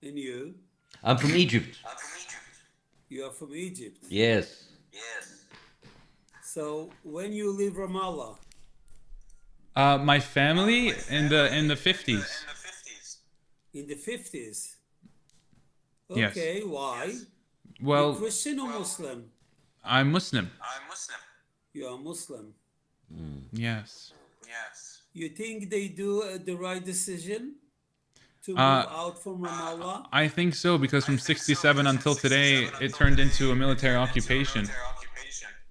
And you? I'm from Egypt. You are from Egypt. Yes. So when you leave Ramallah? My family in the 50s. In the 50s. Yes. Okay, why? Well, You Christian or Muslim? I'm Muslim. You are Muslim. Yes. You think they do the right decision to move out from Ramallah? I think so because from 67 until today, it turned into a military occupation.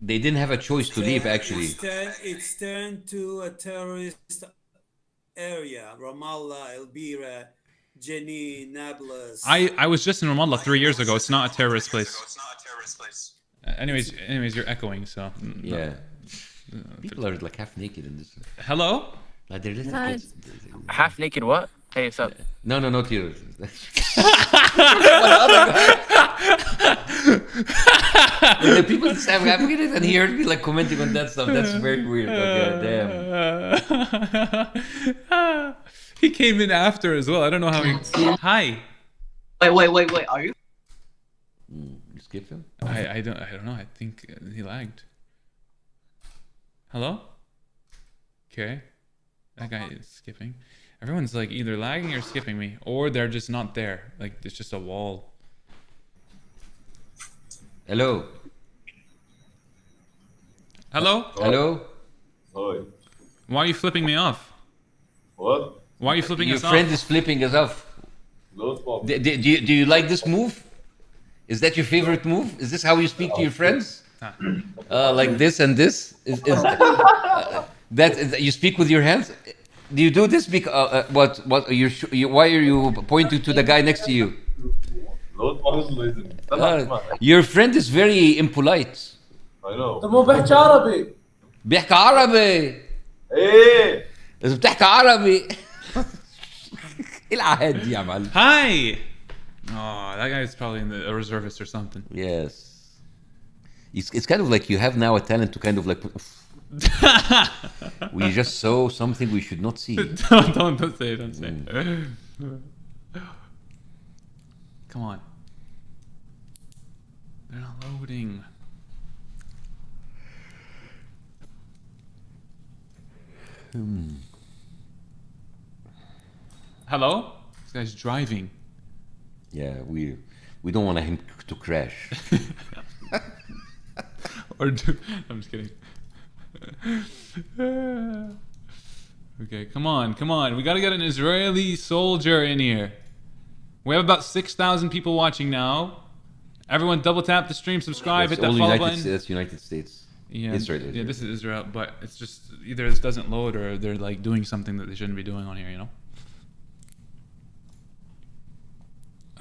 They didn't have a choice to leave, actually. It's turned to a terrorist area. Ramallah, El Bira, Jenin, Nablus. I was just in Ramallah 3 years ago. It's not a terrorist place. Anyways, you're echoing, so. Yeah. People are like half naked in this. Hello? Like they're little kids. Half naked what? Hey, what's up? No, not you. The people just have it and he heard me like commenting on that stuff. That's very weird. Okay, damn. He came in after as well. I don't know how he. Hi. Wait. Are you? You skipped him? I don't know. I think he lagged. Hello? Okay. That guy is skipping. Everyone's like either lagging or skipping me, or they're just not there. Like it's just a wall. Hello. Hello? Hello? Hi. Why are you flipping me off? What? Why are you flipping Your us off? friend is flipping us off. No problem. Do you like this move? Is that your favorite move? Is this how you speak to your friends? Like this and this? That you speak with your hands? Do you do this because what why are you pointing to the guy next to you? Your friend is very impolite. I know. طب مو بحكي عربي. بيحكي عربي. ايه إذا بتحكي عربي. إيه العهد دي يا معلم؟ Hi. Oh, that guy's probably in a reservist or something. Yes. It's kind of like you have now a talent to kind of like. We just saw something we should not see. don't say it. Don't say it. Come on. They're not loading. Hello? This guy's driving. Yeah, we don't want him to crash. Or do, I'm just kidding. Okay, come on. We gotta get an Israeli soldier in here. We have about 6,000 people watching now. Everyone double tap the stream, subscribe, hit that follow button. That's United States. Yeah, Israel. Yeah, this is Israel, but it's just either this doesn't load or they're like doing something that they shouldn't be doing on here, you know?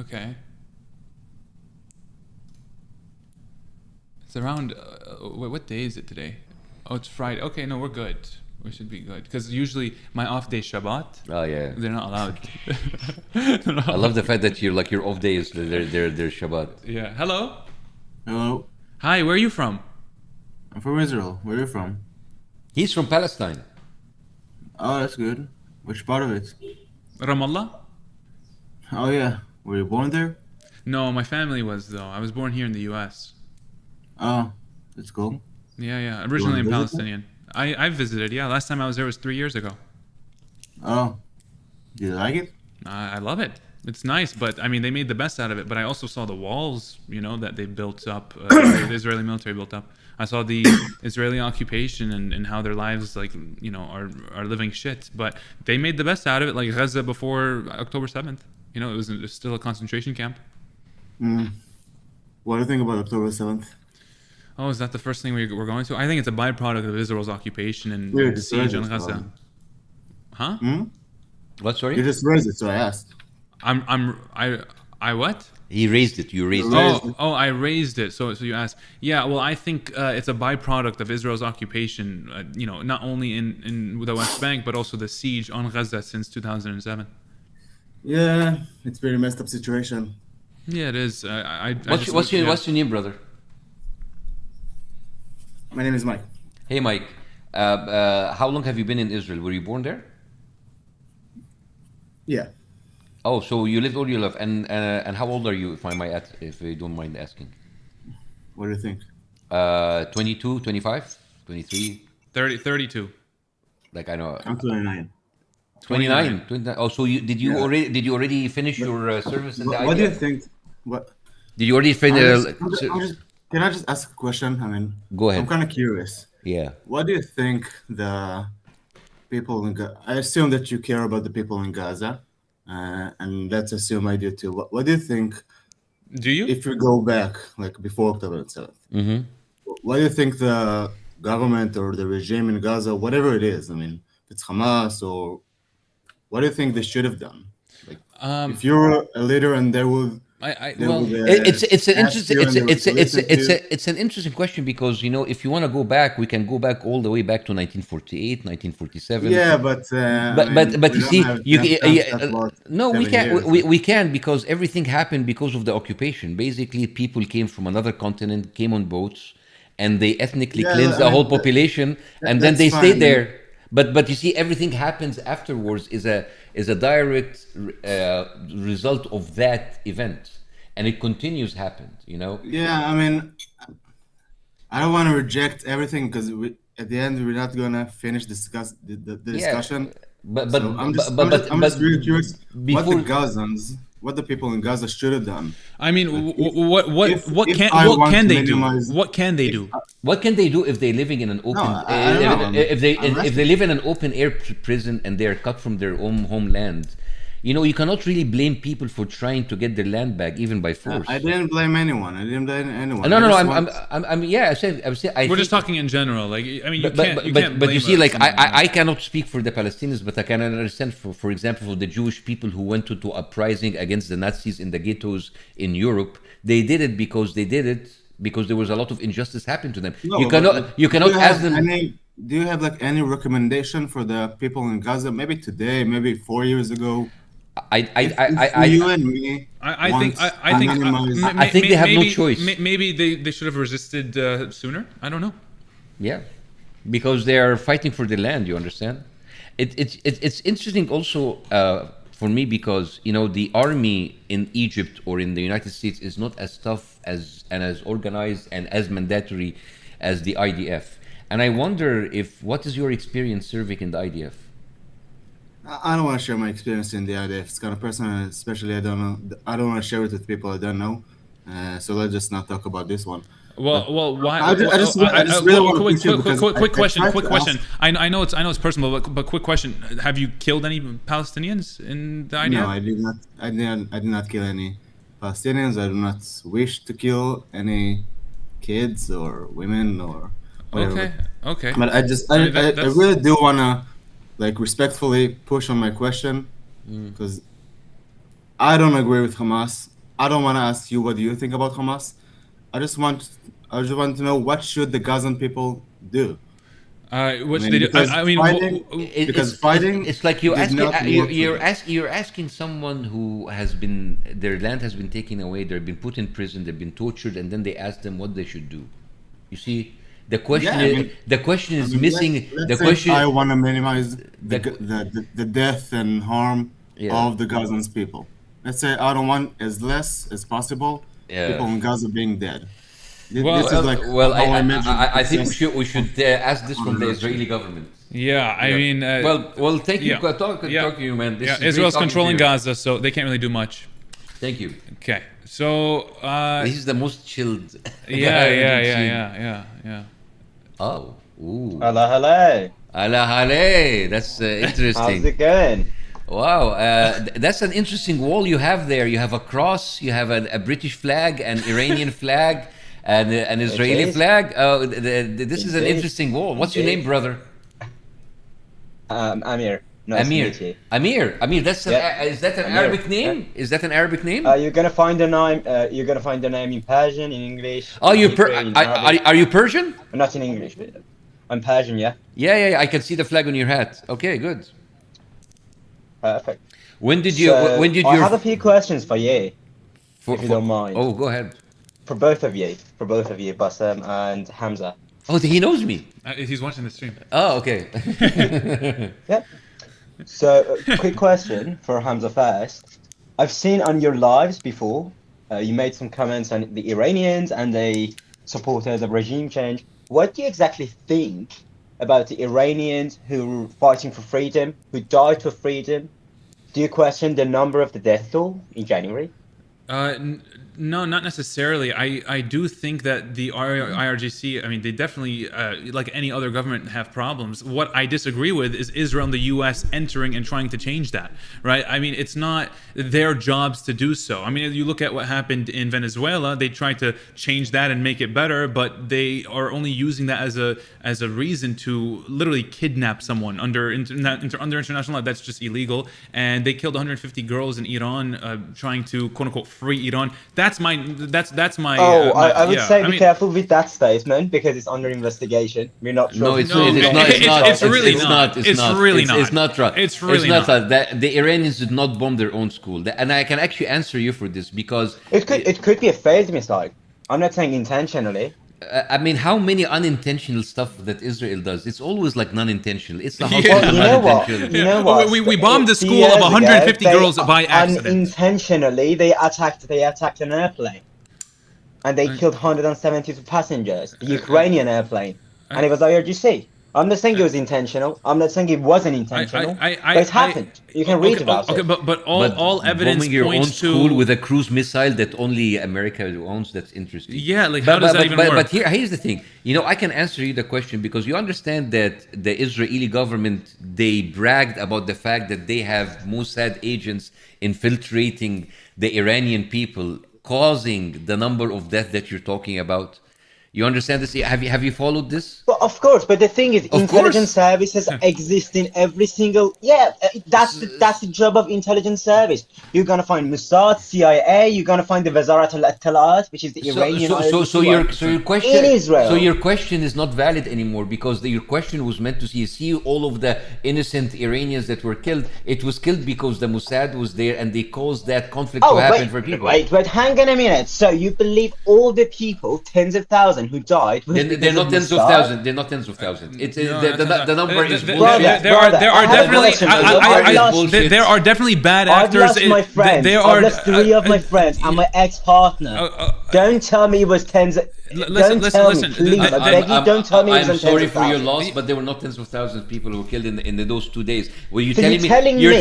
Okay. It's around, what day is it today? Oh, it's Friday. Okay, no, we're good. We should be good. Because usually my off day Shabbat. Oh, yeah. They're not allowed. I love the fact that your off day is their Shabbat. Yeah. Hello? Hello. Hi, where are you from? I'm from Israel. Where are you from? He's from Palestine. Oh, that's good. Which part of it? Ramallah? Oh, yeah. Were you born there? No, my family was, though. I was born here in the U.S. Oh, that's cool. Yeah. Originally You in wanna visit Palestinian. I visited, yeah. Last time I was there was 3 years ago. Oh. Do you like it? I love it. It's nice, but I mean, they made the best out of it. But I also saw the walls, you know, that they built up, the Israeli military built up. I saw the Israeli occupation and how their lives, like, you know, are living shit. But they made the best out of it, like Gaza before October 7th. You know, it was still a concentration camp. What do you think about October 7th? Oh, is that the first thing we're going to? I think it's a byproduct of Israel's occupation and Yeah, the siege on Gaza. Huh? What, sorry? You just raised it, so I asked. I what? He raised it. You raised it. Oh, I raised it. So you asked. Yeah, well, I think it's a byproduct of Israel's occupation, you know, not only in the West Bank, but also the siege on Gaza since 2007. Yeah, it's a very messed up situation. Yeah, it is. What's your name, brother? My name is Mike. Hey, Mike. How long have you been in Israel? Were you born there? Yeah. Oh, so you lived all your life, and how old are you, if you don't mind asking? What do you think? 22, 25, 23? 32. Like, I know. I'm 29. 29. Oh, so did you already finish your service in the What do you IDF? think? What? Did you already finish? Can I just ask a question? I mean, Go ahead. I'm kind of curious. Yeah. What do you think the people in Gaza? I assume that you care about the people in Gaza, and let's assume I do too. What do you think? Do you? If we go back, like before October 7th, what do you think the government or the regime in Gaza, whatever it is, I mean, if it's Hamas or what do you think they should have done? Like, if you're a leader and they will. It's an interesting question because, you know, if you want to go back, we can go back all the way back to 1948, 1947. Yeah, but you see, no, we can because everything happened because of the occupation. Basically, people came from another continent, came on boats, and they ethnically cleansed the whole population, and then they stayed there. But you see, everything happens afterwards is a direct result of that event, and it continues happened. You know. Yeah, I mean, I don't want to reject everything because at the end we're not gonna finish the discussion. But I'm just really curious what the people in Gaza should have done. I mean, what can they do? What can they do? What can they do if they're living in an open? If they live in an open air prison and they are cut from their own homeland? You know, you cannot really blame people for trying to get their land back, even by force. I didn't blame anyone. I didn't blame anyone. No, I no, no. just Yeah. I said. We're just talking in general. Like, I mean, you can't. But you see, like, someone else. I cannot speak for the Palestinians, but I can understand, for example, for the Jewish people who went to uprising against the Nazis in the ghettos in Europe. They did it because there was a lot of injustice happening to them. No, you cannot ask them. Do you have like any recommendation for the people in Gaza? Maybe today, maybe 4 years ago. You and me. I think they have no choice. Maybe they should have resisted sooner. I don't know. Yeah, because they are fighting for the land. You understand? It's interesting also for me because the army in Egypt or in the United States is not as tough and as organized and as mandatory as the IDF. And I wonder what is your experience serving in the IDF? I don't want to share my experience in the IDF. It's kind of personal, especially I don't want to share it with people I don't know. So let's just not talk about this one. Well, why? Quick question. I know it's personal, but quick question. Have you killed any Palestinians in the IDF? No, I did not. I did not kill any Palestinians. I do not wish to kill any kids or women or whatever. Okay. But I really do wanna respectfully push on my question because I don't agree with Hamas. I don't want to ask you what do you think about Hamas. I just want to know what should the Gazan people do. Fighting. It's like you're asking someone who their land has been taken away. They've been put in prison. They've been tortured, and then they ask them what they should do. You see, the question is missing. I want to minimize the death and harm of the Gazan people. Let's say I don't want as less as possible people in Gaza being dead. I think we should ask this from the Israeli government. Yeah, I mean. Thank you. Talk to you, man. Israel's controlling Gaza, so they can't really do much. Thank you. Okay, so. This is the most chilled. Yeah. Oh. Ooh. Hello. That's interesting. How's it going? Wow, that's an interesting wall you have there. You have a cross, you have a British flag, an Iranian flag, and an Israeli flag. This is an interesting wall. What's your name, brother? Amir. Nice Amir. To meet you. Amir. Is that an Arabic name? Yeah. Is that an Arabic name? You're gonna find the name. You're gonna find the name in Persian, in English. Oh, are you Persian? Not in English, but I'm Persian. Yeah. Yeah. I can see the flag on your hat. Okay, good. Perfect. When did you? I have a few questions for you, if you don't mind. Oh, go ahead. For both of you, Bassem and Hamzah. Oh, he knows me. He's watching the stream. Oh, okay. Yep. So, quick question for Hamzah first. I've seen on your lives before, you made some comments on the Iranians and they supported the regime change. What do you exactly think about the Iranians who are fighting for freedom, who died for freedom? Do you question the number of the death toll in January? No, not necessarily. I do think that the IRGC, I mean, they definitely, like any other government, have problems. What I disagree with is Israel and the U.S. entering and trying to change that, right? I mean, it's not their jobs to do so. I mean, you look at what happened in Venezuela, they tried to change that and make it better, but they are only using that as a reason to literally kidnap someone under international law. That's just illegal. And they killed 150 girls in Iran, trying to, quote unquote, free Iran. That's my. I would say be careful with that statement because it's under investigation. We're not sure. No, it's not. It's really not. It's really not. It's not right. It's really not. The Iranians did not bomb their own school, and I can actually answer you for this because it could be a phased missile. I'm not saying intentionally. I mean, how many unintentional stuff that Israel does? It's always like non-intentional. It's the You know what? We bombed the school of 150 girls by accident. Unintentionally, they attacked an airplane, and they killed 172 passengers. The Ukrainian airplane, and it was IRGC. I'm not saying it was intentional. I'm not saying it wasn't intentional. But it happened. You can read about it. But all evidence bombing your own points school to with a cruise missile that only America owns, that's interesting. Yeah, like how does that even work? But here's the thing. You know, I can answer you the question because you understand that the Israeli government, they bragged about the fact that they have Mossad agents infiltrating the Iranian people, causing the number of deaths that you're talking about. You understand this? Have you followed this? Well, of course, but the thing is, intelligence services exist in every single. Yeah, that's the job of intelligence service. You're gonna find Mossad, CIA. You're gonna find the Wazarat al-Ittalaat, which is the Iranian. So your question in Israel. So your question is not valid anymore because your question was meant to see all of the innocent Iranians that were killed. It was killed because the Mossad was there and they caused that conflict to happen for people. Wait, hang on a minute. So you believe all the people, tens of thousands, who died? They're not tens of thousands. They're not tens of thousands. It's the number is there are definitely there are definitely bad actors. I've lost my friends. I've lost 3 of my friends and my ex-partner. Don't tell me it was tens. Listen, please. I beg you, don't tell me it was I'm tens sorry of for your thousands. loss, but there were not tens of thousands of people who were killed in those 2 days. Were you So telling me? you're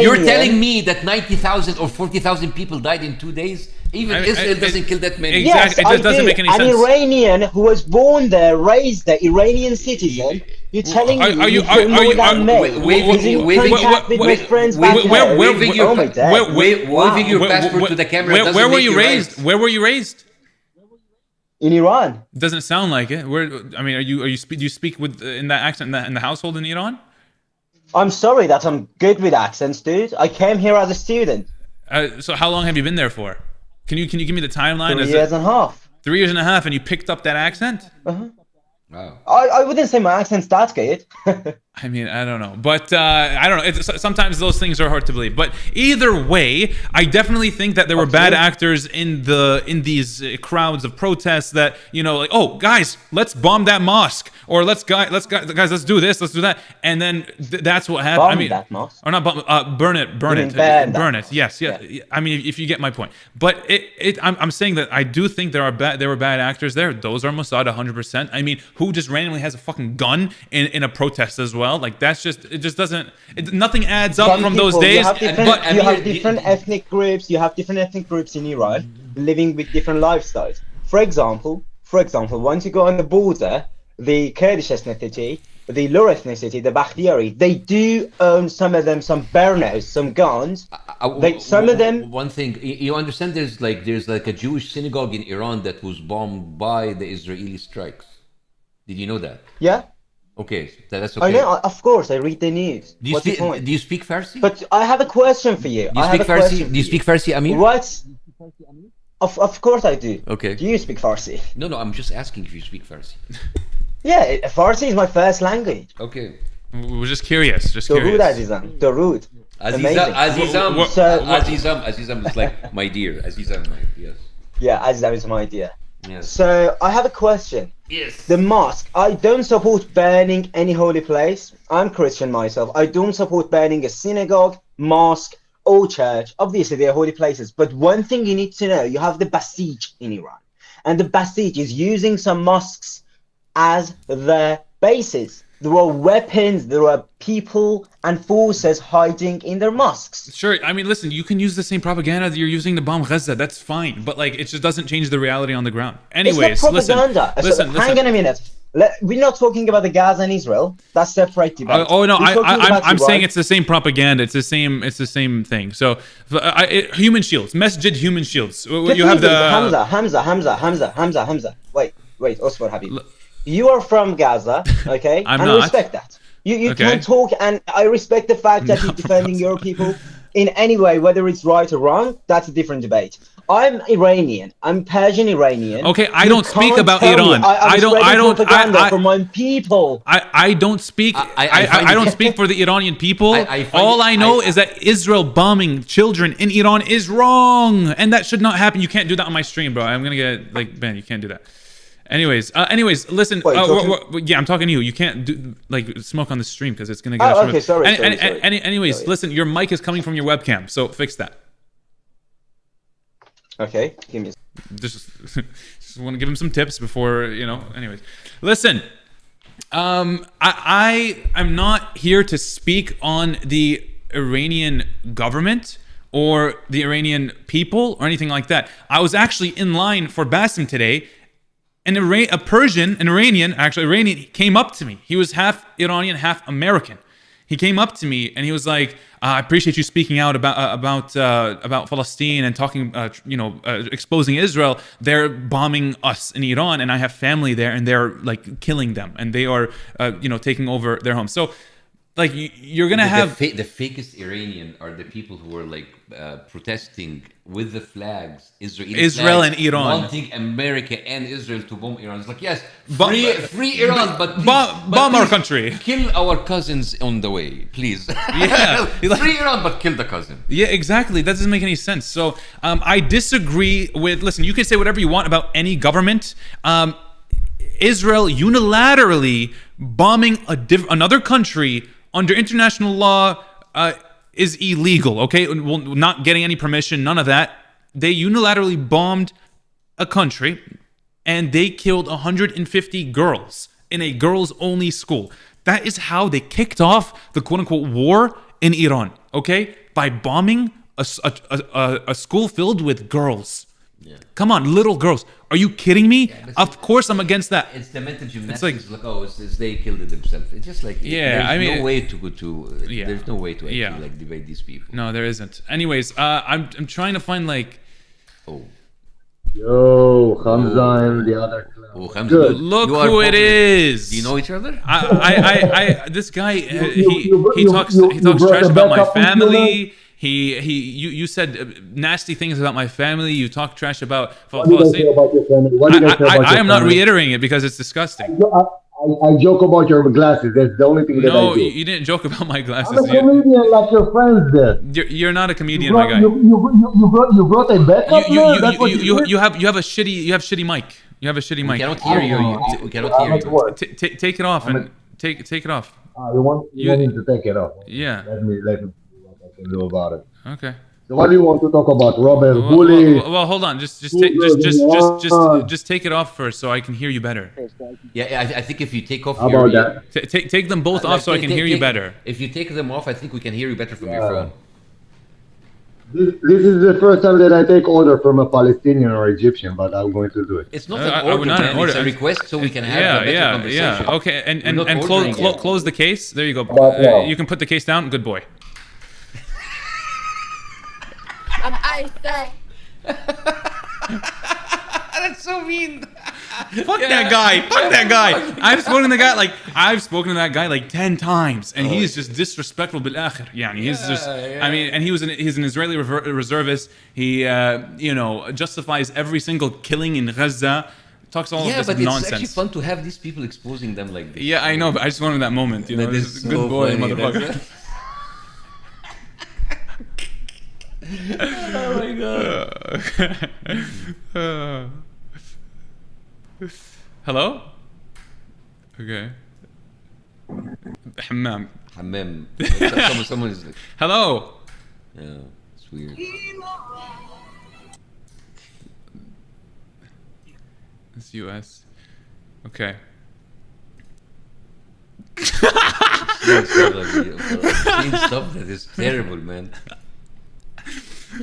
You're telling me that 90,000 or 40,000 people died in 2 days? Even Israel doesn't kill that many. Exactly. Yes, it just doesn't make any sense. An Iranian who was born there, raised there, Iranian citizen. You're telling me are you more than me? Waving your passport to the camera. Where were you raised? Where were you raised? In Iran. Doesn't sound like it. I mean, do you speak with in that accent in the household in Iran? I'm sorry that I'm good with accents, dude. I came here as a student. So how long have you been there for? Can you give me the timeline? 3 years and a half. 3 years and a half, and you picked up that accent? Uh-huh. Wow. I wouldn't say my accent's that good. I mean, I don't know, but I don't know. Sometimes those things are hard to believe. But either way, I definitely think that there were bad actors in these crowds of protests. That like, oh guys, let's bomb that mosque, or let's do this, let's do that, and then that's what happened. Bomb that mosque, or not bomb, burn it. Yes. Yeah. I mean, if you get my point. But I'm saying that I do think there were bad actors there. Those are Mossad 100%. I mean, who just randomly has a fucking gun in a protest as well? Like it just doesn't. Nothing adds up from those days. You have different ethnic groups. You have different ethnic groups in Iran living with different lifestyles. For example, once you go on the border, the Kurdish ethnicity, the Lur ethnicity, the Bakhtiari, they do own some of them some burnos, some guns. Some of them. One thing you understand, there's like a Jewish synagogue in Iran that was bombed by the Israeli strikes. Did you know that? Yeah. Okay, that's okay. I know, of course, I read the news. Do you speak Farsi? But I have a question for you. Do you speak Farsi, Amir? What? Of course I do. Okay. Do you speak Farsi? No, I'm just asking if you speak Farsi. Yeah, Farsi is my first language. Okay. We're just curious. Darud, Azizam. Darud. Azizam is like my dear. Azizam, yes. Yeah, Azizam is my dear. Yes. So I have a question. Yes. The mosque. I don't support burning any holy place. I'm Christian myself. I don't support burning a synagogue, mosque, or church. Obviously, they are holy places. But one thing you need to know, you have the Basij in Iran. And the Basij is using some mosques as their bases. There are weapons, there are people and forces hiding in their mosques. Sure, I mean, listen, you can use the same propaganda that you're using to bomb Gaza. That's fine, but like, it just doesn't change the reality on the ground. Anyways, it's not propaganda. Listen. Hang on a minute. We're not talking about the Gaza and Israel. That's separate debate. I'm saying it's the same propaganda. It's the same thing. So, human shields, messenger human shields. You have the Hamzah. Wait, Osman Habib. You are from Gaza, okay? I'm and not. I respect that. You can talk, and I respect the fact that you're defending your people in any way, whether it's right or wrong. That's a different debate. I'm Iranian. I'm Persian Iranian. Okay, I don't speak about Iran. I don't. For my people. I don't speak. I don't speak for the Iranian people. All I know is that Israel bombing children in Iran is wrong, and that should not happen. You can't do that on my stream, bro. I'm gonna get Ben. You can't do that. Anyways, listen. Yeah, I'm talking to you. You can't do smoke on the stream because it's gonna get. Okay, sorry. Anyways, listen. Your mic is coming from your webcam, so fix that. Okay, give me. Just want to give him some tips before Anyways, listen. I'm not here to speak on the Iranian government or the Iranian people or anything like that. I was actually in line for Bassem today, and an Iranian came up to me. He was half Iranian, half American. He came up to me and he was like, "I appreciate you speaking out about Palestine and talking, exposing Israel. They're bombing us in Iran, and I have family there, and they're like killing them, and they are, taking over their homes." So, like, you're gonna have the fakest Iranian are the people who are like protesting with the flags, Israel flags, and Iran, wanting America and Israel to bomb Iran. It's like, yes, free Iran, but please, bomb our country, kill our cousins on the way, please. Yeah, free Iran, but kill the cousin. Yeah, exactly. That doesn't make any sense. So I disagree with. Listen, you can say whatever you want about any government. Israel unilaterally bombing another country under international law is illegal, okay? Well, not getting any permission, none of that. They unilaterally bombed a country and they killed 150 girls in a girls-only school. That is how they kicked off the quote-unquote war in Iran, okay? By bombing a school filled with girls. Yeah. Come on, little girls. Are you kidding me? Yeah, of course I'm against that. It's the mental gymnastics. It's like, it's they killed it themselves. It's just like, there's no way to go to. There's no way to actually like debate these people. No, there isn't. Anyways, I'm trying to find like. Yo, Hamzah and the other clown. Oh, Hamzah, look who it is. Do you know each other? This guy, he talks trash about my family. You said nasty things about my family. You talk trash about Palestine. I am not reiterating it because it's disgusting. I joke about your glasses. That's the only thing that I do. No, you didn't joke about my glasses. I'm a comedian like your friends did. You're not a comedian, my guy. You brought a backup? You have shitty mic. You have a shitty mic. We cannot hear you. We cannot hear you. Take it off and take it off. You want me to take it off? Yeah. Let me see what I can do about it. Okay. So what do you want to talk about, Robert? Bully? Well, hold on. Just take it off first, so I can hear you better. Yeah, I think if you take off, how about that? Take them both off, so I can hear you better. If you take them off, I think we can hear you better from your phone. This is the first time that I take order from a Palestinian or Egyptian, but I'm going to do it. It's not an order, man. It's a request, so we can have a better conversation. Yeah. Okay, and close the case. There you go. You can put the case down. Good boy. That's so mean. Fuck that guy. I've spoken to that guy like 10 times, and he's just disrespectful bil akhir. He's just. I mean, and he's an Israeli reservist. He justifies every single killing in Gaza. Talks all of this nonsense. Yeah, but it's actually fun to have these people exposing them like this. Yeah, I know, but I just wanted that moment. That is so good boy, funny, motherfucker. Oh my god. Hello? Okay. Hammam. Someone is like... Hello? Yeah, it's weird. It's US. Okay. Stuff that is terrible, man.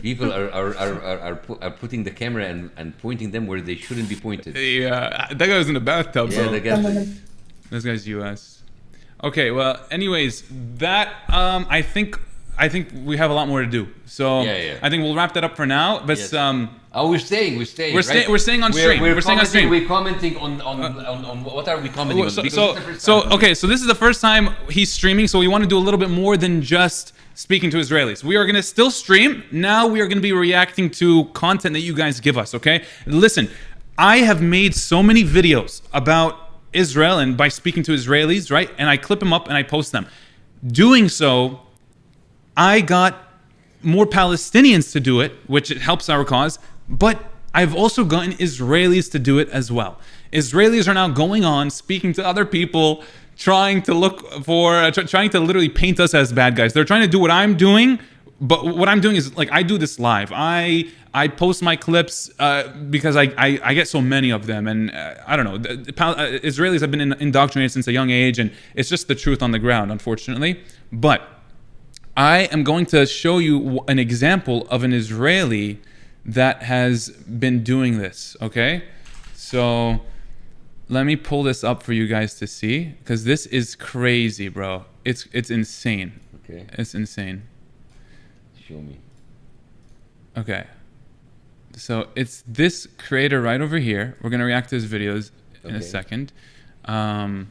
People are putting the camera and pointing them where they shouldn't be pointed. Yeah, that guy was in the bathtub. Yeah, bro. This guy's US. Okay, well, anyways, that I think we have a lot more to do. So I think we'll wrap that up for now. But yes. We're staying. We're staying on stream. We're staying on stream. We're commenting on what are we commenting on? So this is the first time he's streaming. So we want to do a little bit more than just speaking to Israelis. We are going to still stream. Now we are going to be reacting to content that you guys give us, okay? Listen, I have made so many videos about Israel and by speaking to Israelis, right? And I clip them up and I post them. Doing so, I got more Palestinians to do it, which it helps our cause, but I've also gotten Israelis to do it as well. Israelis are now going on, speaking to other people, trying to literally paint us as bad guys. They're trying to do what I'm doing, but what I'm doing is like I do this live. I post my clips because I get so many of them, and I don't know. Israelis have been indoctrinated since a young age, and it's just the truth on the ground, unfortunately. But I am going to show you an example of an Israeli that has been doing this. Okay, so let me pull this up for you guys to see, because this is crazy, bro. It's insane. Okay. It's insane. Show me. Okay. So it's this creator right over here. We're gonna react to his videos in a second. So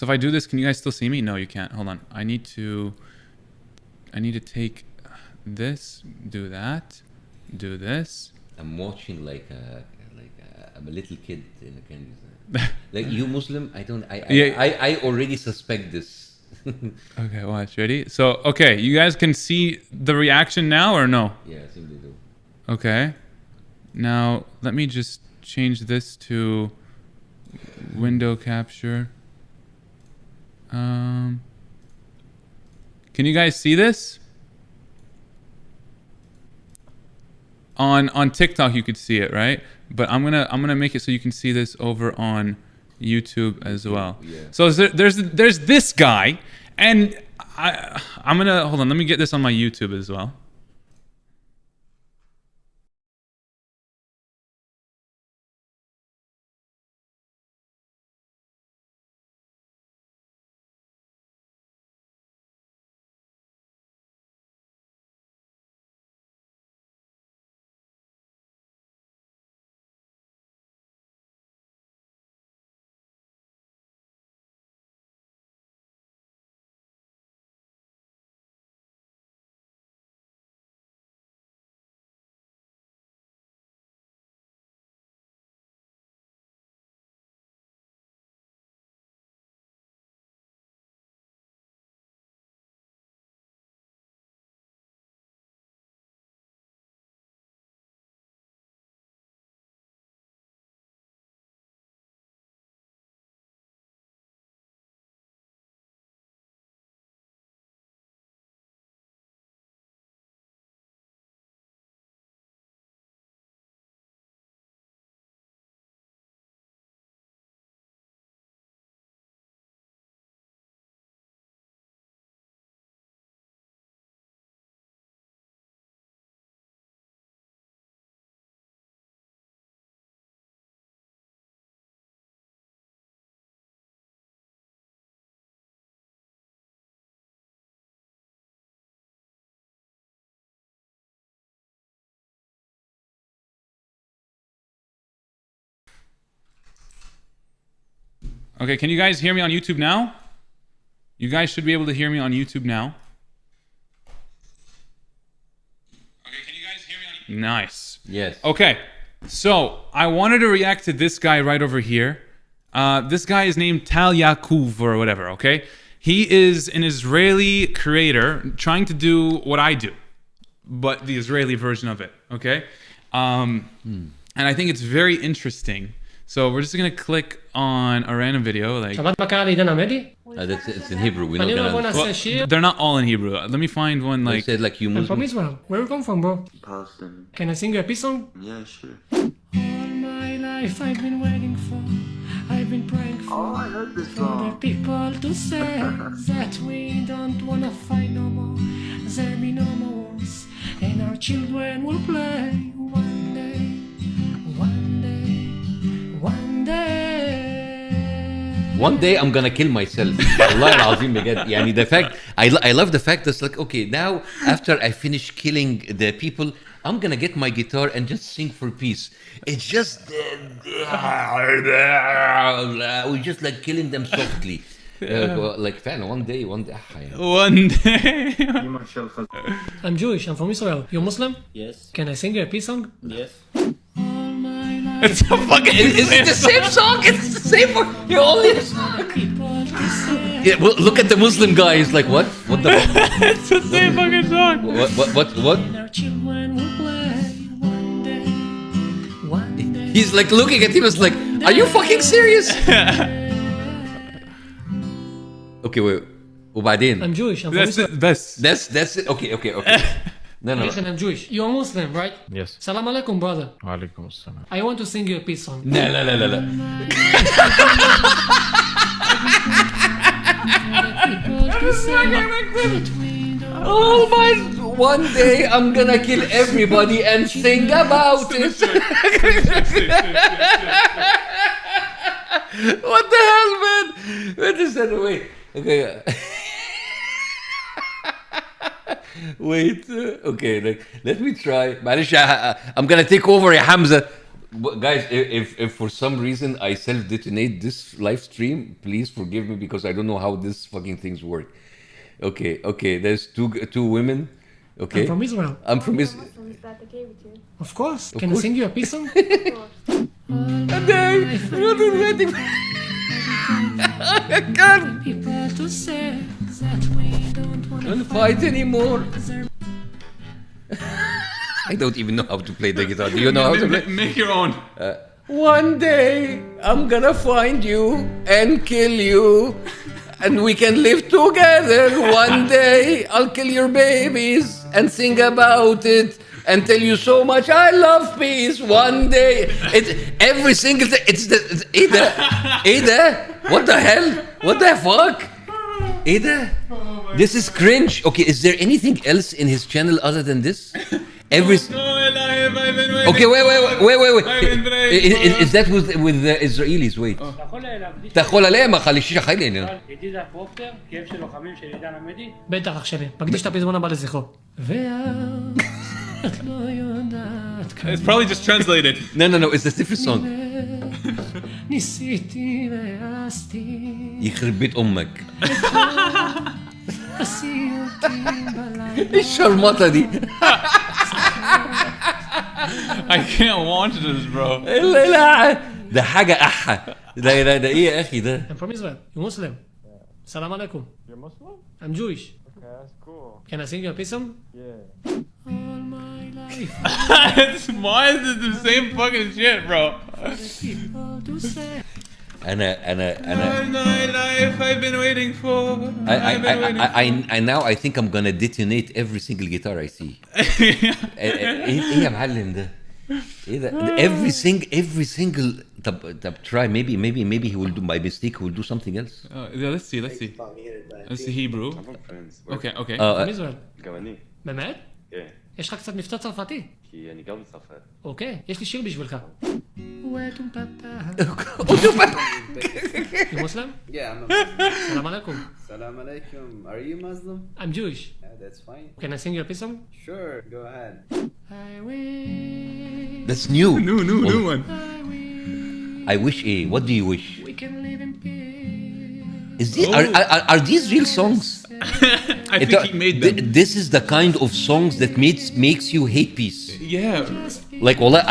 if I do this, can you guys still see me? No, you can't. Hold on. I need to take this, do that, do this. I'm watching I'm a little kid in a candy. Like you Muslim, I already suspect this. Okay, watch. Ready? So okay, you guys can see the reaction now or no? Yeah, I think they do. Okay. Now let me just change this to window capture. Can you guys see this? On TikTok you could see it, right? But I'm gonna make it so you can see this over on YouTube as well. Yeah. So there's this guy, and I'm gonna hold on. Let me get this on my YouTube as well. Okay, can you guys hear me on YouTube now? You guys should be able to hear me on YouTube now. Okay, can you guys hear me on YouTube? Nice. Yes. Okay, so I wanted to react to this guy right over here. This guy is named Tal Yaakov or whatever, okay? He is an Israeli creator trying to do what I do, but the Israeli version of it, okay? And I think it's very interesting. So we're just gonna click on a random video, like it's in Hebrew. We're not gonna. well, they're not all in Hebrew. Let me find one like. Said like you I'm from Muslim. Israel. Where you come from, bro? Palestine. Can I sing you a peace song? Yeah, sure. All my life I've been waiting for, I've been praying for, Oh, I heard this for the song. people to say that we don't wanna fight no more. There'll be no more wars, and our children will play one day, one day, one day. One day I'm gonna kill myself. Allah al-Azim بجد. يعني the fact I love the fact that's like okay now after I finish killing the people I'm gonna get my guitar and just sing for peace. It's just we're just like killing them softly. Like fan one day. One day. I'm Jewish, I'm from Israel. You're Muslim? Yes. Can I sing you a peace song? Yes. It's a fucking. Is it the same song? It's the same one. You only. Yeah, well, look at the Muslim guy. He's like, what? What the? It's the same fucking song. What? He's like looking at him. He's like, are you fucking serious? Okay, wait. وبعدين I'm Jewish. I'm That's from it. That's that's it. Okay. No. Listen, I'm Jewish. You're Muslim, right? Yes. Salam alaikum, brother. Alaikum assalam. I want to sing you a peace song. لا. Oh my! One day I'm gonna kill everybody and sing about it. What the hell, man? Wait a second, wait. Okay. Wait. Okay, let me try. معلش, I'm gonna take over, يا Hamzah. Guys, if for some reason I self-detonate this live stream, please forgive me because I don't know how this fucking things work. Okay. There's two women. Okay. I'm from Israel. I'm from Israel. Of course. Can I sing you a peace song? And then, I can't. People to say that we Don't fight anymore. I don't even know how to play the guitar. Do you know how to play? Make your own. One day I'm gonna find you and kill you, and we can live together. One day I'll kill your babies and sing about it and tell you so much I love peace. One day, it's every single day. It's the Ada. What the hell? What the fuck? Ada, this is cringe. Okay, is there anything else in his channel other than this? Every. Okay, wait. Is that with the Israelis? Wait. אתה יכול עליהם, אכל אישי חיילים. בטח אח שלי, מקדיש את הפזמון הבא לזכרו. It's probably just translated. No, it's a different song. ניסיתי ועשתי. יחרב בית אמק. עשי אותי בלילה. ايش الشرمطة دي? I can't watch this, bro. لا ده حاجة أحا. ده إيه يا أخي ده؟ I'm from Israel. You're Muslim. Salam alaikum. You're Muslim? I'm Jewish. Okay, that's cool. Can I sing you a peace song? Yeah. All my life. Why is it the same fucking shit, bro? People to say. أنا My life I've been waiting for. I now I think I'm gonna detonate every single guitar I see. إيه يا معلم ده؟ إيه ده؟ Every single. طب try maybe he will do by mistake. He will do something else. Yeah, let's see. Let's see Hebrew. Okay. From Israel. גם אני. באמת? כן. יש לך קצת מבטא צרפתי. כי אני גם בצרפת. אוקיי, יש לי שיר בשבילך. You Muslim? Yeah, I'm a Muslim. Salam alaikum. Salam alaikum. Are you Muslim? I'm Jewish. Yeah, that's fine. Can I sing you a peace song? Sure, go ahead. I wish. That's new. New one. I wish. What do you wish? We can live in peace. Is these, are these real songs? I think he made them. This is the kind of songs that makes you hate peace. Yeah. Like, wallah, I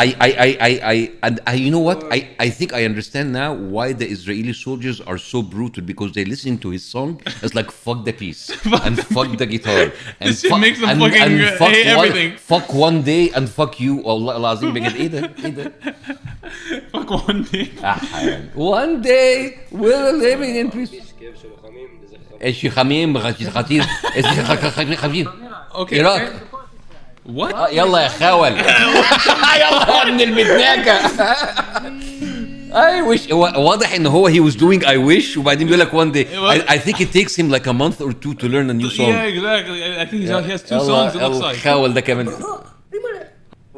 you know what? I think I understand now why the Israeli soldiers are so brutal, because they're listening to his song. It's like, fuck the peace and fuck the guitar and this shit makes them fucking hate everything. Fuck one day and fuck you. والله العظيم بجد ايه ده؟ Fuck one day. One day we're living in peace. ايش خميم خطير خفيف. Okay. عراق. What? يلا يا خول. يلا من المدناكة. I wish. واضح ان هو he was doing I wish وبعدين بيقول لك one day. I think it takes him like a month or two to learn a new song. Yeah, exactly. I think he has two songs, it looks like. خول ده كمان.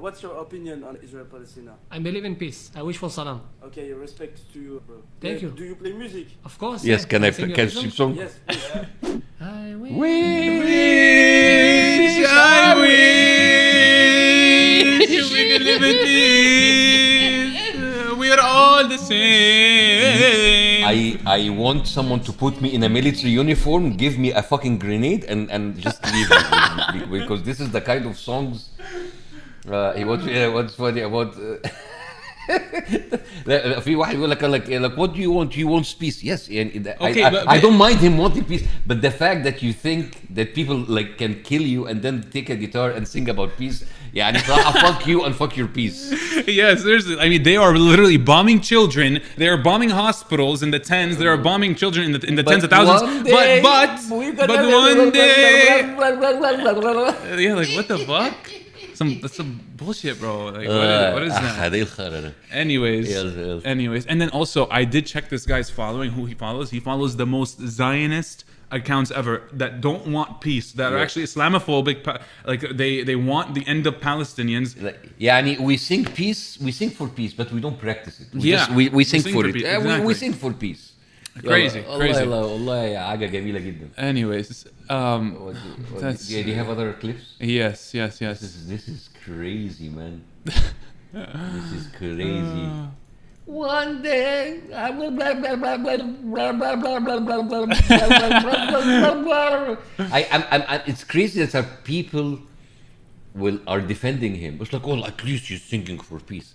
What's your opinion on Israel-Palestine? I believe in peace. I wish for salam. Okay, respect to you, bro. Thank you. Do you play music? Of course. Yes, can I sing can you a sing song? Yes, please. I wish we could live in peace. We are all the same. I want someone to put me in a military uniform, give me a fucking grenade, and just leave me. Because this is the kind of songs. What's funny about? في واحد يقول like what do you want? You want peace? Yes. And Okay, I don't mind him wanting peace, but the fact that you think that people like can kill you and then take a guitar and sing about peace, يعني صراحة fuck you and fuck your peace. Yes, I mean, they are literally bombing children. They are bombing hospitals in the tens. They are bombing children in the tens of thousands. But one day, yeah, like what the fuck? That's some bullshit, bro. Like what is that? Anyways, and then also I did check this guy's following. Who he follows? He follows the most Zionist accounts ever that don't want peace, that are actually Islamophobic, like they want the end of Palestinians. يعني we sing peace, we sing for peace, but we don't practice it. We sing for it. Exactly. We sing for peace. Crazy. والله حاجة جميلة جدا. Anyways, do you have other clips? Yes. This is crazy, man. This is crazy. One day I will blah blah blah blah blah blah blah blah blah blah. It's crazy that some people are defending him. It's like, oh, at least he's singing for peace.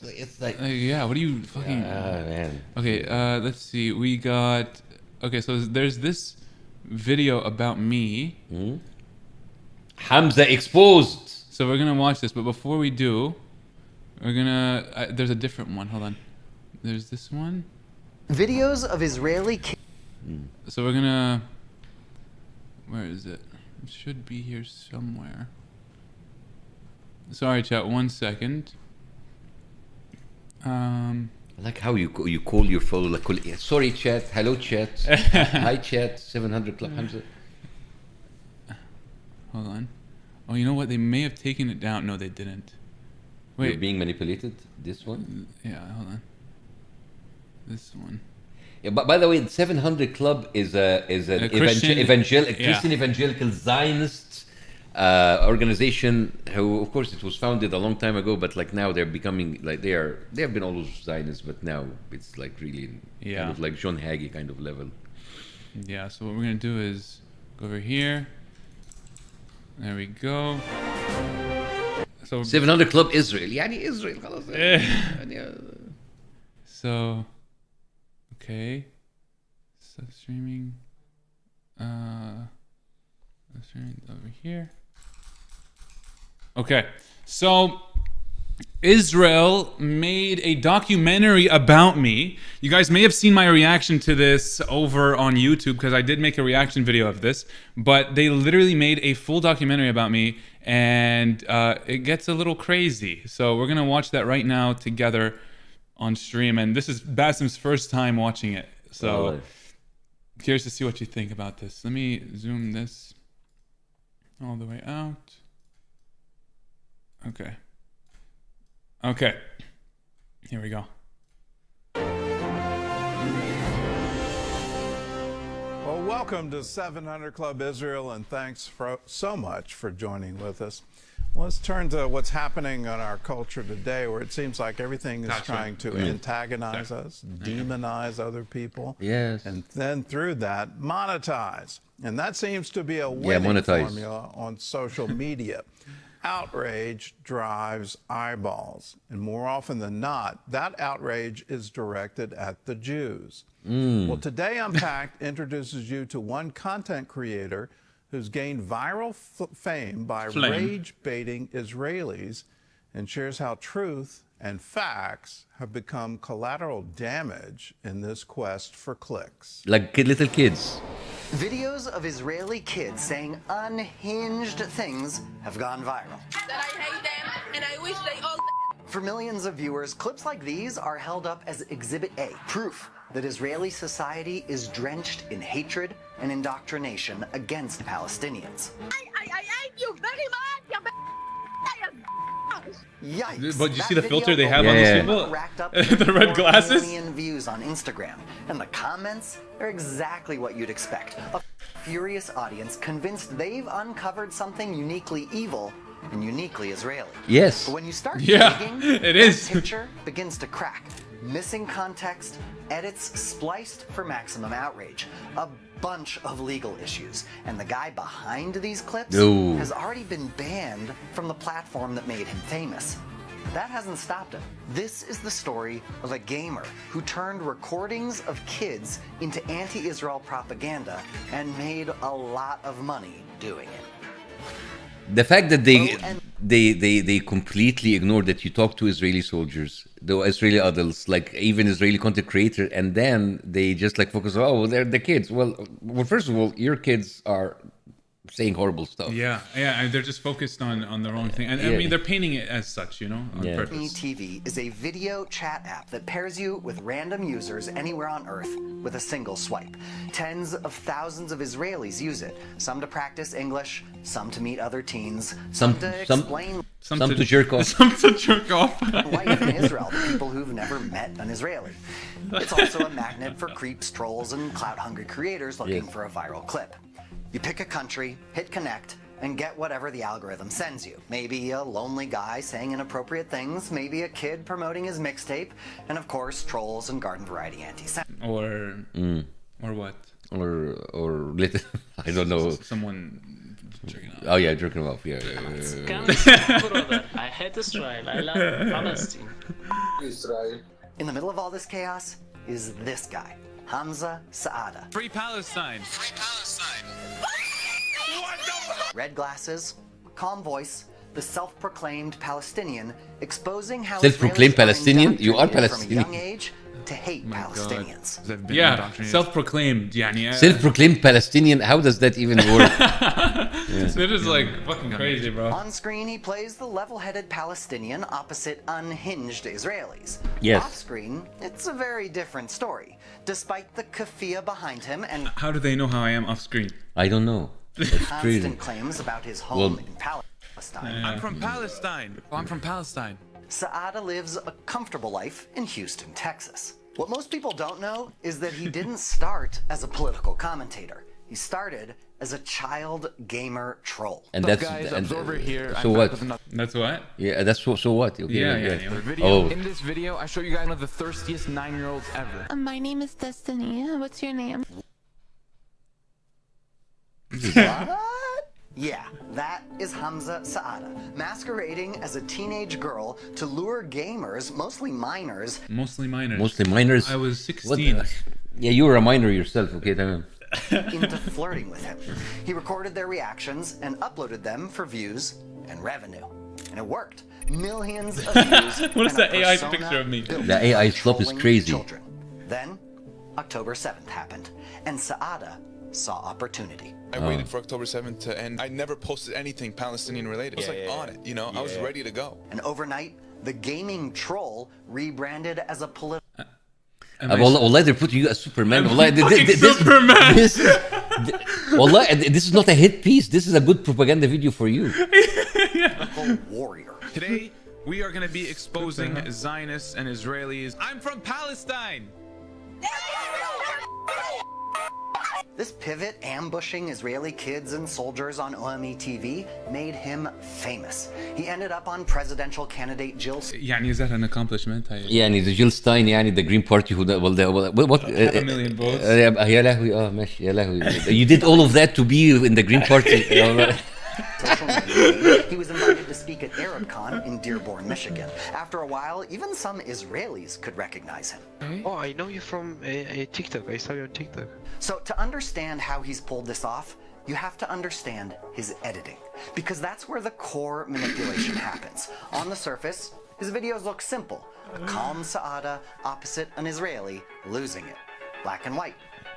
It's like yeah. What are you fucking? Man. Okay, let's see. We got so there's this video about me. Hamzah exposed. So we're gonna watch this, but before we do, we're gonna. There's a different one. Hold on. There's this one. Videos of Israeli kids. So we're gonna. Where is it? It should be here somewhere. Sorry, chat. 1 second. I like how you call your follow like sorry chat, hello chat, hi chat, 700 Club Hamzah. Hold on. Oh, you know what? They may have taken it down. No, they didn't. Wait. You're being manipulated? This one? Yeah, hold on. This one. Yeah, but by the way, the 700 Club is an Christian evangelical Zionist organization who, of course, it was founded a long time ago, but like now they're becoming like they have been always Zionists, but now it's like really kind of like John Hagee kind of level. Yeah. So what we're gonna do is go over here. There we go. So 700 Club Israel. يعني Israel خلاص. So okay. Stop streaming. Streaming over here. Okay. So Israel made a documentary about me. You guys may have seen my reaction to this over on YouTube because I did make a reaction video of this, but they literally made a full documentary about me, and it gets a little crazy. So we're going to watch that right now together on stream, and this is Bassem's first time watching it. So curious to see what you think about this. Let me zoom this all the way out. Okay, here we go. Well, welcome to 700 Club Israel, and thanks so much for joining with us. Let's turn to what's happening in our culture today, where it seems like everything is trying to antagonize us, demonize other people, and then through that, monetize. And that seems to be a winning formula on social media. Outrage drives eyeballs, and more often than not, that outrage is directed at the Jews. Well, today Unpacked introduces you to one content creator who's gained viral fame by rage-baiting Israelis, and shares how truth and facts have become collateral damage in this quest for clicks. Like little kids. Videos of Israeli kids saying unhinged things have gone viral. That I hate them and I wish they all. For millions of viewers, clips like these are held up as Exhibit A, proof that Israeli society is drenched in hatred and indoctrination against Palestinians. I hate you very much. Yikes. But you see the filter they have on these people? Racked up the red glasses? 4 million views on Instagram. And the comments are exactly what you'd expect. A furious audience convinced they've uncovered something uniquely evil and uniquely Israeli. Yes. But when you start digging, it is. The picture begins to crack. Missing context, edits spliced for maximum outrage, a bunch of legal issues, and the guy behind these clips has already been banned from the platform that made him famous. that hasn't stopped him. This is the story of a gamer who turned recordings of kids into anti-Israel propaganda and made a lot of money doing it. The fact that they completely ignore that you talk to Israeli soldiers, the Israeli adults, like even Israeli content creator, and then they just like focus, oh, well, they're the kids. Well, first of all, your kids are saying horrible stuff. Yeah, and they're just focused on the wrong thing. And I mean, they're painting it as such, you know, on purpose. TV is a video chat app that pairs you with random users anywhere on Earth with a single swipe. Tens of thousands of Israelis use it, some to practice English, some to meet other teens, some to explain some to jerk off. Some to jerk off. life in Israel to people who've never met an Israeli. It's also a magnet for creeps, trolls, and clout-hungry creators looking for a viral clip. You pick a country, hit connect, and get whatever the algorithm sends you. Maybe a lonely guy saying inappropriate things, maybe a kid promoting his mixtape, and of course, trolls and garden variety anti-Semitism. Or what? Or I don't know. Someone jerking off. Oh yeah, jerking off. Yeah. Brother, I hate Israel. I love Palestine. Israel. In the middle of all this chaos is this guy, Hamzah Saada. Free Palestine. Free Palestine. Red glasses, calm voice, the self-proclaimed Palestinian, exposing how self-proclaimed Palestinian? You are from a Palestinian. young age to hate Palestinians. Yeah, self-proclaimed. Self-proclaimed Palestinian. How does that even work? It is like fucking crazy, bro. On screen, he plays the level-headed Palestinian opposite unhinged Israelis. Yes. Off screen, it's a very different story. Despite the keffiyeh behind him and how do they know how I am off screen? I don't know. That's constant claims about his home in Palestine. I'm from Palestine. Oh, I'm from Palestine. Saada lives a comfortable life in Houston, Texas. What most people don't know is that he didn't start as a political commentator. He started as a child gamer troll. And that's here. So what? That's what? Yeah, that's so what? Okay, Video. Oh. In this video, I show you guys one of the thirstiest 9-year-olds ever. My name is Destiny. What's your name? What? Yeah, that is Hamzah Saada, masquerading as a teenage girl to lure gamers, mostly minors. Mostly minors. Mostly minors. I was 16. Yeah, you were a minor yourself, okay? Into flirting with him. He recorded their reactions and uploaded them for views and revenue. And it worked. Millions of views. What is that AI picture of me? The AI slop is crazy. Children. Then, October 7th happened, and Saada saw opportunity. I waited for October 7th to end. I never posted anything Palestinian related. I was on it, you know? I was ready to go. And overnight, the gaming troll rebranded as a political... والله they're putting you as Superman. Superman. والله this is not a hit piece. This is a good propaganda video for you. Warrior. Today, we are going to be exposing Zionists and Israelis. I'm from Palestine. This pivot ambushing Israeli kids and soldiers on OME TV made him famous. He ended up on presidential candidate Jill. يعني is that an accomplishment? يعني the Jill Stein يعني the Green Party who what half a million votes. يا لهوي ماشي يا لهوي. You did all of that to be in the Green Party. Social media. He was invited to speak at ArabCon in Dearborn, Michigan. After a while, even some Israelis could recognize him. Oh, I know you from TikTok. I saw you on TikTok. So to understand how he's pulled this off, you have to understand his editing, because that's where the core manipulation happens. On the surface, his videos look simple. A calm Saada opposite an Israeli losing it. Black and white.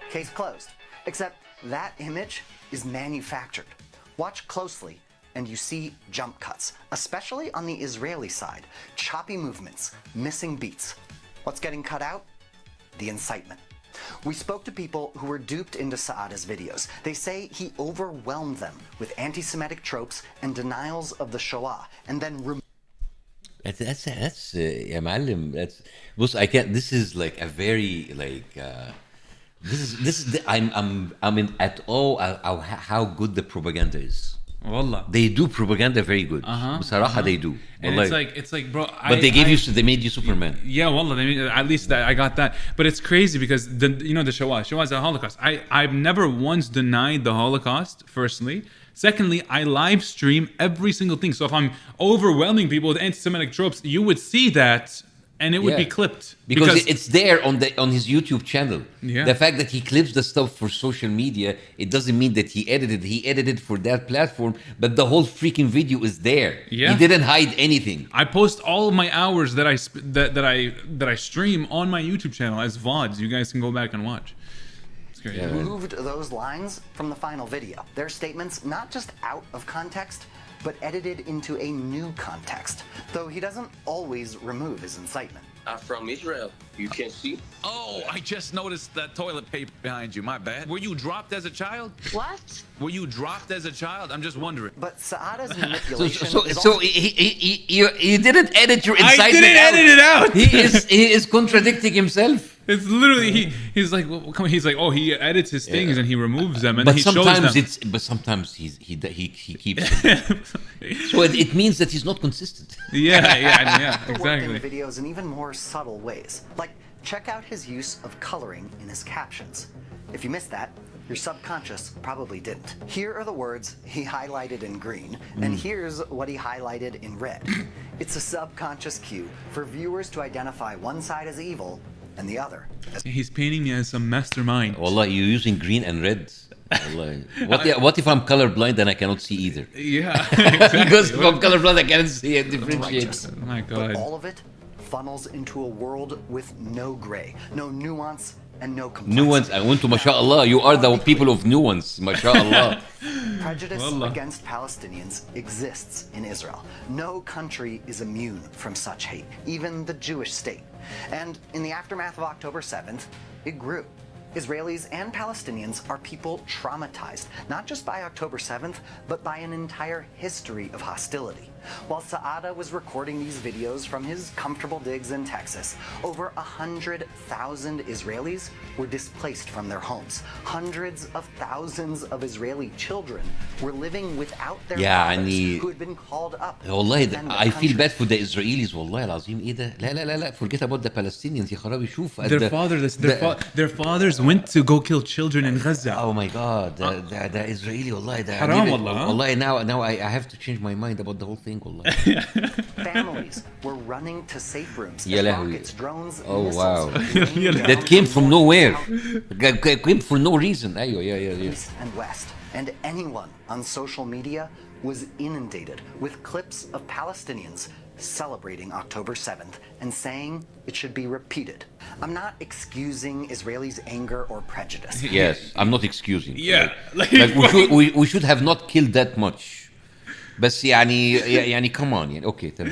Case closed. Except that image is manufactured. Watch closely and you see jump cuts, especially on the Israeli side. Choppy movements, missing beats. What's getting cut out? The incitement. We spoke to people who were duped into Saada's videos. They say he overwhelmed them with anti-Semitic tropes and denials of the Shoah, and then that's يا معلم. That's بص, I can't. This is like a very like this is I'm in at all how good the propaganda is. والله. They do propaganda very good. بصراحة they do. And it's like bro. But they made you Superman. Yeah, wallah. They made, at least I got that. But it's crazy because the Shoah is the Holocaust. I've never once denied the Holocaust. Firstly, Secondly, I live stream every single thing. So if I'm overwhelming people with anti-Semitic tropes, you would see that and it would be clipped. Because it's there on his YouTube channel. Yeah. The fact that he clips the stuff for social media, it doesn't mean that he edited. He edited for that platform, but the whole freaking video is there. Yeah. He didn't hide anything. I post all of my hours that I stream on my YouTube channel as VODs. You guys can go back and watch. It's great. Yeah, Removed those lines from the final video. Their statements not just out of context, but edited into a new context, though he doesn't always remove his incitement. I'm from Israel. You can see. Oh, I just noticed that toilet paper behind you. My bad. Were you dropped as a child? What? Were you dropped as a child? I'm just wondering. But Saada's manipulation So he didn't edit your incitement. I didn't edit it out. He is contradicting himself. It's literally he's like, well, come on, he's like, oh, he edits his things and he removes them and But he shows them. sometimes he keeps them. So it means that he's not consistent. Yeah, Work exactly. in videos in even more subtle ways. Like, check out his use of coloring in his captions. If you missed that, your subconscious probably didn't. Here are the words he highlighted in green, and here's what he highlighted in red. It's a subconscious cue for viewers to identify one side as evil and the other as... He's painting me as some mastermind. Wallah, you're using green and red. Wallah. What if I'm colorblind and I cannot see either? Yeah, exactly. Because if I'm colorblind, I cannot see and differentiate. Oh my God. But all of it funnels into a world with no gray, no nuance, and no complexity. Nuance. I want to, mashallah, you are the people of nuance, mashallah. Prejudice against Palestinians exists in Israel. No country is immune from such hate, even the Jewish state. And in the aftermath of October 7th, it grew. Israelis and Palestinians are people traumatized, not just by October 7th, but by an entire history of hostility. While Saada was recording these videos from his comfortable digs in Texas, over 100,000 Israelis were displaced from their homes. Hundreds of thousands of Israeli children were living without their fathers who had been called up. والله I feel bad for the Israelis. والله العظيم ايه ده؟ لا forget about the Palestinians. يا خرابي شوف. Their fathers went to go kill children in Gaza. Oh my God, the Israeli والله ده. حرام والله. والله now I have to change my mind about the whole thing. Families were running to safe rooms. يا Rockets, drones, oh wow. missiles, That came from nowhere. Came for no reason. أيوة yeah. East and West, and anyone on social media was inundated with clips of Palestinians celebrating October 7th and saying it should be repeated. I'm not excusing Israelis' anger or prejudice. Yes, I'm not excusing. Yeah. Like we should have not killed that much. بس يعني come on يعني okay تمام.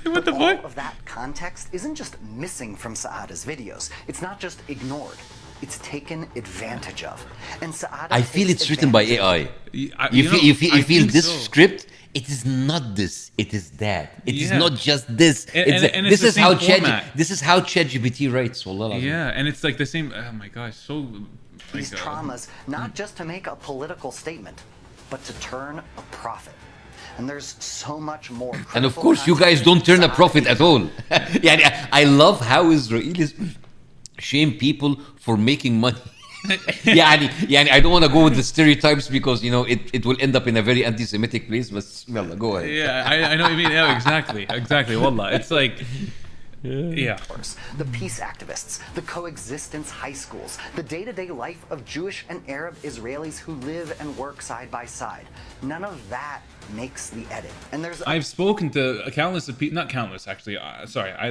What the fuck? All of that context isn't just missing from Saada's videos. It's not just ignored. It's taken advantage of. And Saada I feel it's written by AI. You feel this script. It is not this. It is that. It is not just this. And this is how ChatGPT writes. Wallah. Yeah, and it's like the same. Oh my gosh, so. These traumas, not just to make a political statement, but to turn a profit. And there's so much more. And of course, you guys don't turn a profit at all. I love how Israelis shame people for making money. I don't want to go with the stereotypes because it will end up in a very anti-Semitic place. But well, go ahead. Yeah, I know what you mean. Yeah, exactly. Wallah, it's like. Yeah. The peace activists, the coexistence high schools, the day-to-day life of Jewish and Arab Israelis who live and work side by side. None of that makes the edit. And I've spoken to countless of people, not countless actually.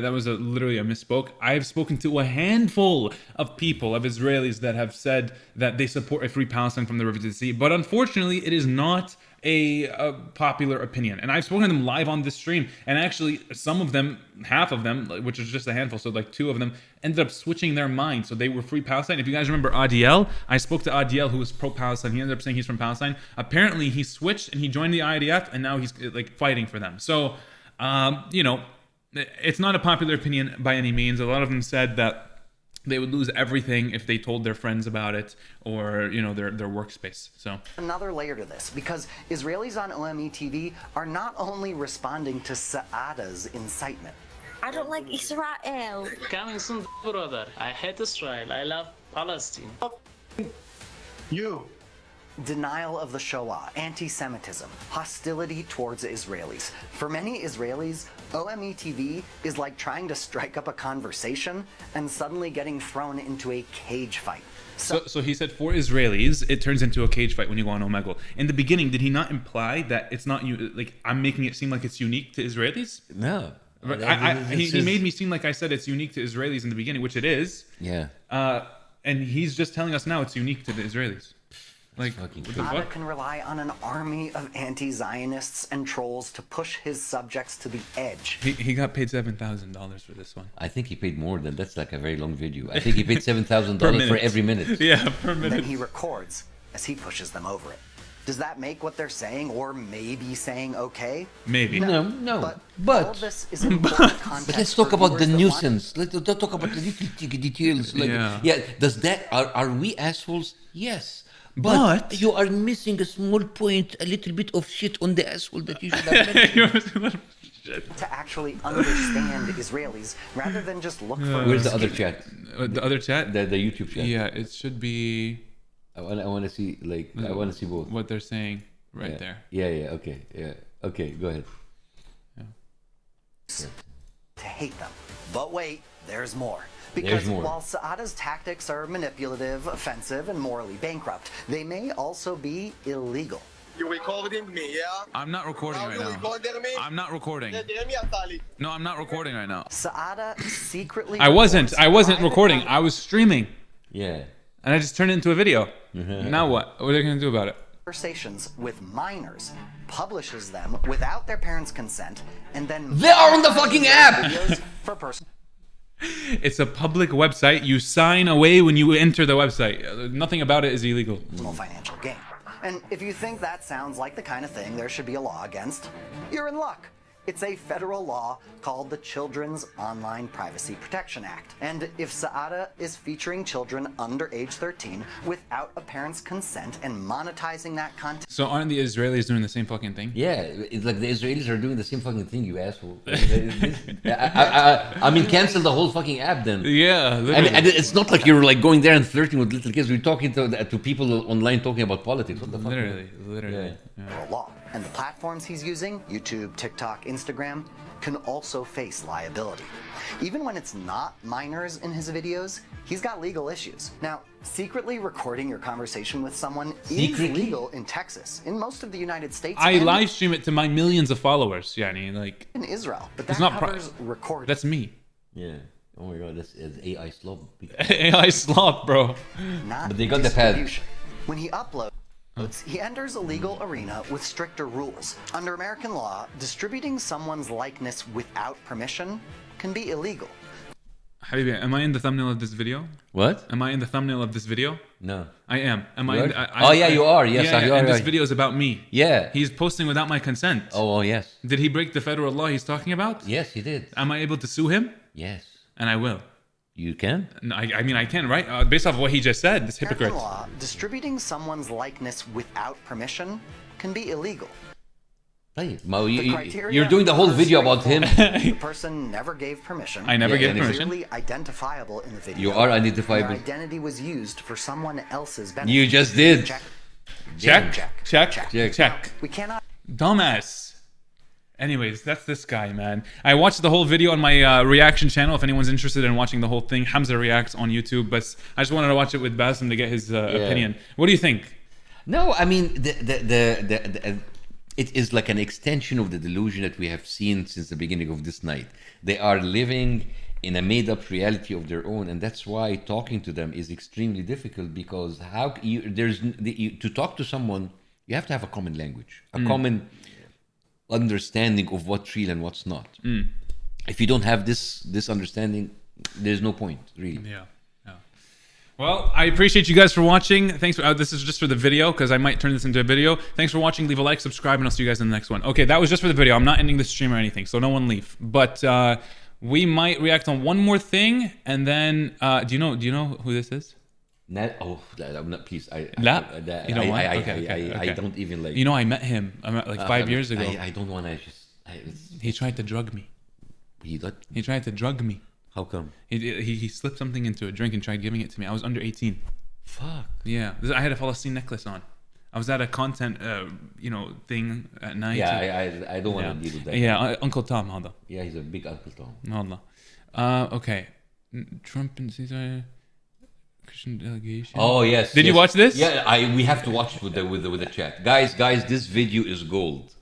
That was literally a misspoke. I've spoken to a handful of people, of Israelis that have said that they support a free Palestine from the river to the sea. But unfortunately, it is not a popular opinion, and I've spoken to them live on this stream, and actually some of them, half of them, which is just a handful, so like 2 of them ended up switching their mind, so they were free Palestine. If you guys remember Adiel, I spoke to Adiel, who was pro-Palestine. He ended up saying he's from Palestine. Apparently he switched and he joined the IDF, and now he's like fighting for them. So it's not a popular opinion by any means. A lot of them said that they would lose everything if they told their friends about it, or their workspace. So another layer to this, because Israelis on OME TV are not only responding to Saada's incitement. I don't like Israel. Coming soon, brother. I hate Israel. I love Palestine. You. denial of the Shoah, anti-Semitism, hostility towards Israelis. For many Israelis, OME TV is like trying to strike up a conversation and suddenly getting thrown into a cage fight. So he said for Israelis, it turns into a cage fight when you go on Omegle. In the beginning, did he not imply that it's not like I'm making it seem like it's unique to Israelis? No. He made me seem like I said it's unique to Israelis in the beginning, which it is. Yeah. And he's just telling us now it's unique to the Israelis. Like, Saada can rely on an army of anti-Zionists and trolls to push his subjects to the edge. He got paid $7,000 for this one. I think he paid more than that's like a very long video. I think he paid $7,000 for every minute. Yeah, per minute. Then he records as he pushes them over it. Does that make what they're saying or maybe saying okay? Maybe. No. But all this is important context. But let's talk about the viewers that nuisance. Let's talk about the little details. Like, yeah. Does that are we assholes? Yes. But you are missing a small point, a little bit of shit on the asshole that you should have mentioned. to actually understand Israelis rather than just look for. Where's the other chat? The other chat? The YouTube chat. Yeah, it should be. I want to see I want to see both. What they're saying right there. Yeah. Okay. Yeah. Okay. Go ahead. To hate them, but wait, there's more. Because while Saada's tactics are manipulative, offensive, and morally bankrupt, they may also be illegal. You recording me, yeah? I'm not recording right now. I'm not recording. No, I'm not recording right now. Saada secretly. I wasn't recording. I was streaming. Yeah. And I just turned it into a video. Now what? What are they going to do about it? Conversations with minors, publishes them without their parents' consent, and then they are on the fucking app. Videos for person. It's a public website. You sign away when you enter the website. Nothing about it is illegal. Financial gain. And if you think that sounds like the kind of thing there should be a law against, you're in luck. It's a federal law called the Children's Online Privacy Protection Act. And if Saada is featuring children under age 13 without a parent's consent and monetizing that content... So aren't the Israelis doing the same fucking thing? Yeah, it's like the Israelis are doing the same fucking thing, you asshole. I mean, cancel the whole fucking app then. Yeah. And it's not like you're like going there and flirting with little kids. We're talking to people online talking about politics. What the fuck? Literally. Yeah. Law. And the platforms he's using, YouTube, TikTok, Instagram, can also face liability. Even when it's not minors in his videos, he's got legal issues. Now, secretly recording your conversation with someone is legal in Texas, in most of the United States. I live stream it to my millions of followers, yani, like in Israel, but that covers recording. That's me. Yeah. Oh my god, that's AI slop. AI slop, bro. But they got the pad. When he uploads, he enters a legal arena with stricter rules. Under American law, distributing someone's likeness without permission can be illegal. Habibi, am I in the thumbnail of this video? What? Am I in the thumbnail of this video? No. I am. You are. Yes, yeah, you are. And this video is about me. Yeah. He's posting without my consent. Oh, yes. Did he break the federal law he's talking about? Yes, he did. Am I able to sue him? Yes. And I will. You can? No, I mean, I can, right? Based off of what he just said, this hypocrite. Law, distributing someone's likeness without permission can be illegal. Hey, Mo, you're doing the whole video about him. The person never gave permission. I never gave permission. Clearly identifiable in the video. You are identifiable. Your identity was used for someone else's benefit. You just did. Check. We cannot. Dumbass. Anyways, that's this guy, man. I watched the whole video on my reaction channel. If anyone's interested in watching the whole thing, Hamzah reacts on YouTube. But I just wanted to watch it with Bassem to get his opinion. What do you think? No, I mean, it is like an extension of the delusion that we have seen since the beginning of this night. They are living in a made-up reality of their own, and that's why talking to them is extremely difficult. Because to talk to someone, you have to have a common language, a common understanding of what's real and what's not. If you don't have this understanding, there's no point, really. Yeah. Well, I appreciate you guys for watching. Thanks for this is just for the video, because I might turn this into a video. Thanks for watching. Leave a like, subscribe, and I'll see you guys in the next one. Okay, that was just for the video. I'm not ending the stream or anything, so no one leave. But we might react on one more thing, and then do you know who this is? Please. You don't want? I don't even like. You know, I met him. I met like 5 years ago. I don't want to. He tried to drug me. He tried to drug me. How come? He slipped something into a drink and tried giving it to me. I was under 18. Fuck. Yeah, I had a Palestine necklace on. I was at a content, thing at night. Yeah, I don't want to deal with that. Yeah, Uncle Tom هذا. Yeah, he's a big Uncle Tom. والله. Okay. Trump and Caesar Christian delegation. Oh yes. Did you watch this? Yeah, we have to watch it with the chat. Guys, this video is gold.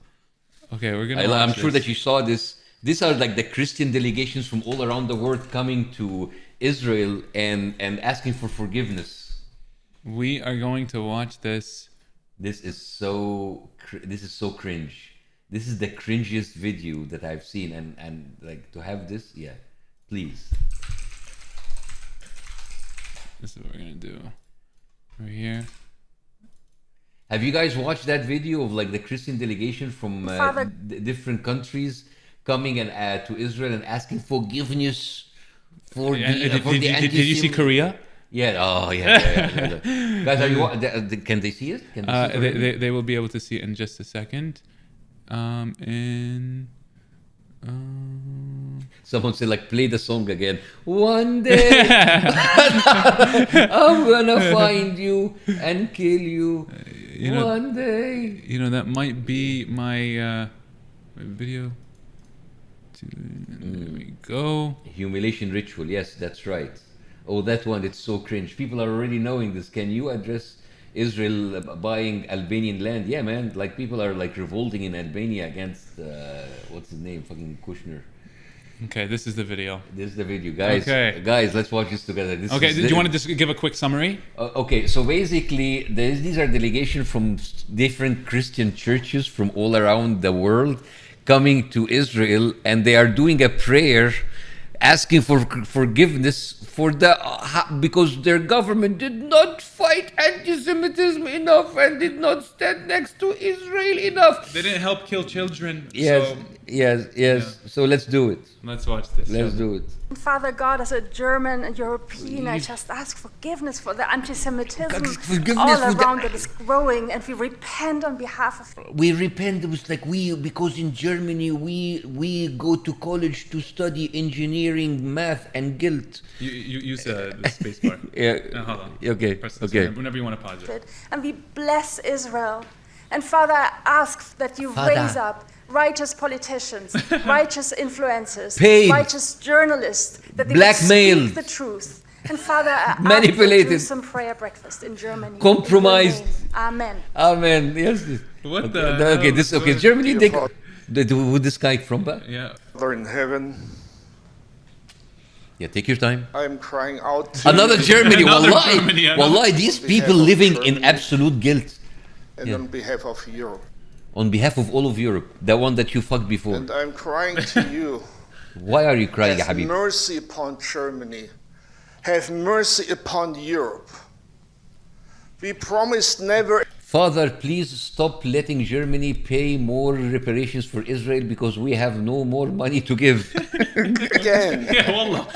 Okay, we're gonna. I'm sure that you saw this. These are like the Christian delegations from all around the world coming to Israel and asking for forgiveness. We are going to watch this. This is so cringe. This is the cringiest video that I've seen, and like to have this, yeah, please. This is what we're gonna do. Right here. Have you guys watched that video of like the Christian delegation from different countries coming and to Israel and asking forgiveness for Did you see Korea? Yeah. Oh, yeah. Guys, are you? Can they see it? Can they, see they will be able to see it in just a second. Someone said like play the song again. One day I'm gonna find you and kill you. One day. That might be my video. There we go. Humiliation ritual. Yes, that's right. Oh, that one. It's so cringe. People are already knowing this. Can you address Israel buying Albanian land? Yeah, man. Like people are like revolting in Albania against what's his name? Fucking Kushner. Okay, this is the video. This is the video, guys. Okay. Guys, let's watch this together. Do you want to just give a quick summary? Okay, so basically, these are delegations from different Christian churches from all around the world coming to Israel, and they are doing a prayer asking for forgiveness for because their government did not fight anti-Semitism enough and did not stand next to Israel enough. They didn't help kill children. Yes. Yeah. So let's do it. Let's watch this. Let's do it. Father God, as a German and European, I just ask forgiveness for the anti-Semitism all around that is growing, and we repent on behalf of. We repent. It was like because in Germany we go to college to study engineering, math, and guilt. You use the space bar. Yeah. Hold on. Okay. Whenever you want to pause it. And we bless Israel, and Father, I ask that you raise up righteous politicians, righteous influencers, righteous journalists, that they will speak the truth. And Father, I manipulated, ask some prayer breakfast in Germany. Compromised. Amen. Amen. Yes. What okay, okay. Germany. Who this guy from? Yeah. Father in heaven. Yeah, take your time. I'm crying out. Another Germany. Wallahi, these people living in absolute guilt. And on behalf of Europe. On behalf of all of Europe, the one that you fucked before. And I'm crying to you. Why are you crying, Have Habib? mercy upon Germany. Have mercy upon Europe. We promised never. Father, please stop letting Germany pay more reparations for Israel because we have no more money to give. Again. Yeah, wallah.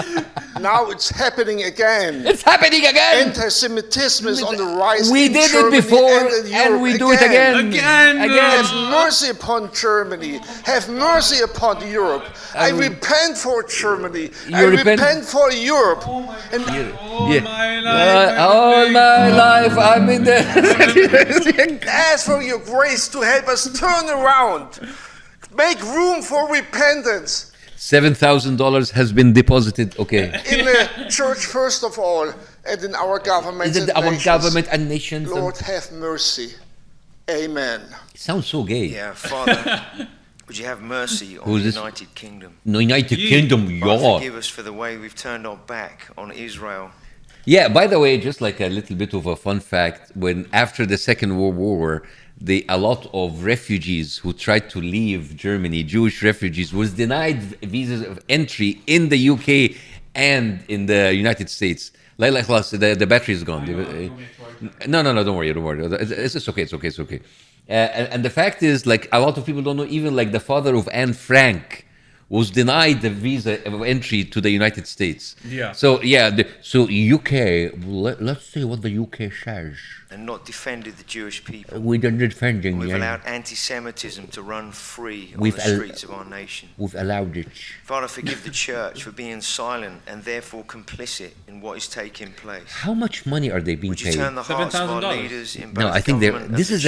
Now it's happening again. It's happening again. Anti-Semitism is on the rise. We did it before, and we do it again. Have mercy upon Germany. Have mercy upon Europe. I repent for Germany. I repent for Europe. All my life, I'm in there. Ask for your grace to help us turn around. Make room for repentance. $7,000 has been deposited. Okay. In the church, first of all, and in our government and nations. Lord, have mercy. Amen. It sounds so gay. Yeah, Father, would you have mercy on the United Kingdom? United Kingdom, yeah. Forgive us for the way we've turned our back on Israel. Yeah, by the way, just like a little bit of a fun fact, when after the Second World War, a lot of refugees who tried to leave Germany, Jewish refugees, was denied visas of entry in the UK and in the United States. Like the battery is gone. No, don't worry. It's okay. And the fact is, like, a lot of people don't know, even like the father of Anne Frank, was denied the visa of entry to the United States. Yeah. So so UK, let's see what the UK says. And not defended the Jewish people. We don't defending. We've allowed anti-Semitism to run free on We've the streets of our nation. We've allowed it. Father, forgive the church for being silent and therefore complicit in what is taking place. How much money are they being Would you paid? turn the hearts of our leaders in both No, I think this is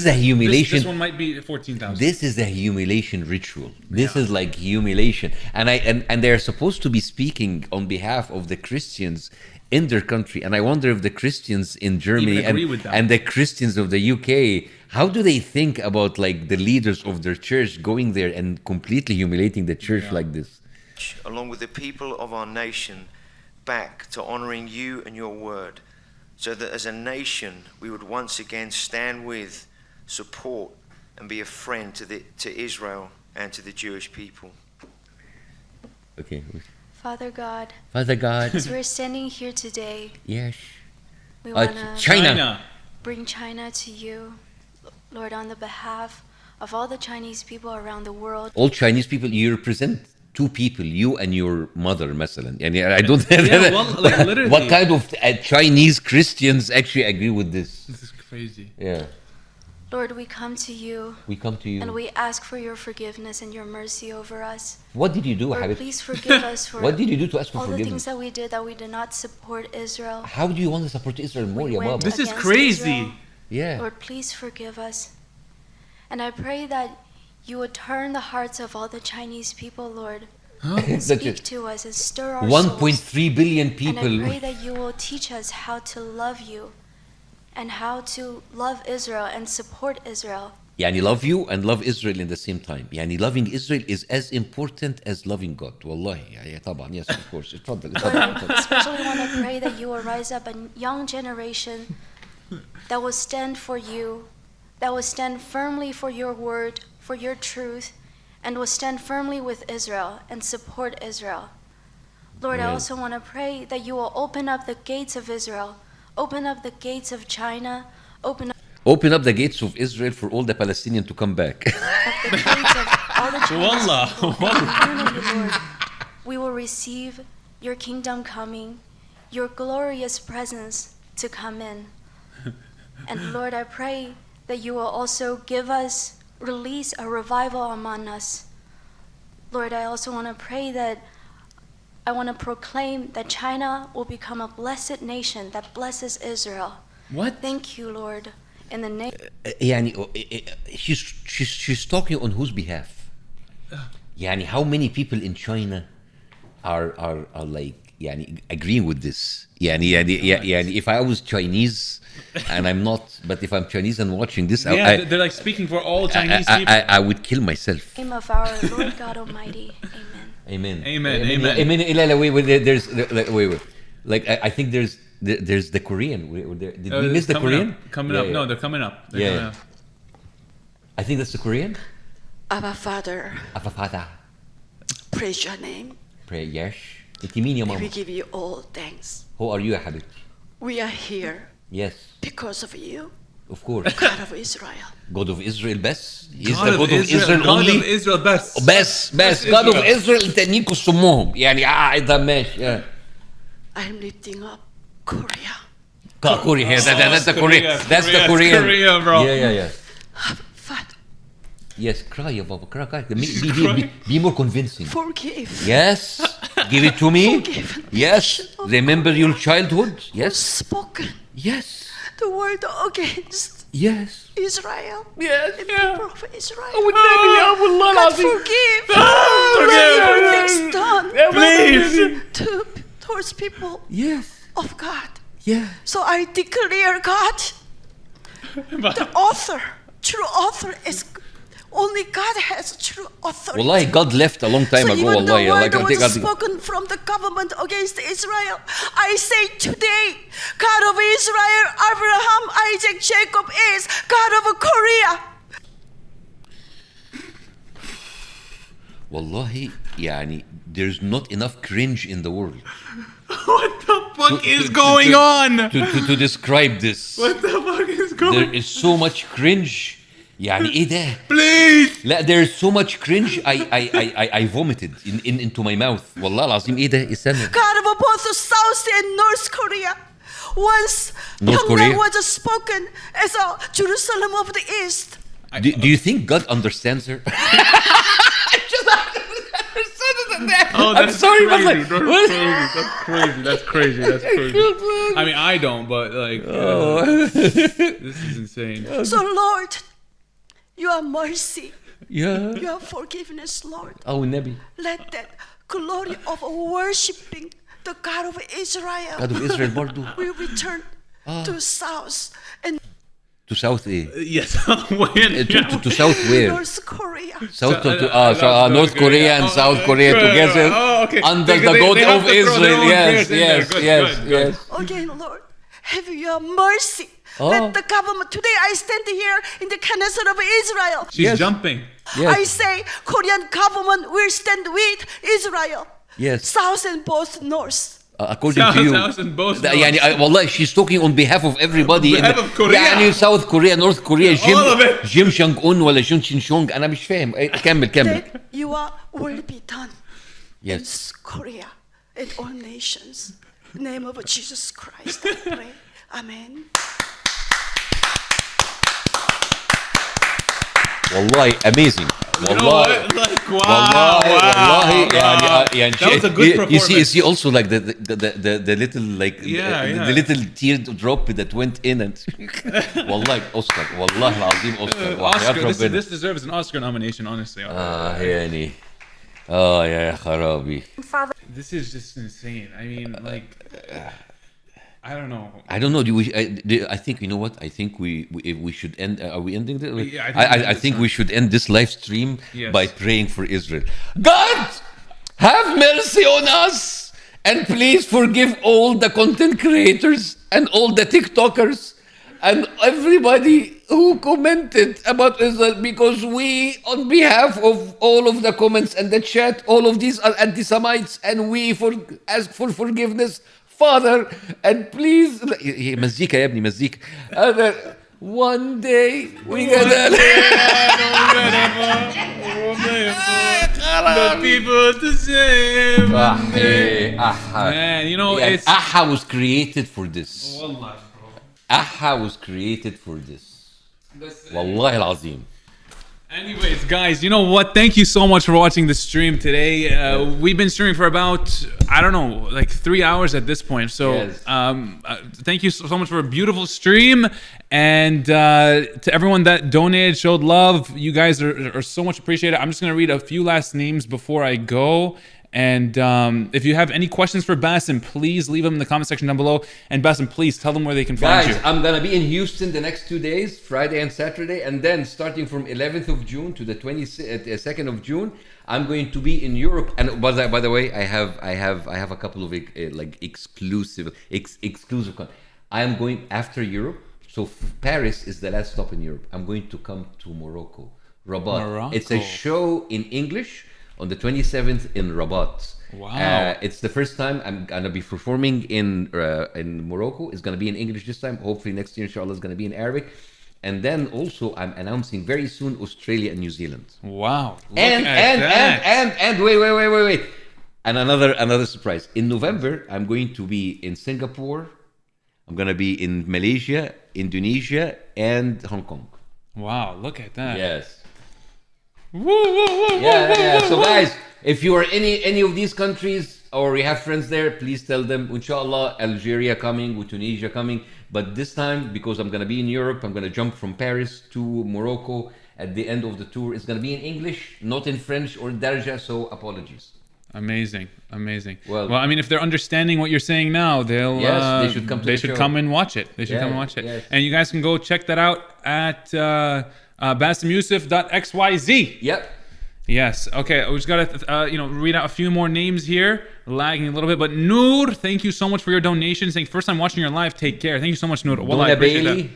a humiliation. This one might be 14,000. This is a humiliation ritual. This is like humiliation, and they're supposed to be speaking on behalf of the Christians in their country. And I wonder if the Christians in Germany and the Christians of the UK, how do they think about like the leaders of their church going there and completely humiliating the church like this? Along with the people of our nation, back to honoring you and your word, so that as a nation we would once again stand with, support, and be a friend to Israel and to the Jewish people. Okay. Father God. Father God. As we're standing here today. Yes. We want to China. Bring China to you, Lord, on the behalf of all the Chinese people around the world. All Chinese people, you represent two people, you and your mother, مثلا. يعني I don't literally. What kind of Chinese Christians actually agree with this? This is crazy. Yeah. Lord, we come to you. We come to you. And we ask for your forgiveness and your mercy over us. What did you do, Lord, please forgive us for what did you do to ask for all forgiveness? the things that we did that we did not support Israel. How do you want to support Israel more, ya Baba? This is crazy. Israel. Yeah. Lord, please forgive us. And I pray that you would turn the hearts of all the Chinese people, Lord. And speak to us and stir our 1.3 billion people. And I pray that you will teach us how to love you and how to love Israel and support Israel. يعني love you and love Israel in the same time. يعني loving Israel is as important as loving God. والله يعني طبعا, yes, of course. اتفضل. I especially want to pray that you will rise up a young generation that will stand for you, that will stand firmly for your word, for your truth, and will stand firmly with Israel and support Israel. Lord, I also want to pray that you will open up the gates of Israel, open up the gates of China, open up the gates of Israel for all the Palestinians to come back. the gates of all the Chinese people. In unity, Lord, we will receive your kingdom coming, your glorious presence to come in. And Lord, I pray that you will also release a revival among us. Lord, I also want to pray that I want to proclaim that China will become a blessed nation that blesses Israel. What? Thank you, Lord. In the name. يعني she's talking on whose behalf? يعني how many people in China are like يعني agreeing with this? يعني if I was Chinese and I'm not, but if I'm Chinese and watching this, they're like speaking for all Chinese people. I would kill myself. In the name of our Lord God Almighty. Amen. Amen. Amen. Wait. There's wait. Like I think there's the Korean. Did we miss the Korean? Coming up. No, they're coming up. Yeah. I think that's the Korean. Abba Father. Abba Father. Praise your name. Pray, yes. We give you all thanks. Who are you, ya حبيبتي? We are here. Yes. Because of you. Of course. God of Israel. God of Israel بس. Is the God of Israel only? God of Israel بس. بس. God of Israel التانيين كسمهم. يعني ده ماشي. I'm lifting up Korea. Korea. That's the Korean. That's the Korean. Korea, bro. Yeah. Father. Yes, cry, ya Baba. Cry. Be more convincing. Forgive. Yes. Give it to me. Forgive. Yes. Remember your childhood. Yes. Spoken. Yes. The word against. Yes. Israel. Yes. The people of Israel. God forgive. Things done. Please. Towards people. Yes. Of God. Yeah. So I declare God, the author, true author is only God has true authority. Wallahi, God left a long time ago. Even Wallahi, the word was spoken from the government against Israel. I say today, God of Israel, Abraham, Isaac, Jacob is God of Korea. Wallahi, يعني there's not enough cringe in the world. What the fuck is going on? To describe this. What the fuck is going on? There is so much cringe يعني ايه ده؟ Please. لا there's so much cringe I vomited into my mouth. والله العظيم ايه ده؟ استنى. God of both South and North Korea. Once North Korea? Pyongyang was spoken as a Jerusalem of the East. Do you think God understands her? Oh, I'm that's sorry, but crazy. like, That's what? crazy. That's crazy. That's crazy. I mean, I don't, but like, this is insane. So Lord, your mercy, Yeah. your forgiveness, Lord. Oh, Nabi. Let that glory of worshiping the God of Israel, God of Israel برضو. will return to South and To South ايه? Yes. When? To South where? North Korea. South to North Korea and South Korea together under the God of Israel. Yes. Again, Lord, have your mercy. Oh. Let the government, today I stand here in the Knesset of Israel. She's jumping. Yes. I say Korean government will stand with Israel. Yes. South and both North. According to you. South and both يعني والله she's talking on behalf of everybody. On behalf of Korea. يعني South Korea, North Korea, All of it. جيم شانج أون ولا جون شين شونج أنا مش فاهم. كمل. That your will be done in Yes. Korea and all nations. In the name of Jesus Christ, I pray. Amen. والله amazing. You know والله what? Like, wow. يعني That was a good performance. you see also like the little like the little teardrop that went in and والله أوسكار والله العظيم أوسكار وحياة Oscar, ربنا. this deserves an Oscar nomination, honestly. يعني يا خرابي. This is just insane. I mean, like, I don't know. I don't know. I think you know what? I think we should end. Are we ending this? Yeah, I think we should end this live stream Yes. by praying for Israel. God, have mercy on us, and please forgive all the content creators and all the TikTokers and everybody who commented about Israel, because we, on behalf of all of the comments and the chat, all of these are anti-Semites, and we ask for forgiveness. Father, and please, مزيكا يا ابني مزيكا. One day we gonna the people the same. Man, you know, it's Aha was created for this. Wallah, Aha was created for this. والله العظيم. Anyways, guys, you know what? Thank you so much for watching the stream today. We've been streaming for about, I don't know, like 3 hours at this point. So thank you so much for a beautiful stream. And to everyone that donated, showed love, you guys are so much appreciated. I'm just going to read a few last names before I go. And if you have any questions for Bassem, please leave them in the comment section down below. And Bassem, please tell them where they can find you. Guys, I'm gonna be in Houston the next 2 days, Friday and Saturday, and then starting from 11th of June to the 22nd of June, I'm going to be in Europe. And by the way, I have a couple of like exclusive. I am going after Europe. So Paris is the last stop in Europe. I'm going to come to Morocco, Rabat. It's a show in English on the 27th in Rabat. Wow. It's the first time I'm gonna be performing in Morocco. It's gonna be in English this time. Hopefully next year, inshallah, it's gonna be in Arabic. And then also I'm announcing very soon Australia and New Zealand. Wow. And wait. And another surprise. In November, I'm going to be in Singapore. I'm gonna be in Malaysia, Indonesia, and Hong Kong. Wow, look at that. Yes. Yeah. So guys, if you are any of these countries or you have friends there, please tell them, inshallah, Algeria coming, with Tunisia coming. But this time, because I'm going to be in Europe, I'm going to jump from Paris to Morocco at the end of the tour. It's going to be in English, not in French or Darja, so apologies. Amazing. Well, Well, I mean, if they're understanding what you're saying now, they'll they should come to the show. come and watch it. They should come and watch it. Yes. And you guys can go check that out at BassemYousuf.xyz. Yep. Yes. Okay. We just gotta read out a few more names here. Lagging a little bit, but Noor, thank you so much for your donation. Saying first time watching your live, take care. Thank you so much, Noor. Well, I appreciate that.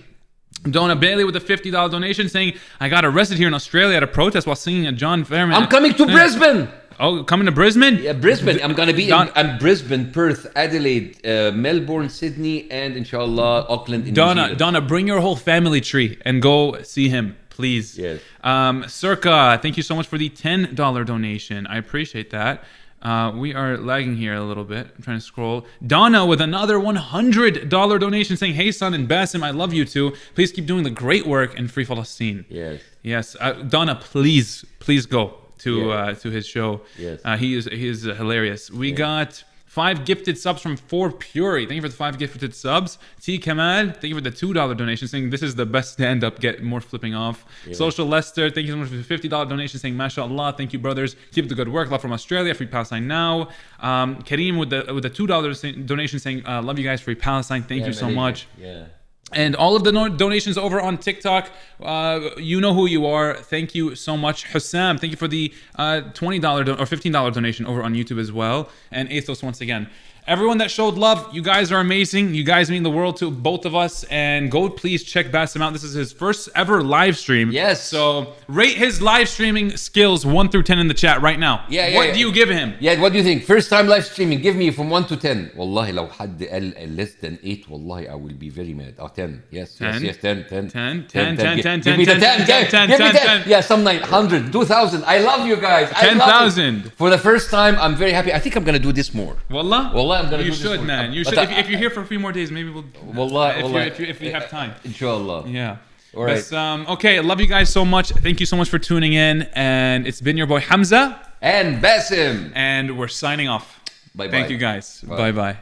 Donna Bailey with a $50 donation saying, I got arrested here in Australia at a protest while singing a John Fairman. I'm coming to Brisbane. Oh, coming to Brisbane? Yeah, Brisbane. I'm going to be in Brisbane, Perth, Adelaide, Melbourne, Sydney, and inshallah, Auckland in New Zealand. Donna, bring your whole family tree and go see him, please. Yes. Circa, thank you so much for the $10 donation. I appreciate that. We are lagging here a little bit. I'm trying to scroll. Donna with another $100 donation saying, "Hey, son and Bassem, I love you too. Please keep doing the great work in Free Palestine." Yes. Yes. Donna, please go to his show. Yes. He is hilarious. We got 5 gifted subs from 4Puri. Thank you for the 5 gifted subs. T. Kamal, thank you for the $2 donation saying this is the best stand-up, get more flipping off. Yeah. Social Lester, thank you so much for the $50 donation saying mashallah, thank you brothers. Keep up the good work. Love from Australia, Free Palestine now. Kareem with the $2 donation saying love you guys, Free Palestine. Thank you so much. Yeah. And all of the donations over on TikTok, you know who you are. Thank you so much. Hussam, thank you for the $20 or $15 donation over on YouTube as well. And Athos once again. Everyone that showed love, you guys are amazing. You guys mean the world to both of us. And go please check Bassem out. This is his first ever live stream. Yes. So rate his live streaming skills 1 through 10 in the chat right now. What do you give him? Yeah, what do you think? First time live streaming, give me from 1 to 10. Wallahi, لو حد قال less than 8, wallahi, I will be very mad. 10. Yes, 10? yes, 10. 10. Give me the 10. Give me 10. Yeah, some night, 100, 2,000. I love you guys. 10,000. For the first time, I'm very happy. I think I'm going to do this more. Wallah? I'm gonna you do should, this man. You But should. If you're here for a few more days, maybe we'll. If we have time. Inshallah. Yeah. All right. But, okay. I love you guys so much. Thank you so much for tuning in. And it's been your boy Hamzah and Bassem. And we're signing off. Bye bye. Thank you guys. Bye bye.